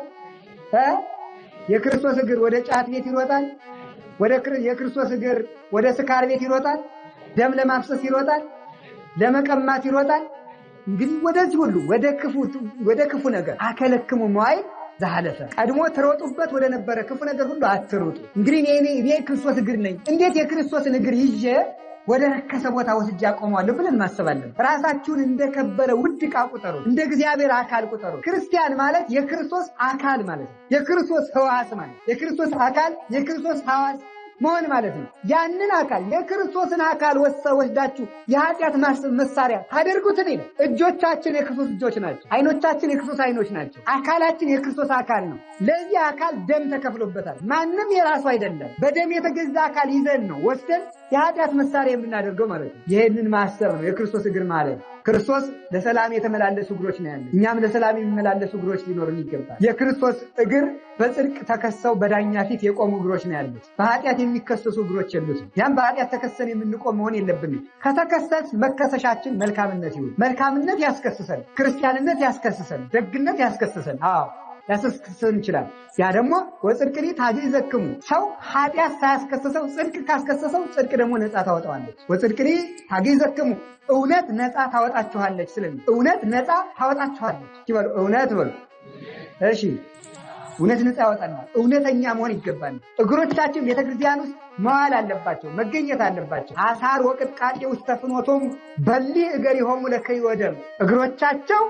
የክርስቶስ እግር ወደ ጫት ቤት ይሮጣል? የክርስቶስ እግር ወደ ስካር ቤት ይሮጣል? ደም ለማፍሰስ ይሮጣል? ለመቀማት ይሮጣል? እንግዲህ ወደዚህ ሁሉ ወደ ክፉ ነገር አከለክሙ መዋዕል ዘሐለፈ። ቀድሞ ትሮጡበት ወደ ነበረ ክፉ ነገር ሁሉ አትሮጡ። እንግዲህ እኔ ክርስቶስ እግር ነኝ። እንዴት የክርስቶስን እግር ይዤ ወደ ረከሰ ቦታ ወስጄ አቆመዋለሁ ብለን ማሰባለን። ራሳችሁን እንደከበረ ውድ ዕቃ ቁጠሩ፣ እንደ እግዚአብሔር አካል ቁጠሩ። ክርስቲያን ማለት የክርስቶስ አካል ማለት ነው። የክርስቶስ ሕዋስ ማለት የክርስቶስ አካል የክርስቶስ ሕዋስ መሆን ማለት ነው። ያንን አካል የክርስቶስን አካል ወስዳችሁ የኃጢአት መሳሪያ ታደርጉት ነው። እጆቻችን የክርስቶስ እጆች ናቸው። አይኖቻችን የክርስቶስ አይኖች ናቸው። አካላችን የክርስቶስ አካል ነው። ለዚህ አካል ደም ተከፍሎበታል። ማንም የራሱ አይደለም። በደም የተገዛ አካል ይዘን ነው ወስደን የኃጢአት መሳሪያ የምናደርገው ማለት ነው። ይሄንን ማሰብ ነው የክርስቶስ እግር ማለት። ክርስቶስ ለሰላም የተመላለሱ እግሮች ነው ያለው። እኛም ለሰላም የሚመላለሱ እግሮች ሊኖሩን ይገባል። የክርስቶስ እግር በጽድቅ ተከሰው በዳኛ ፊት የቆሙ እግሮች ነው ያሉት። በኃጢአት የሚከሰሱ እግሮች የሉትም። ያም በኃጢአት ተከሰን የምንቆም መሆን የለብንም። ከተከሰስ መከሰሻችን መልካምነት ይሁን። መልካምነት ያስከስሰን፣ ክርስቲያንነት ያስከስሰን፣ ደግነት ያስከስሰን። ያስከስሰን ይችላል። ያ ደግሞ ወጽድቅኒ ታግዘክሙ። ሰው ኃጢአት ሳያስከስሰው ጽድቅ ካስከሰሰው ጽድቅ ደግሞ ነፃ ታወጣዋለች። ወጽድቅኒ ታግዘክሙ፣ እውነት ነፃ ታወጣችኋለች። ስለዚህ እውነት ነፃ ታወጣችኋለች። ይበሉ እውነት በሉ። እሺ እውነት ነፃ ያወጣናል። እውነተኛ መሆን ይገባል። እግሮቻችን ቤተክርስቲያን ውስጥ መዋል አለባቸው፣ መገኘት አለባቸው። አሳር ወቅጥቃጤ ውስጥ ተፍኖቶም በሊህ እገሪሆሙ ለከይወደም እግሮቻቸው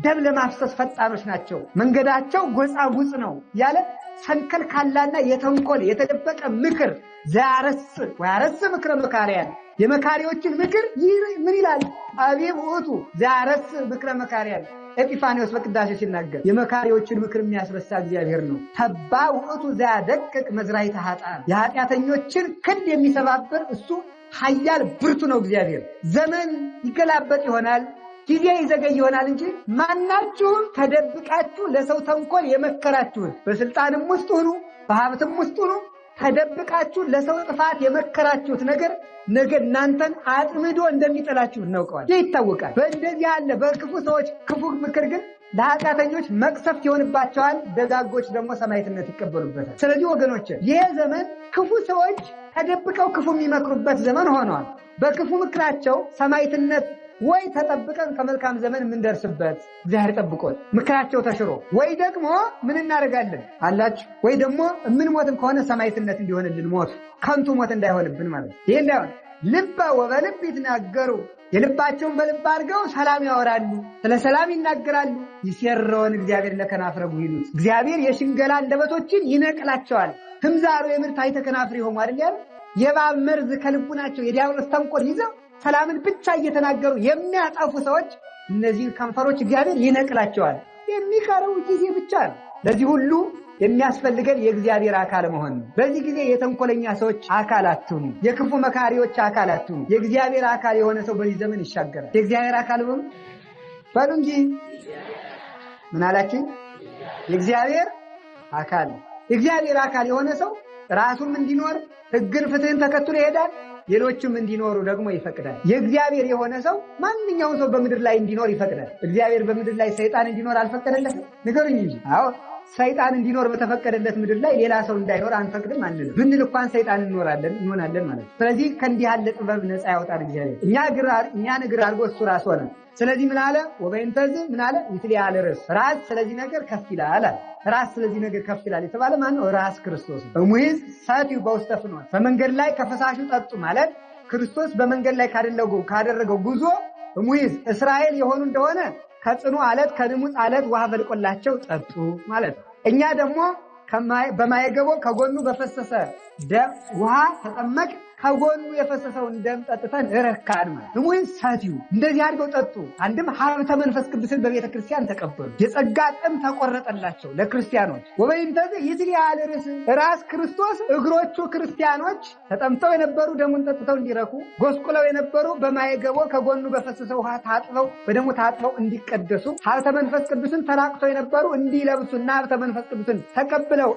ደም ለማፍሰስ ፈጣኖች ናቸው፣ መንገዳቸው ጎጻጉጽ ነው ያለ ሰንከልካላና የተንኮል የተደበቀ ምክር ዘያረስ ምክረ መካሪያን የመካሪዎችን ምክር ምን ይላል? አቤም ውእቱ ዘያረስ ምክረ መካሪያን ኤጲፋኒዎስ በቅዳሴ ሲናገር የመካሪዎችን ምክር የሚያስረሳ እግዚአብሔር ነው። ተባ ውእቱ ዘያደቅቅ መዝራዕተ ኃጥአን የኃጢአተኞችን ክንድ የሚሰባብር እሱ ኃያል ብርቱ ነው እግዚአብሔር። ዘመን ይገላበጥ ይሆናል፣ ጊዜ ይዘገይ ይሆናል እንጂ ማናችሁም ተደብቃችሁ ለሰው ተንኮል የመከራችሁት በስልጣንም ውስጥ ሁኑ በሀብትም ውስጥ ሁኑ ተደብቃችሁ ለሰው ጥፋት የመከራችሁት ነገር ነገ እናንተን አጥምዶ እንደሚጠላችሁ እናውቀዋል። ይህ ይታወቃል። በእንደዚህ ያለ በክፉ ሰዎች ክፉ ምክር ግን ለኃጢአተኞች መቅሰፍት ይሆንባቸዋል፣ ደጋጎች ደግሞ ሰማዕትነት ይቀበሉበታል። ስለዚህ ወገኖች ይሄ ዘመን ክፉ ሰዎች ተደብቀው ክፉ የሚመክሩበት ዘመን ሆኗል። በክፉ ምክራቸው ሰማዕትነት ወይ ተጠብቀን ከመልካም ዘመን የምንደርስበት እግዚአብሔር ጠብቆት ምክራቸው ተሽሮ ወይ ደግሞ ምን እናደርጋለን አላችሁ ወይ ደግሞ የምንሞትም ከሆነ ሰማዕትነት እንዲሆንልን ሞት ከንቱ ሞት እንዳይሆንብን ማለት ነው። ይሄ እንዳይሆን ልበ ወበልብ ይትናገሩ የልባቸውን በልብ አድርገው ሰላም ያወራሉ፣ ስለ ሰላም ይናገራሉ። ይሴረውን እግዚአብሔር ለከናፍረ ቡሂሉት እግዚአብሔር የሽንገላ አንደበቶችን ይነቅላቸዋል። ህምዛሩ የምርት አይተከናፍር ይሆኑ አይደል ያለ የእባብ መርዝ ከልቡናቸው የዲያብሎስ ተንኮል ይዘው ሰላምን ብቻ እየተናገሩ የሚያጠፉ ሰዎች እነዚህን ከንፈሮች እግዚአብሔር ይነቅላቸዋል። የሚቀረው ጊዜ ብቻ ነው። ለዚህ ሁሉ የሚያስፈልገን የእግዚአብሔር አካል መሆን ነው። በዚህ ጊዜ የተንኮለኛ ሰዎች አካል አትሁኑ፣ የክፉ መካሪዎች አካል አትሁኑ። የእግዚአብሔር አካል የሆነ ሰው በዚህ ዘመን ይሻገራል። የእግዚአብሔር አካል በሉ እንጂ ምን አላችሁ? የእግዚአብሔር አካል። የእግዚአብሔር አካል የሆነ ሰው ራሱም እንዲኖር ሕግን ፍትህን ተከትሎ ይሄዳል፣ ሌሎችም እንዲኖሩ ደግሞ ይፈቅዳል። የእግዚአብሔር የሆነ ሰው ማንኛውም ሰው በምድር ላይ እንዲኖር ይፈቅዳል። እግዚአብሔር በምድር ላይ ሰይጣን እንዲኖር አልፈቀደለትም? ንገሩኝ እንጂ። አዎ ሰይጣን እንዲኖር በተፈቀደለት ምድር ላይ ሌላ ሰው እንዳይኖር አንፈቅድም አንልም። ብንል እንኳን ሰይጣን እንሆናለን ማለት ነው። ስለዚህ ከእንዲህ ያለ ጥበብ ነፃ ያወጣል እግዚአብሔር። እኛ እግር አድርጎ እሱ ራስ ሆነ። ስለዚህ ምን አለ? ወበይንተዝ ምን አለ? ይትሊአል ራስ ስለዚህ ነገር ከፍ ይላል። ራስ ስለዚህ ነገር ከፍ ይላል የተባለ ማን ነው? ራስ ክርስቶስ ነው። እሙይዝ ሰቲው በውስተ ፍኖት በመንገድ ላይ ከፈሳሹ ጠጡ ማለት ክርስቶስ በመንገድ ላይ ካደረገው ጉዞ እሙይዝ እስራኤል የሆኑ እንደሆነ ከጽኑ አለት ከንሙፅ አለት ውሃ ፈልቆላቸው ጠጡ ማለት ነው። እኛ ደግሞ በማየገቦ ከጎኑ በፈሰሰ ደም ውሃ ተጠመቅ ከጎኑ የፈሰሰውን ደም ጠጥተን ረካን ማለት ነው። እሙይዝ ሰቲው እንደዚህ አድርገው ጠጡ። አንድም ሀብተ መንፈስ ቅዱስን በቤተ ክርስቲያን ተቀበሉ። የጸጋ ጥም ተቆረጠላቸው ለክርስቲያኖች። ወበይንተዝ ይትሊአል ራስ ክርስቶስ እግሮቹ ክርስቲያኖች ተጠምተው የነበሩ ደሙን ጠጥተው እንዲረኩ፣ ጎስቁለው የነበሩ በማየገቦ ከጎኑ በፈሰሰ ውሃ ታጥበው በደሙ ታጥበው እንዲቀደሱ፣ ሀብተ መንፈስ ቅዱስን ተራቅተው የነበሩ እንዲለብሱና ሀብተ መንፈስ ቅዱስን ተቀብለው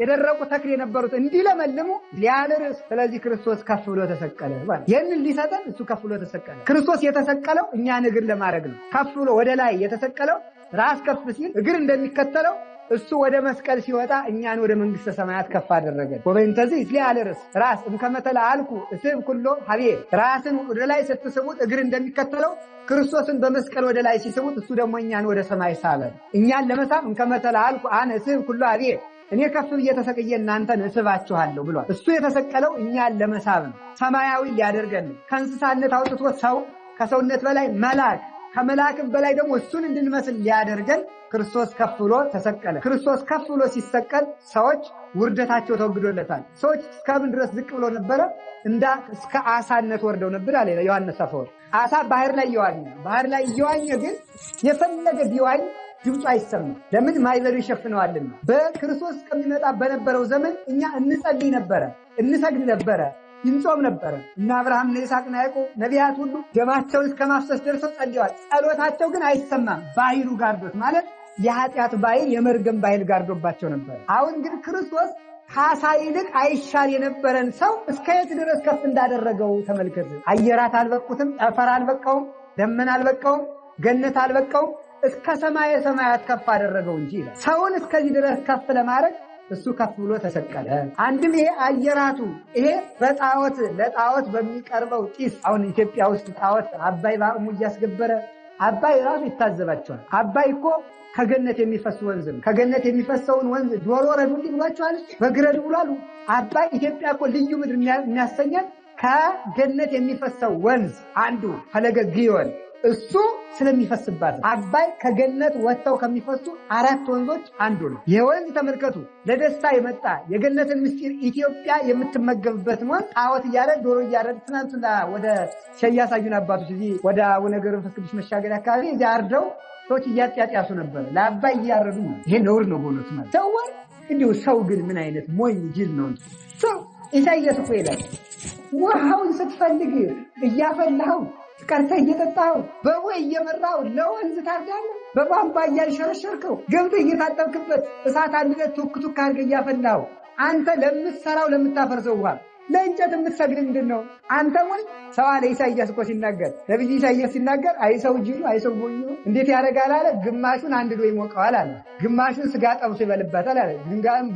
የደረቁ ተክል የነበሩት እንዲለመልሙ ሊያልርስ ስለዚህ ክርስቶስ ከፍ ብሎ ተሰቀለ ማለት ይህንን ሊሰጠን እሱ ከፍ ብሎ ተሰቀለ። ክርስቶስ የተሰቀለው እኛን እግር ለማድረግ ነው። ከፍ ብሎ ወደ ላይ የተሰቀለው ራስ ከፍ ሲል እግር እንደሚከተለው እሱ ወደ መስቀል ሲወጣ እኛን ወደ መንግስተ ሰማያት ከፍ አደረገን። ወበእንተዝ ይትሊአል ራስ እምከመተለ አልኩ እስብ ኩሎ ሀቤ ራስን ወደ ላይ ስትስቡት እግር እንደሚከተለው ክርስቶስን በመስቀል ወደ ላይ ሲስቡት እሱ ደግሞ እኛን ወደ ሰማይ ሳበን። እኛን ለመሳብ እምከመተለ አልኩ አነ እስብ ኩሎ ሀቤ እኔ ከፍ ብዬ ተሰቅዬ እናንተን እስባችኋለሁ ብሏል። እሱ የተሰቀለው እኛን ለመሳብ ነው፣ ሰማያዊ ሊያደርገን ነው። ከእንስሳነት አውጥቶ ሰው ከሰውነት በላይ መልአክ ከመልአክም በላይ ደግሞ እሱን እንድንመስል ሊያደርገን ክርስቶስ ከፍ ብሎ ተሰቀለ። ክርስቶስ ከፍ ብሎ ሲሰቀል ሰዎች ውርደታቸው ተወግዶለታል። ሰዎች እስከምን ድረስ ዝቅ ብሎ ነበረ? እስከ አሳነት ወርደው ነበር አለ ዮሐንስ አፈወርቅ። አሳ ባህር ላይ እየዋኘ ግን የፈለገ ቢዋኝ ድምፁ አይሰማም። ለምን? ማዕበሉ ይሸፍነዋልና። በክርስቶስ ከሚመጣ በነበረው ዘመን እኛ እንጸልይ ነበረ፣ እንሰግድ ነበረ፣ እንጾም ነበረ። እና አብርሃም እና ይስሐቅ እና ያዕቆብ ነቢያት ሁሉ ደማቸውን እስከ ማፍሰስ ደርሰው ጸልየዋል። ጸሎታቸው ግን አይሰማም። ባሕሩ ጋርዶት ማለት የኃጢአት ባሕር የመርገም ባሕር ጋርዶባቸው ነበር። አሁን ግን ክርስቶስ ከአሳ ይልቅ አይሻል የነበረን ሰው እስከ የት ድረስ ከፍ እንዳደረገው ተመልከት። አየራት አልበቁትም፣ ጠፈር አልበቃውም፣ ደመና አልበቃውም፣ ገነት አልበቃውም፣ እስከ ሰማየ ሰማያት ከፍ አደረገው እንጂ ይላል። ሰውን እስከዚህ ድረስ ከፍ ለማድረግ እሱ ከፍ ብሎ ተሰቀለ። አንድም ይሄ አየራቱ ይሄ ለጣዖት በሚቀርበው ጢስ አሁን ኢትዮጵያ ውስጥ ጣዖት አባይ ባሙ እያስገበረ አባይ ራሱ ይታዘባቸዋል። አባይ እኮ ከገነት የሚፈስ ወንዝ ነው። ከገነት የሚፈሰውን ወንዝ ዶሮ ረዱልኝ ብሏቸዋል። በግረድ ብሏል። አባይ ኢትዮጵያ እኮ ልዩ ምድር የሚያሰኛት ከገነት የሚፈሰው ወንዝ አንዱ ፈለገ ግዮን እሱ ስለሚፈስባት አባይ ከገነት ወጥተው ከሚፈሱ 4 ወንዞች አንዱ ነው። የወንዝ ተመልከቱ ለደስታ የመጣ የገነትን ምስጢር ኢትዮጵያ የምትመገብበት ወንዝ ጣዖት እያረድ ዶሮ እያረድ ትናንትና ወደ ሸያሳዩን አባቶች እዚህ ወደ አቡነ ገብረ መንፈስ ቅዱስ መሻገሪያ አካባቢ እዚህ አርደው ሰዎች እያጥያጥያሱ ነበር። ለአባይ እያረዱ ነው። ይሄ ነውር ነው በእውነቱ ማለት ሰው እንዲሁ ሰው ግን ምን አይነት ሞኝ ጅል ነው ሰው። ኢሳይያስ እኮ ይላል ውሃውን ስትፈልግ እያፈላኸው ቀርተህ እየጠጣኸው በቦይ እየመራው ለወንዝ ታርዳለህ። በቧንቧ እያንሸረሸርከው ገብተህ እየታጠብክበት እሳት አንድነት ቱክ ቱክ አድርገህ እያፈላኸው አንተ ለምትሰራው ለምታፈርሰው ውሃ ለእንጨት የምትሰግድ ምንድን ነው አንተ? ወይ ሰው አለ ኢሳይያስ እኮ ሲናገር ነብዩ ኢሳይያስ ሲናገር አይሰው ጅሉ አይሰው ሞኙ እንዴት ያደርጋል አለ። ግማሹን አንድዶ ይሞቀዋል አለ። ግማሹን ስጋ ጠብሶ ይበልበታል አለ።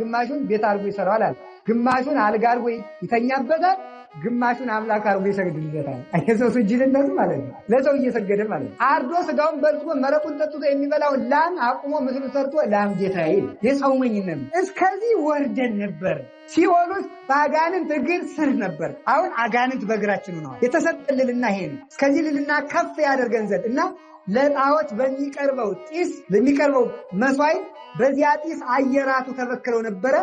ግማሹን ቤት አድርጎ ይሰራዋል አለ። ግማሹን አልጋ አድርጎ ይተኛበታል። ግማሹን አምላክ አድርጎ ይሰግድለታል። አይሰው ጅልነት ማለት ነው። ለሰው እየሰገደ ማለት ነው። አርዶ ስጋውን በልቶ መረቁን ጠጥቶ የሚበላው ላም አቁሞ ምስሉ ሰርቶ ላም ጌታዬ የሰው ሞኝነት እስከዚህ ወርደን ነበር። ሲኦል ውስጥ በአጋንንት እግር ስር ነበር። አሁን አጋንንት በእግራችን ነው የተሰጠልልና ይሄ ነው። እስከዚህ ልልና ከፍ ያደርገን ዘንድ እና ለጣዖት በሚቀርበው ጢስ ለሚቀርበው መስዋዕት በዚያ ጢስ አየራቱ ተበክለው ነበረ።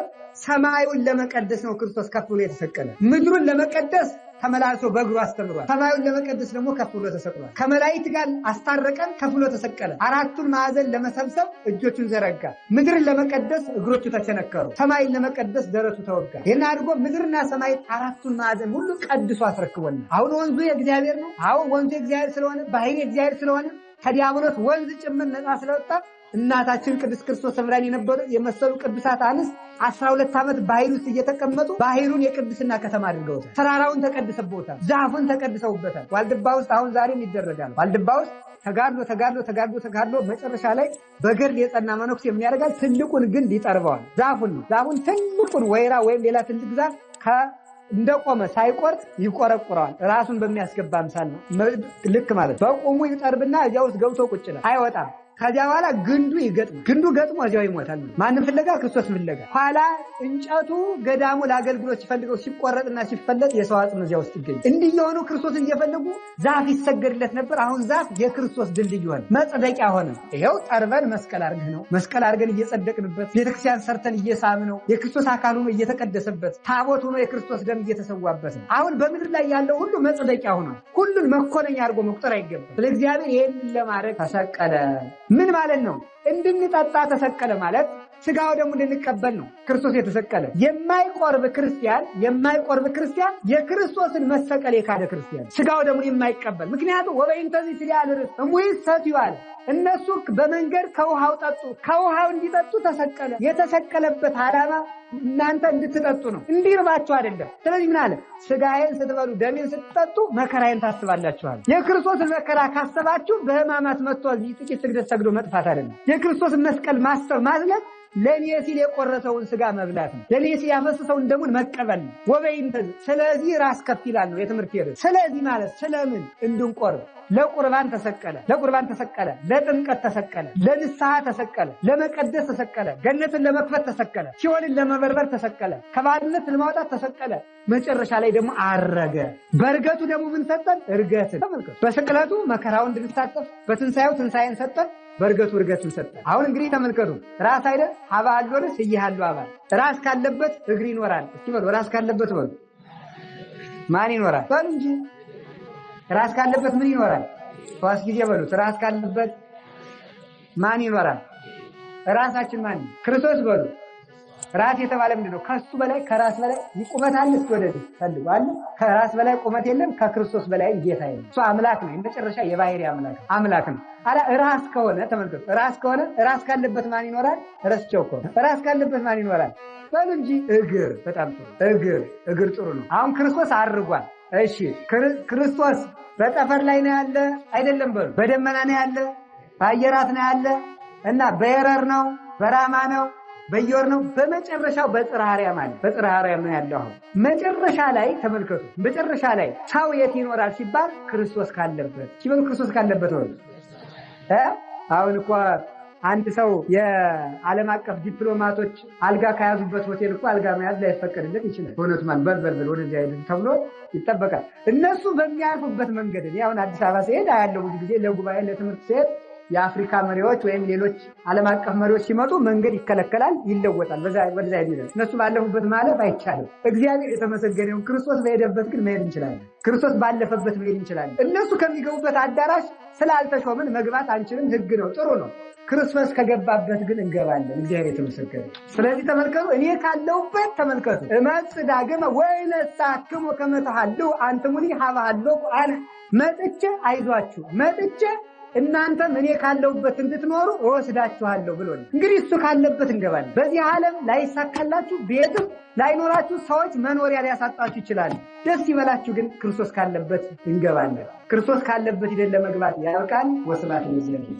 ሰማዩን ለመቀደስ ነው ክርስቶስ ከፍ ብሎ የተሰቀለ። ምድሩን ለመቀደስ ተመላልሶ በእግሩ አስተምሯል። ሰማዩን ለመቀደስ ደግሞ ከፍ ብሎ ተሰቅሏል። ከመላእክት ጋር አስታረቀን፣ ከፍ ብሎ ተሰቀለ። 4ቱን ማዕዘን ለመሰብሰብ እጆቹን ዘረጋ። ምድርን ለመቀደስ እግሮቹ ተቸነከሩ። ሰማይን ለመቀደስ ደረቱ ተወጋ። ይህን አድርጎ ምድርና ሰማይ 4ቱን ማዕዘን ሁሉ ቀድሶ አስረክቦናል። አሁን ወንዙ የእግዚአብሔር ነው። አሁን ወንዙ የእግዚአብሔር ስለሆነ ባህሪ የእግዚአብሔር ስለሆነ ከዲያብሎስ ወንዝ ጭምር ነፃ ስለወጣ እናታችን ቅድስት ክርስቶስ ሰምራን የነበሩ የመሰሉ ቅዱሳት አንስት 12 ዓመት ባህር ውስጥ እየተቀመጡ ባህሩን የቅድስና ከተማ አድርገውታል። ተራራውን ተቀድሰውበታል። ዛፉን ተቀድሰውበታል። ዋልድባ ውስጥ አሁን ዛሬም ይደረጋል። ዋልድባ ውስጥ ተጋድሎ መጨረሻ ላይ በገድል የጸና መነኩሴ የሚያደርጋል ትልቁን ግንድ ይጠርበዋል። ዛፉን ትልቁን ወይራ ወይም ሌላ ትልቅ ዛፍ እንደቆመ ሳይቆርጥ ይቆረቁረዋል። ራሱን በሚያስገባ አምሳል ነው ልክ ማለት በቆሙ ይጠርብና እዚያ ውስጥ ገብቶ ቁጭ ይላል። አይወጣም። ከዚያ በኋላ ግንዱ ገጥሞ እዚያው ይሞታል። ማንም ፍለጋ ክርስቶስ ፍለጋ ኋላ እንጨቱ ገዳሙ ለአገልግሎት ሲፈልገው ሲቆረጥና ሲፈለጥ የሰው አጽም እዚያ ውስጥ ይገኛል። እንዲህ የሆኑ ክርስቶስን እየፈለጉ ዛፍ ይሰገድለት ነበር። አሁን ዛፍ የክርስቶስ ድልድይ ሆነ፣ መጽደቂያ ሆነ። ይሄው ጠርበን መስቀል አድርገን እየጸደቅንበት ቤተክርስቲያን ሰርተን እየሳም ነው። የክርስቶስ አካል ሆኖ እየተቀደሰበት ታቦት ሆኖ የክርስቶስ ደም እየተሰዋበት ነው። አሁን በምድር ላይ ያለው ሁሉ መጽደቂያ ሆኗል። ሁሉን መኮነኛ አድርጎ መቁጠር አይገባም። ስለእግዚአብሔር ይሄንን ለማድረግ ተሰቀለ። ምን ማለት ነው? እንድንጠጣ ተሰቀለ ማለት ስጋው ደግሞ እንድንቀበል ነው ክርስቶስ የተሰቀለ። የማይቆርብ ክርስቲያን የክርስቶስን መሰቀል የካደ ክርስቲያን ስጋው ደግሞ የማይቀበል ምክንያቱም ወበእንተዚህ ሲያልርስ እሙይሰት ይዋል እነሱ በመንገድ ከውሃው ጠጡ። ከውሃው እንዲጠጡ ተሰቀለ። የተሰቀለበት ዓላማ እናንተ እንድትጠጡ ነው፣ እንዲርባችሁ አይደለም። ስለዚህ ምን አለ? ስጋዬን ስትበሉ ደሜን ስትጠጡ መከራዬን ታስባላችኋል። የክርስቶስን መከራ ካሰባችሁ በሕማማት መጥቶ እዚህ ጥቂት ስግደት ሰግዶ መጥፋት አይደለም። የክርስቶስን መስቀል ማሰብ ማዝለት ለኔ ሲል የቆረሰውን ስጋ መብላት ነው። ለኔ ሲል ያፈሰሰውን ደሙን መቀበል ነው። ወበእንተዚህ ስለዚህ ራስ ከፍ ይላል ነው የትምህርት ሄደ። ስለዚህ ማለት ስለምን እንድንቆርብ ለቁርባን ተሰቀለ፣ ለጥምቀት ተሰቀለ፣ ለንስሐ ተሰቀለ፣ ለመቀደስ ተሰቀለ፣ ገነትን ለመክፈት ተሰቀለ፣ ሲኦልን ለመበርበር ተሰቀለ፣ ከባርነት ለማውጣት ተሰቀለ። መጨረሻ ላይ ደግሞ አረገ። በእርገቱ ደግሞ ምን ሰጠን? እርገትን። ተመልከቱ። በስቅለቱ መከራውን እንድንሳተፍ፣ በትንሣኤው ትንሣኤን ሰጠን፣ በእርገቱ እርገትን ሰጠን። አሁን እንግዲህ ተመልከቱ። ራስ አይደል አባሎንስ ይያሉ አባል ራስ ካለበት እግር ይኖራል። እስኪ በሉ ራስ ካለበት በሉ ማን ይኖራል? በሉ እንጂ ራስ ካለበት ምን ይኖራል? ሶስት ጊዜ በሉት። ራስ ካለበት ማን ይኖራል? ራሳችን ማን? ክርስቶስ በሉ። ራስ የተባለ ምንድነው? ከሱ በላይ ከራስ በላይ ቁመት አለ። እስኪ ወደዚህ ፈልጉ አለ። ከራስ በላይ ቁመት የለም። ከክርስቶስ በላይ ጌታ የለም። እሱ አምላክ ነው። የመጨረሻ የባህሪ አምላክ ነው። አላ ራስ ከሆነ ተመልከቱ። ራስ ከሆነ ራስ ካለበት ማን ይኖራል? ረስቸው እኮ ራስ ካለበት ማን ይኖራል? በሉ እንጂ እግር። በጣም ጥሩ እግር ጥሩ ነው። አሁን ክርስቶስ አርጓል። እሺ ክርስቶስ በጠፈር ላይ ነው ያለ አይደለም? በሉ በደመና ነው ያለ፣ በአየራት ነው ያለ እና በየረር ነው፣ በራማ ነው፣ በየወር ነው። በመጨረሻው በጽርሐ አርያም ነው ያለው። መጨረሻ ላይ ተመልከቱ። መጨረሻ ላይ ሰው የት ይኖራል ሲባል ክርስቶስ ካለበት ሲበሉ ክርስቶስ ካለበት ነው። አሁን እኮ አንድ ሰው የዓለም አቀፍ ዲፕሎማቶች አልጋ ከያዙበት ሆቴል እኮ አልጋ መያዝ ላይፈቀድለት ይችላል። በእውነቱ ማለት በልበልበል ወደዚህ አይደለም ተብሎ ይጠበቃል። እነሱ በሚያልፉበት መንገድ አሁን አዲስ አበባ ሲሄድ አያለው ብዙ ጊዜ ለጉባኤ ለትምህርት ሲሄድ የአፍሪካ መሪዎች ወይም ሌሎች ዓለም አቀፍ መሪዎች ሲመጡ መንገድ ይከለከላል፣ ይለወጣል። በዛ ይደረስ እነሱ ባለፉበት ማለፍ አይቻልም። እግዚአብሔር የተመሰገነው ክርስቶስ በሄደበት ግን መሄድ እንችላለን። ክርስቶስ ባለፈበት መሄድ እንችላለን። እነሱ ከሚገቡበት አዳራሽ ስላልተሾምን መግባት አንችልም። ሕግ ነው፣ ጥሩ ነው። ክርስቶስ ከገባበት ግን እንገባለን። እግዚአብሔር የተመሰገነ። ስለዚህ ተመልከቱ፣ እኔ ካለሁበት ተመልከቱ። እመጽ ዳግመ ወይነሳክሙ ከመ ተሐልው አንትሙኒ ሀበ ሀለኩ አነ መጥቼ አይዟችሁ መጥቼ እናንተም እኔ ካለሁበት እንድትኖሩ እወስዳችኋለሁ ብሎኝ። እንግዲህ እሱ ካለበት እንገባለን። በዚህ ዓለም ላይሳካላችሁ ቤትም ላይኖራችሁ ሰዎች መኖሪያ ሊያሳጣችሁ ይችላል። ደስ ይበላችሁ ግን ክርስቶስ ካለበት እንገባለን። ክርስቶስ ካለበት ሂደን ለመግባት ያልቃል። ወስብሐት ለእግዚአብሔር።